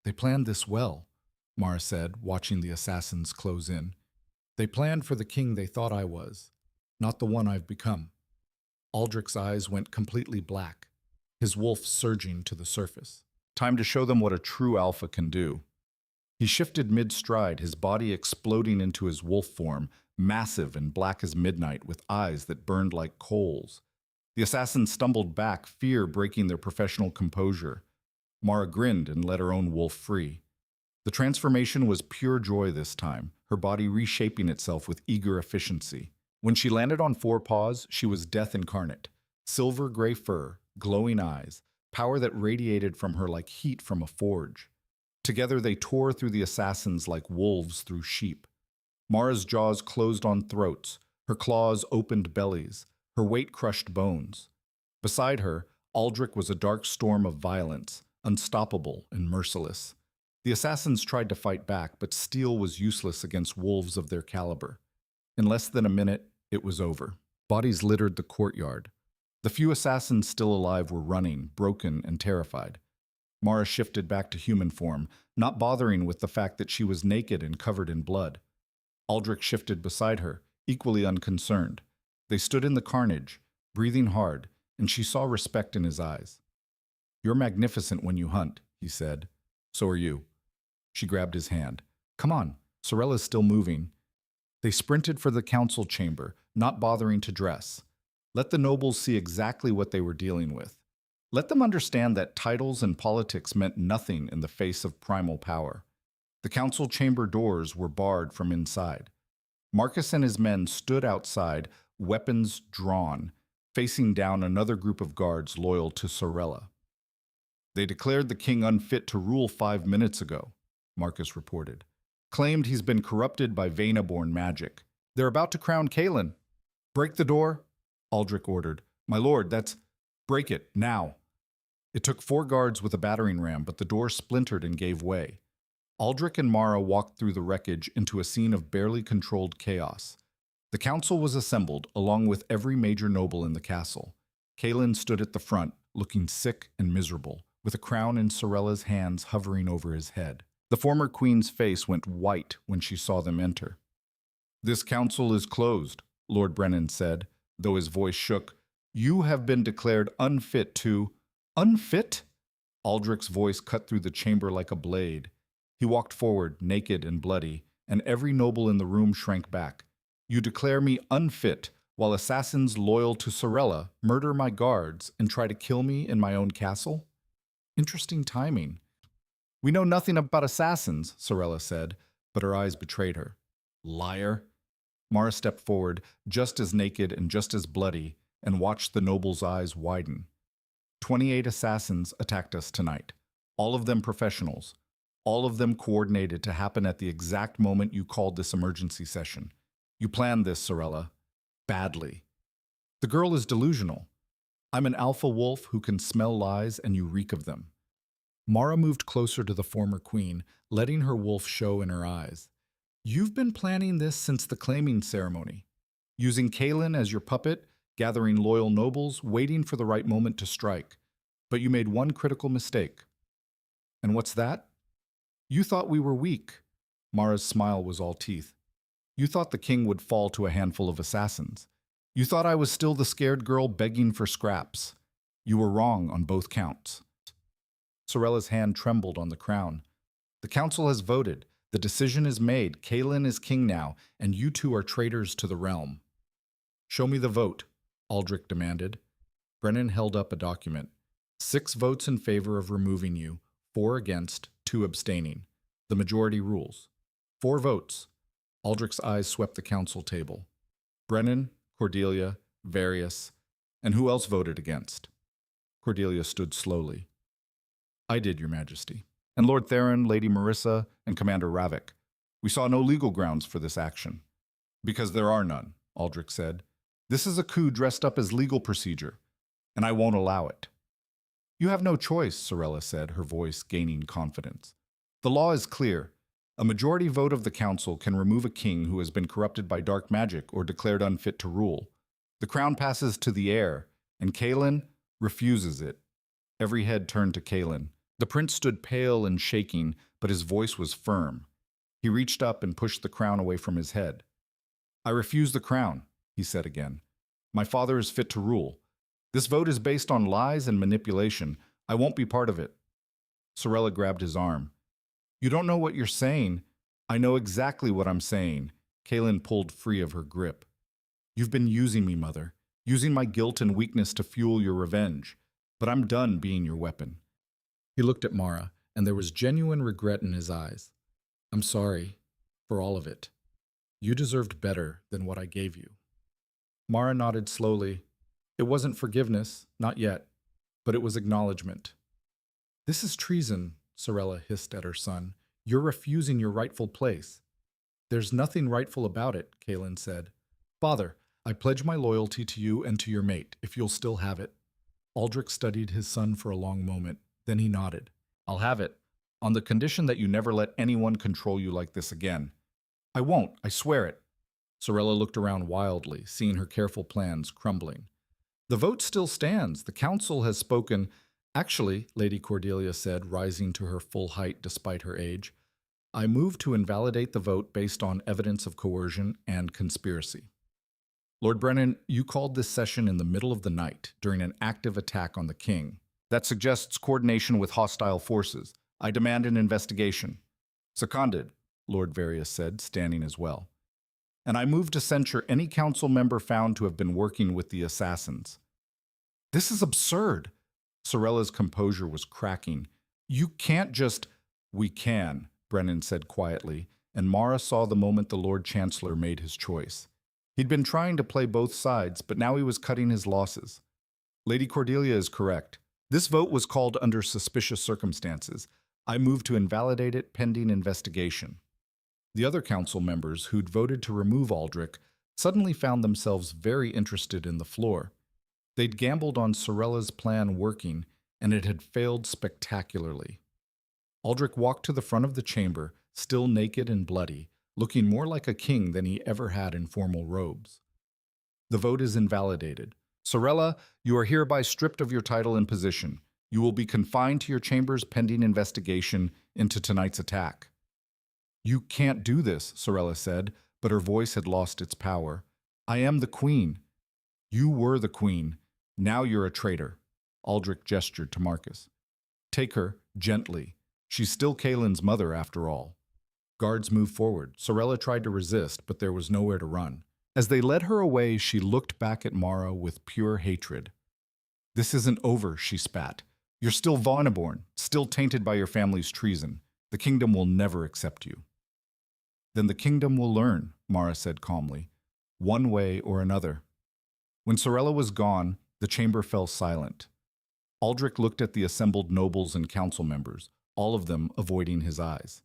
They planned this well, Mara said, watching the assassins close in. They planned for the king they thought I was, not the one I've become. Aldrich's eyes went completely black, his wolf surging to the surface. Time to show them what a true alpha can do. He shifted mid-stride, his body exploding into his wolf form, massive and black as midnight, with eyes that burned like coals. The assassins stumbled back, fear breaking their professional composure. Mara grinned and let her own wolf free. The transformation was pure joy this time, her body reshaping itself with eager efficiency. When she landed on 4 paws, she was death incarnate. Silver gray fur, glowing eyes, power that radiated from her like heat from a forge. Together they tore through the assassins like wolves through sheep. Mara's jaws closed on throats, her claws opened bellies. Her weight crushed bones. Beside her, Aldrich was a dark storm of violence, unstoppable and merciless. The assassins tried to fight back, but steel was useless against wolves of their caliber. In less than a minute, it was over. Bodies littered the courtyard. The few assassins still alive were running, broken and terrified. Mara shifted back to human form, not bothering with the fact that she was naked and covered in blood. Aldrich shifted beside her, equally unconcerned. They stood in the carnage, breathing hard, and she saw respect in his eyes. "You're magnificent when you hunt," he said. "So are you." She grabbed his hand. "Come on, Sorella's still moving." They sprinted for the council chamber, not bothering to dress. Let the nobles see exactly what they were dealing with. Let them understand that titles and politics meant nothing in the face of primal power. The council chamber doors were barred from inside. Marcus and his men stood outside, weapons drawn, facing down another group of guards loyal to Sorella. "They declared the king unfit to rule 5 minutes ago," Marcus reported. "Claimed he's been corrupted by Vayna-born magic. They're about to crown Kaelin." "Break the door," Aldrich ordered. "My lord, that's... break it, now." It took 4 guards with a battering ram, but the door splintered and gave way. Aldrich and Mara walked through the wreckage into a scene of barely controlled chaos. The council was assembled, along with every major noble in the castle. Kaelin stood at the front, looking sick and miserable, with a crown in Sorella's hands hovering over his head. The former queen's face went white when she saw them enter. "This council is closed," Lord Brennan said, though his voice shook. "You have been declared unfit to..." "Unfit?" Aldrich's voice cut through the chamber like a blade. He walked forward, naked and bloody, and every noble in the room shrank back. "You declare me unfit, while assassins loyal to Sorella murder my guards and try to kill me in my own castle?" Interesting timing. "We know nothing about assassins," Sorella said, but her eyes betrayed her. "Liar." Mara stepped forward, just as naked and just as bloody, and watched the noble's eyes widen. 28 assassins attacked us tonight. All of them professionals. All of them coordinated to happen at the exact moment you called this emergency session. You planned this, Sorella. Badly. The girl is delusional. I'm an alpha wolf who can smell lies and you reek of them. Mara moved closer to the former queen, letting her wolf show in her eyes. You've been planning this since the claiming ceremony. Using Kaelin as your puppet, gathering loyal nobles, waiting for the right moment to strike. But you made one critical mistake. And what's that? You thought we were weak. Mara's smile was all teeth. You thought the king would fall to a handful of assassins. You thought I was still the scared girl begging for scraps. You were wrong on both counts. Sorella's hand trembled on the crown. The council has voted. The decision is made. Kaelin is king now, and you two are traitors to the realm. Show me the vote, Aldrich demanded. Brennan held up a document. 6 votes in favor of removing you, 4 against, 2 abstaining. The majority rules. 4 votes. Aldrich's eyes swept the council table. Brennan, Cordelia, Various, and who else voted against? Cordelia stood slowly. I did, Your Majesty. And Lord Theron, Lady Marissa, and Commander Ravik. We saw no legal grounds for this action. Because there are none, Aldrich said. This is a coup dressed up as legal procedure, and I won't allow it. You have no choice, Sorella said, her voice gaining confidence. The law is clear. A majority vote of the council can remove a king who has been corrupted by dark magic or declared unfit to rule. The crown passes to the heir, and Kaelin refuses it. Every head turned to Kaelin. The prince stood pale and shaking, but his voice was firm. He reached up and pushed the crown away from his head. I refuse the crown, he said again. My father is fit to rule. This vote is based on lies and manipulation. I won't be part of it. Sorella grabbed his arm. You don't know what you're saying. I know exactly what I'm saying. Kaelin pulled free of her grip. You've been using me, Mother, using my guilt and weakness to fuel your revenge. But I'm done being your weapon. He looked at Mara, and there was genuine regret in his eyes. I'm sorry for all of it. You deserved better than what I gave you. Mara nodded slowly. It wasn't forgiveness, not yet, but it was acknowledgement. This is treason, Sorella hissed at her son. You're refusing your rightful place. There's nothing rightful about it, Kaelin said. Father, I pledge my loyalty to you and to your mate, if you'll still have it. Aldrich studied his son for a long moment. Then he nodded. I'll have it, on the condition that you never let anyone control you like this again. I won't, I swear it. Sorella looked around wildly, seeing her careful plans crumbling. The vote still stands. The council has spoken. Actually, Lady Cordelia said, rising to her full height despite her age, I move to invalidate the vote based on evidence of coercion and conspiracy. Lord Brennan, you called this session in the middle of the night during an active attack on the king. That suggests coordination with hostile forces. I demand an investigation. Seconded, Lord Various said, standing as well. And I move to censure any council member found to have been working with the assassins. This is absurd. Sorella's composure was cracking. You can't just... We can, Brennan said quietly, and Mara saw the moment the Lord Chancellor made his choice. He'd been trying to play both sides, but now he was cutting his losses. Lady Cordelia is correct. This vote was called under suspicious circumstances. I move to invalidate it pending investigation. The other council members who'd voted to remove Aldrich suddenly found themselves very interested in the floor. They'd gambled on Sorella's plan working, and it had failed spectacularly. Aldrich walked to the front of the chamber, still naked and bloody, looking more like a king than he ever had in formal robes. The vote is invalidated. Sorella, you are hereby stripped of your title and position. You will be confined to your chambers pending investigation into tonight's attack. You can't do this, Sorella said, but her voice had lost its power. I am the queen. You were the queen. Now you're a traitor. Aldrich gestured to Marcus. Take her, gently. She's still Kaelin's mother, after all. Guards moved forward. Sorella tried to resist, but there was nowhere to run. As they led her away, she looked back at Mara with pure hatred. This isn't over, she spat. You're still Vaughnaborn, still tainted by your family's treason. The kingdom will never accept you. Then the kingdom will learn, Mara said calmly, one way or another. When Sorella was gone, the chamber fell silent. Aldrich looked at the assembled nobles and council members, all of them avoiding his eyes.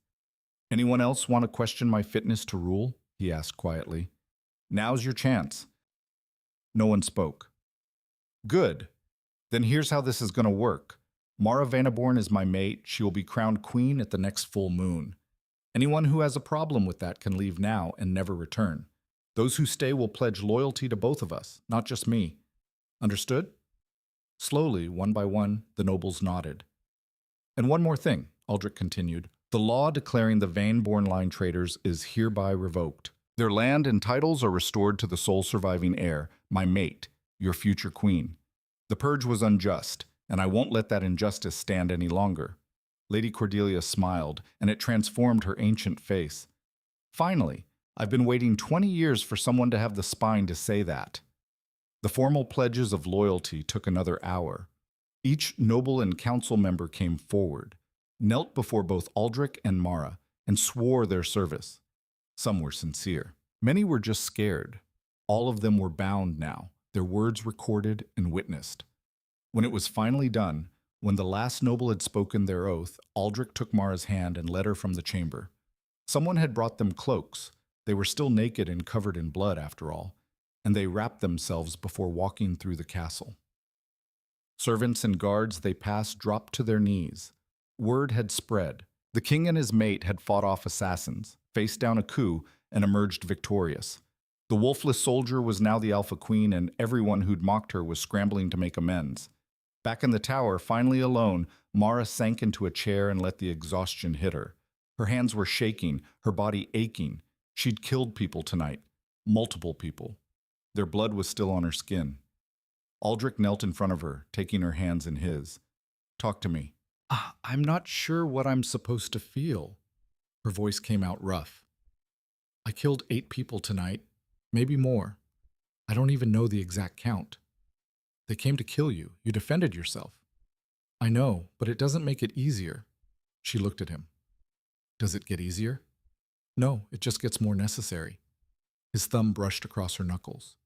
Anyone else want to question my fitness to rule? He asked quietly. Now's your chance. No one spoke. Good. Then here's how this is going to work. Mara Vanaborn is my mate. She will be crowned queen at the next full moon. Anyone who has a problem with that can leave now and never return. Those who stay will pledge loyalty to both of us, not just me. Understood? Slowly, one by one, the nobles nodded. And one more thing, Aldrich continued. The law declaring the Vanaborn line traitors is hereby revoked. Their land and titles are restored to the sole surviving heir, my mate, your future queen. The purge was unjust, and I won't let that injustice stand any longer. Lady Cordelia smiled, and it transformed her ancient face. Finally, I've been waiting 20 years for someone to have the spine to say that. The formal pledges of loyalty took another hour. Each noble and council member came forward, knelt before both Aldrich and Mara, and swore their service. Some were sincere. Many were just scared. All of them were bound now, their words recorded and witnessed. When it was finally done, when the last noble had spoken their oath, Aldrich took Mara's hand and led her from the chamber. Someone had brought them cloaks. They were still naked and covered in blood, after all, and they wrapped themselves before walking through the castle. Servants and guards they passed dropped to their knees. Word had spread. The king and his mate had fought off assassins, faced down a coup, and emerged victorious. The wolfless soldier was now the Alpha Queen, and everyone who'd mocked her was scrambling to make amends. Back in the tower, finally alone, Mara sank into a chair and let the exhaustion hit her. Her hands were shaking, her body aching. She'd killed people tonight. Multiple people. Their blood was still on her skin. Aldrich knelt in front of her, taking her hands in his. Talk to me. I'm not sure what I'm supposed to feel. Her voice came out rough. I killed 8 people tonight, maybe more. I don't even know the exact count. They came to kill you. You defended yourself. I know, but it doesn't make it easier. She looked at him. Does it get easier? No, it just gets more necessary. His thumb brushed across her knuckles.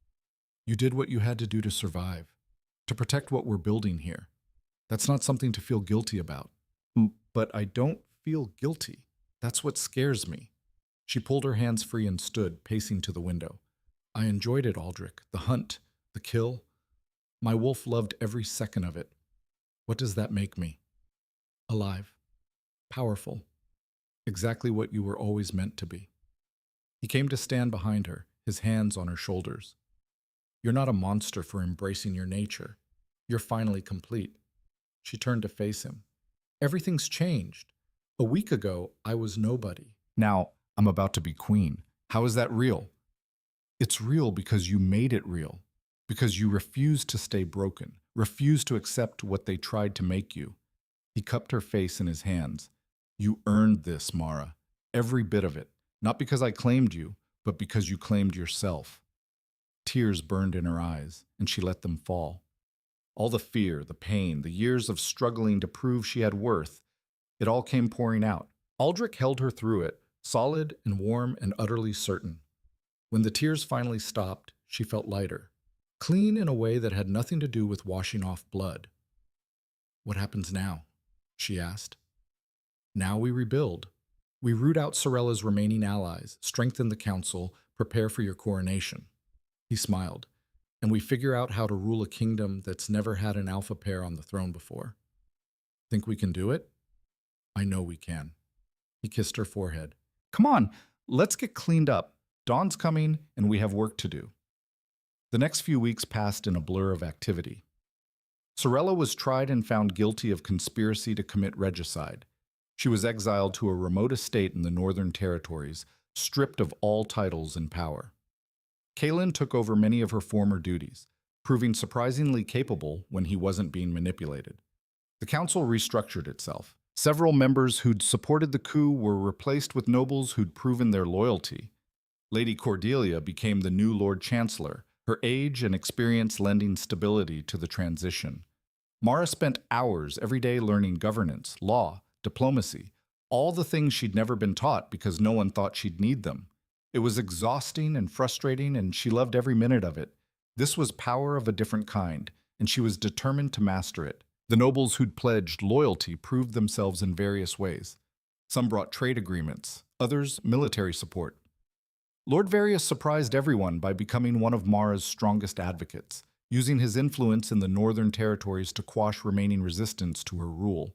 You did what you had to do to survive, to protect what we're building here. That's not something to feel guilty about. But I don't feel guilty. That's what scares me. She pulled her hands free and stood, pacing to the window. I enjoyed it, Aldrich. The hunt, the kill. My wolf loved every second of it. What does that make me? Alive. Powerful. Exactly what you were always meant to be. He came to stand behind her, his hands on her shoulders. You're not a monster for embracing your nature. You're finally complete. She turned to face him. Everything's changed. A week ago, I was nobody. Now, I'm about to be queen. How is that real? It's real because you made it real. Because you refused to stay broken, refused to accept what they tried to make you. He cupped her face in his hands. You earned this, Mara. Every bit of it. Not because I claimed you, but because you claimed yourself. Tears burned in her eyes, and she let them fall. All the fear, the pain, the years of struggling to prove she had worth, it all came pouring out. Aldrich held her through it, solid and warm and utterly certain. When the tears finally stopped, she felt lighter, clean in a way that had nothing to do with washing off blood. What happens now? She asked. Now we rebuild. We root out Sorella's remaining allies, strengthen the council, prepare for your coronation. He smiled. And we figure out how to rule a kingdom that's never had an alpha pair on the throne before. Think we can do it? I know we can. He kissed her forehead. Come on, let's get cleaned up. Dawn's coming, and we have work to do. The next few weeks passed in a blur of activity. Sorella was tried and found guilty of conspiracy to commit regicide. She was exiled to a remote estate in the Northern Territories, stripped of all titles and power. Kaelin took over many of her former duties, proving surprisingly capable when he wasn't being manipulated. The council restructured itself. Several members who'd supported the coup were replaced with nobles who'd proven their loyalty. Lady Cordelia became the new Lord Chancellor, her age and experience lending stability to the transition. Mara spent hours every day learning governance, law, diplomacy, all the things she'd never been taught because no one thought she'd need them. It was exhausting and frustrating, and she loved every minute of it. This was power of a different kind, and she was determined to master it. The nobles who'd pledged loyalty proved themselves in various ways. Some brought trade agreements, others military support. Lord Various surprised everyone by becoming one of Mara's strongest advocates, using his influence in the Northern Territories to quash remaining resistance to her rule.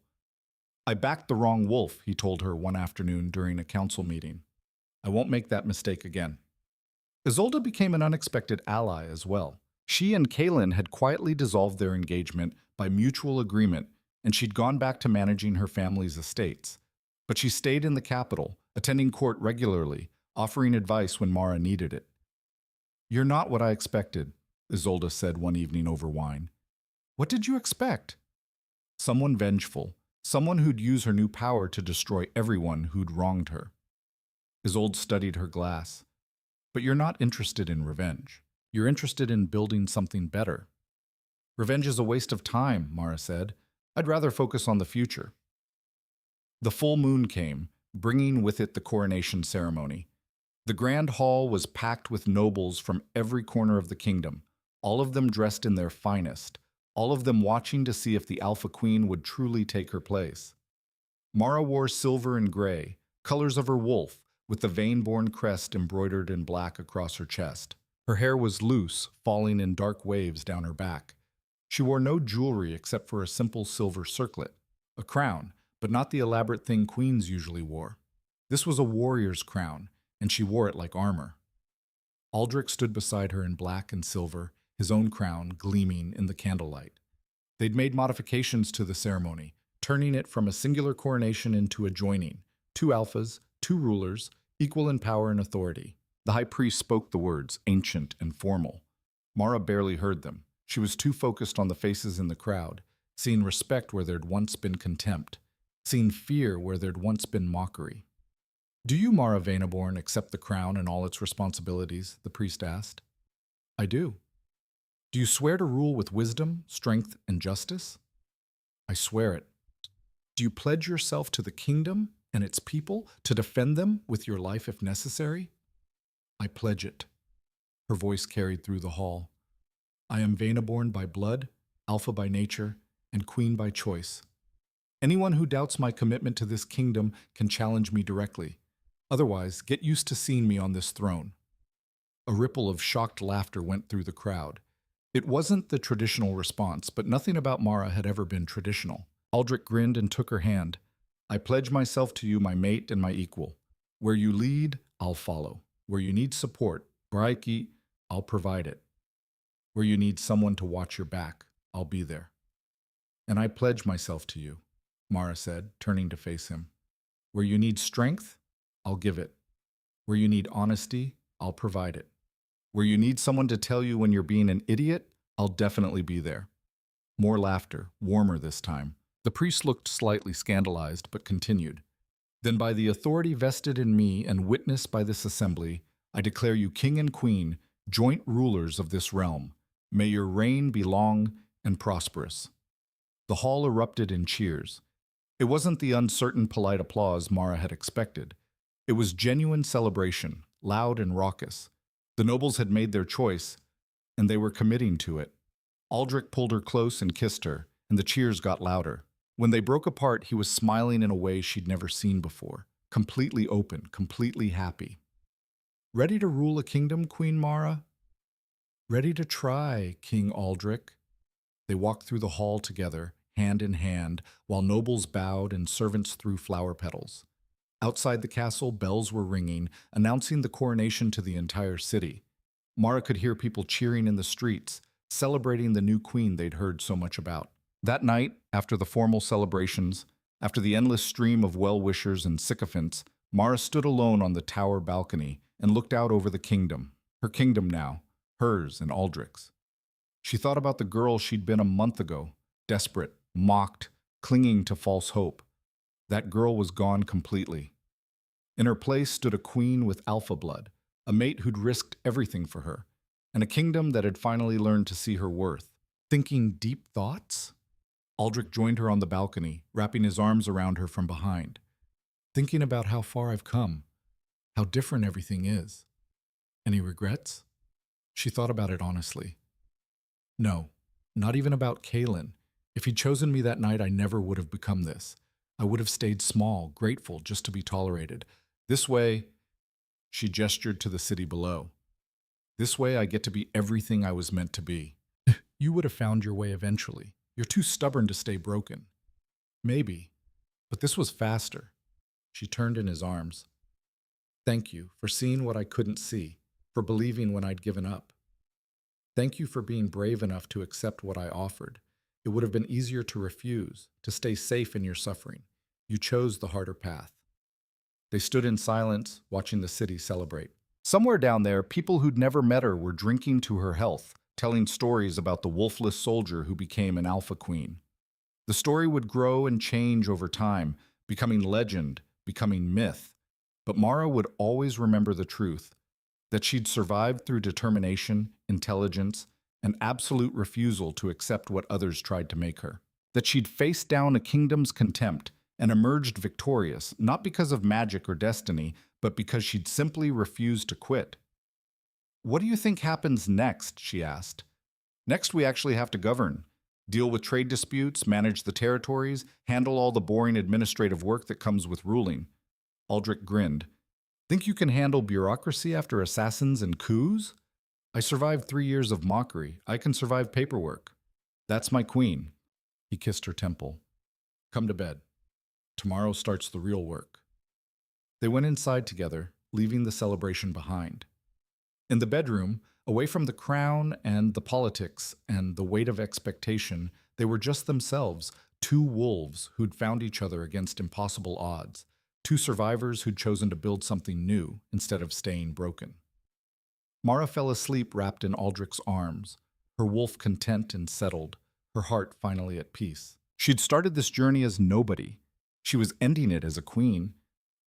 I backed the wrong wolf, he told her one afternoon during a council meeting. I won't make that mistake again. Isolde became an unexpected ally as well. She and Kaelin had quietly dissolved their engagement by mutual agreement, and she'd gone back to managing her family's estates. But she stayed in the capital, attending court regularly, offering advice when Mara needed it. You're not what I expected, Isolde said one evening over wine. What did you expect? Someone vengeful, someone who'd use her new power to destroy everyone who'd wronged her. Isolde studied her glass. But you're not interested in revenge. You're interested in building something better. Revenge is a waste of time, Mara said. I'd rather focus on the future. The full moon came, bringing with it the coronation ceremony. The grand hall was packed with nobles from every corner of the kingdom, all of them dressed in their finest, all of them watching to see if the Alpha Queen would truly take her place. Mara wore silver and gray, colors of her wolf, with the vein-born crest embroidered in black across her chest. Her hair was loose, falling in dark waves down her back. She wore no jewelry except for a simple silver circlet, a crown, but not the elaborate thing queens usually wore. This was a warrior's crown, and she wore it like armor. Aldrich stood beside her in black and silver, his own crown gleaming in the candlelight. They'd made modifications to the ceremony, turning it from a singular coronation into a joining, 2 alphas, 2 rulers, equal in power and authority. The high priest spoke the words, ancient and formal. Mara barely heard them. She was too focused on the faces in the crowd, seeing respect where there'd once been contempt, seeing fear where there'd once been mockery. Do you, Mara Vainaborn, accept the crown and all its responsibilities? The priest asked. I do. Do you swear to rule with wisdom, strength, and justice? I swear it. Do you pledge yourself to the kingdom and its people to defend them with your life if necessary? I pledge it. Her voice carried through the hall. I am Vainaborn by blood, Alpha by nature, and Queen by choice. Anyone who doubts my commitment to this kingdom can challenge me directly. Otherwise, get used to seeing me on this throne. A ripple of shocked laughter went through the crowd. It wasn't the traditional response, but nothing about Mara had ever been traditional. Aldrich grinned and took her hand. I pledge myself to you, my mate and my equal. Where you lead, I'll follow. Where you need support, Braiki, I'll provide it. Where you need someone to watch your back, I'll be there. And I pledge myself to you, Mara said, turning to face him. Where you need strength, I'll give it. Where you need honesty, I'll provide it. Where you need someone to tell you when you're being an idiot, I'll definitely be there. More laughter, warmer this time. The priest looked slightly scandalized, but continued. Then by the authority vested in me and witnessed by this assembly, I declare you king and queen, joint rulers of this realm. May your reign be long and prosperous. The hall erupted in cheers. It wasn't the uncertain, polite applause Mara had expected. It was genuine celebration, loud and raucous. The nobles had made their choice, and they were committing to it. Aldrich pulled her close and kissed her, and the cheers got louder. When they broke apart, he was smiling in a way she'd never seen before, completely open, completely happy. Ready to rule a kingdom, Queen Mara? Ready to try, King Aldrich. They walked through the hall together, hand in hand, while nobles bowed and servants threw flower petals. Outside the castle, bells were ringing, announcing the coronation to the entire city. Mara could hear people cheering in the streets, celebrating the new queen they'd heard so much about. That night, after the formal celebrations, after the endless stream of well-wishers and sycophants, Mara stood alone on the tower balcony and looked out over the kingdom. Her kingdom now, hers and Aldrich's. She thought about the girl she'd been a month ago, desperate, mocked, clinging to false hope. That girl was gone completely. In her place stood a queen with alpha blood, a mate who'd risked everything for her, and a kingdom that had finally learned to see her worth. Thinking deep thoughts? Aldrich joined her on the balcony, wrapping his arms around her from behind. Thinking about how far I've come, how different everything is. Any regrets? She thought about it honestly. No, not even about Kaelin. If he'd chosen me that night, I never would have become this. I would have stayed small, grateful, just to be tolerated. This way, she gestured to the city below. This way I get to be everything I was meant to be. You would have found your way eventually. You're too stubborn to stay broken. Maybe, but this was faster. She turned in his arms. Thank you for seeing what I couldn't see, for believing when I'd given up. Thank you for being brave enough to accept what I offered. It would have been easier to refuse, to stay safe in your suffering. You chose the harder path. They stood in silence, watching the city celebrate. Somewhere down there, people who'd never met her were drinking to her health, telling stories about the wolfless soldier who became an alpha queen. The story would grow and change over time, becoming legend, becoming myth. But Mara would always remember the truth, that she'd survived through determination, intelligence, and absolute refusal to accept what others tried to make her. That she'd faced down a kingdom's contempt and emerged victorious, not because of magic or destiny, but because she'd simply refused to quit. What do you think happens next? She asked. Next, we actually have to govern, deal with trade disputes, manage the territories, handle all the boring administrative work that comes with ruling. Aldrich grinned. Think you can handle bureaucracy after assassins and coups? I survived 3 years of mockery. I can survive paperwork. That's my queen. He kissed her temple. Come to bed. Tomorrow starts the real work. They went inside together, leaving the celebration behind. In the bedroom, away from the crown and the politics and the weight of expectation, they were just themselves, two wolves who'd found each other against impossible odds, two survivors who'd chosen to build something new instead of staying broken. Mara fell asleep wrapped in Aldrich's arms, her wolf content and settled, her heart finally at peace. She'd started this journey as nobody. She was ending it as a queen,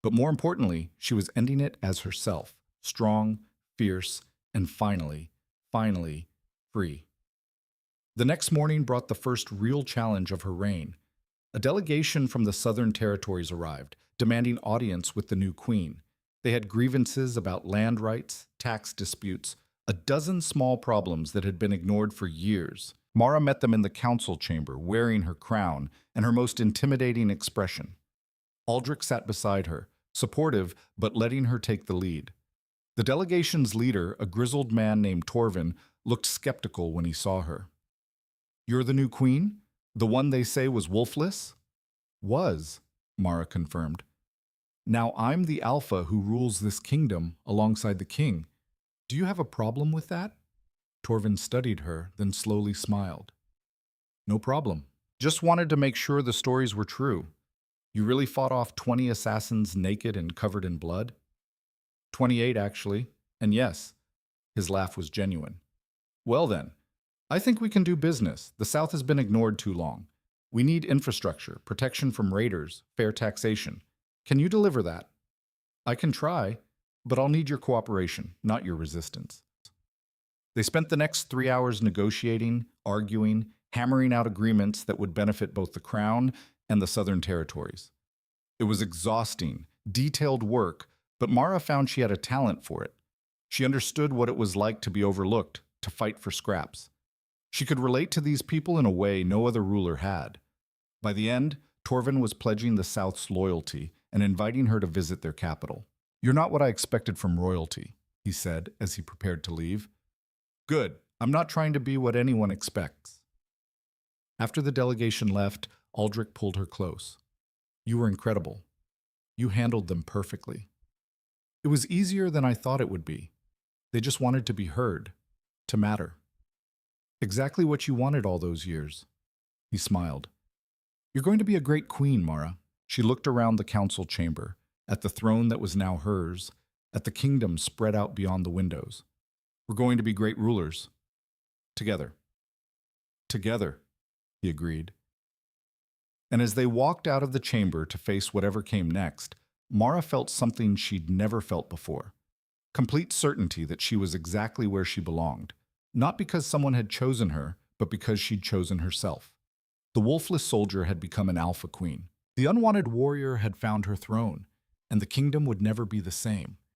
but more importantly, she was ending it as herself, strong, fierce, and finally, free. The next morning brought the first real challenge of her reign. A delegation from the southern territories arrived, demanding audience with the new queen. They had grievances about land rights, tax disputes, a dozen small problems that had been ignored for years. Mara met them in the council chamber, wearing her crown and her most intimidating expression. Aldrich sat beside her, supportive but letting her take the lead. The delegation's leader, a grizzled man named Torvin, looked skeptical when he saw her. "You're the new queen? The one they say was wolfless?" "Was," Mara confirmed. "Now I'm the alpha who rules this kingdom alongside the king. Do you have a problem with that?" Torvin studied her, then slowly smiled. "No problem. Just wanted to make sure the stories were true. You really fought off 20 assassins naked and covered in blood?" 28, actually. And yes, his laugh was genuine. "Well then, I think we can do business. The South has been ignored too long. We need infrastructure, protection from raiders, fair taxation. Can you deliver that?" "I can try, but I'll need your cooperation, not your resistance." They spent the next 3 hours negotiating, arguing, hammering out agreements that would benefit both the Crown and the Southern Territories. It was exhausting, detailed work, but Mara found she had a talent for it. She understood what it was like to be overlooked, to fight for scraps. She could relate to these people in a way no other ruler had. By the end, Torvin was pledging the South's loyalty and inviting her to visit their capital. "You're not what I expected from royalty," he said as he prepared to leave. "Good. I'm not trying to be what anyone expects." After the delegation left, Aldrich pulled her close. "You were incredible. You handled them perfectly. It was easier than I thought it would be. They just wanted to be heard, to matter. Exactly what you wanted all those years." He smiled. "You're going to be a great queen, Mara." She looked around the council chamber, at the throne that was now hers, at the kingdom spread out beyond the windows. "We're going to be great rulers. Together." "Together," he agreed. And as they walked out of the chamber to face whatever came next, Mara felt something she'd never felt before. Complete certainty that she was exactly where she belonged. Not because someone had chosen her, but because she'd chosen herself. The wolfless soldier had become an alpha queen. The unwanted warrior had found her throne, and the kingdom would never be the same.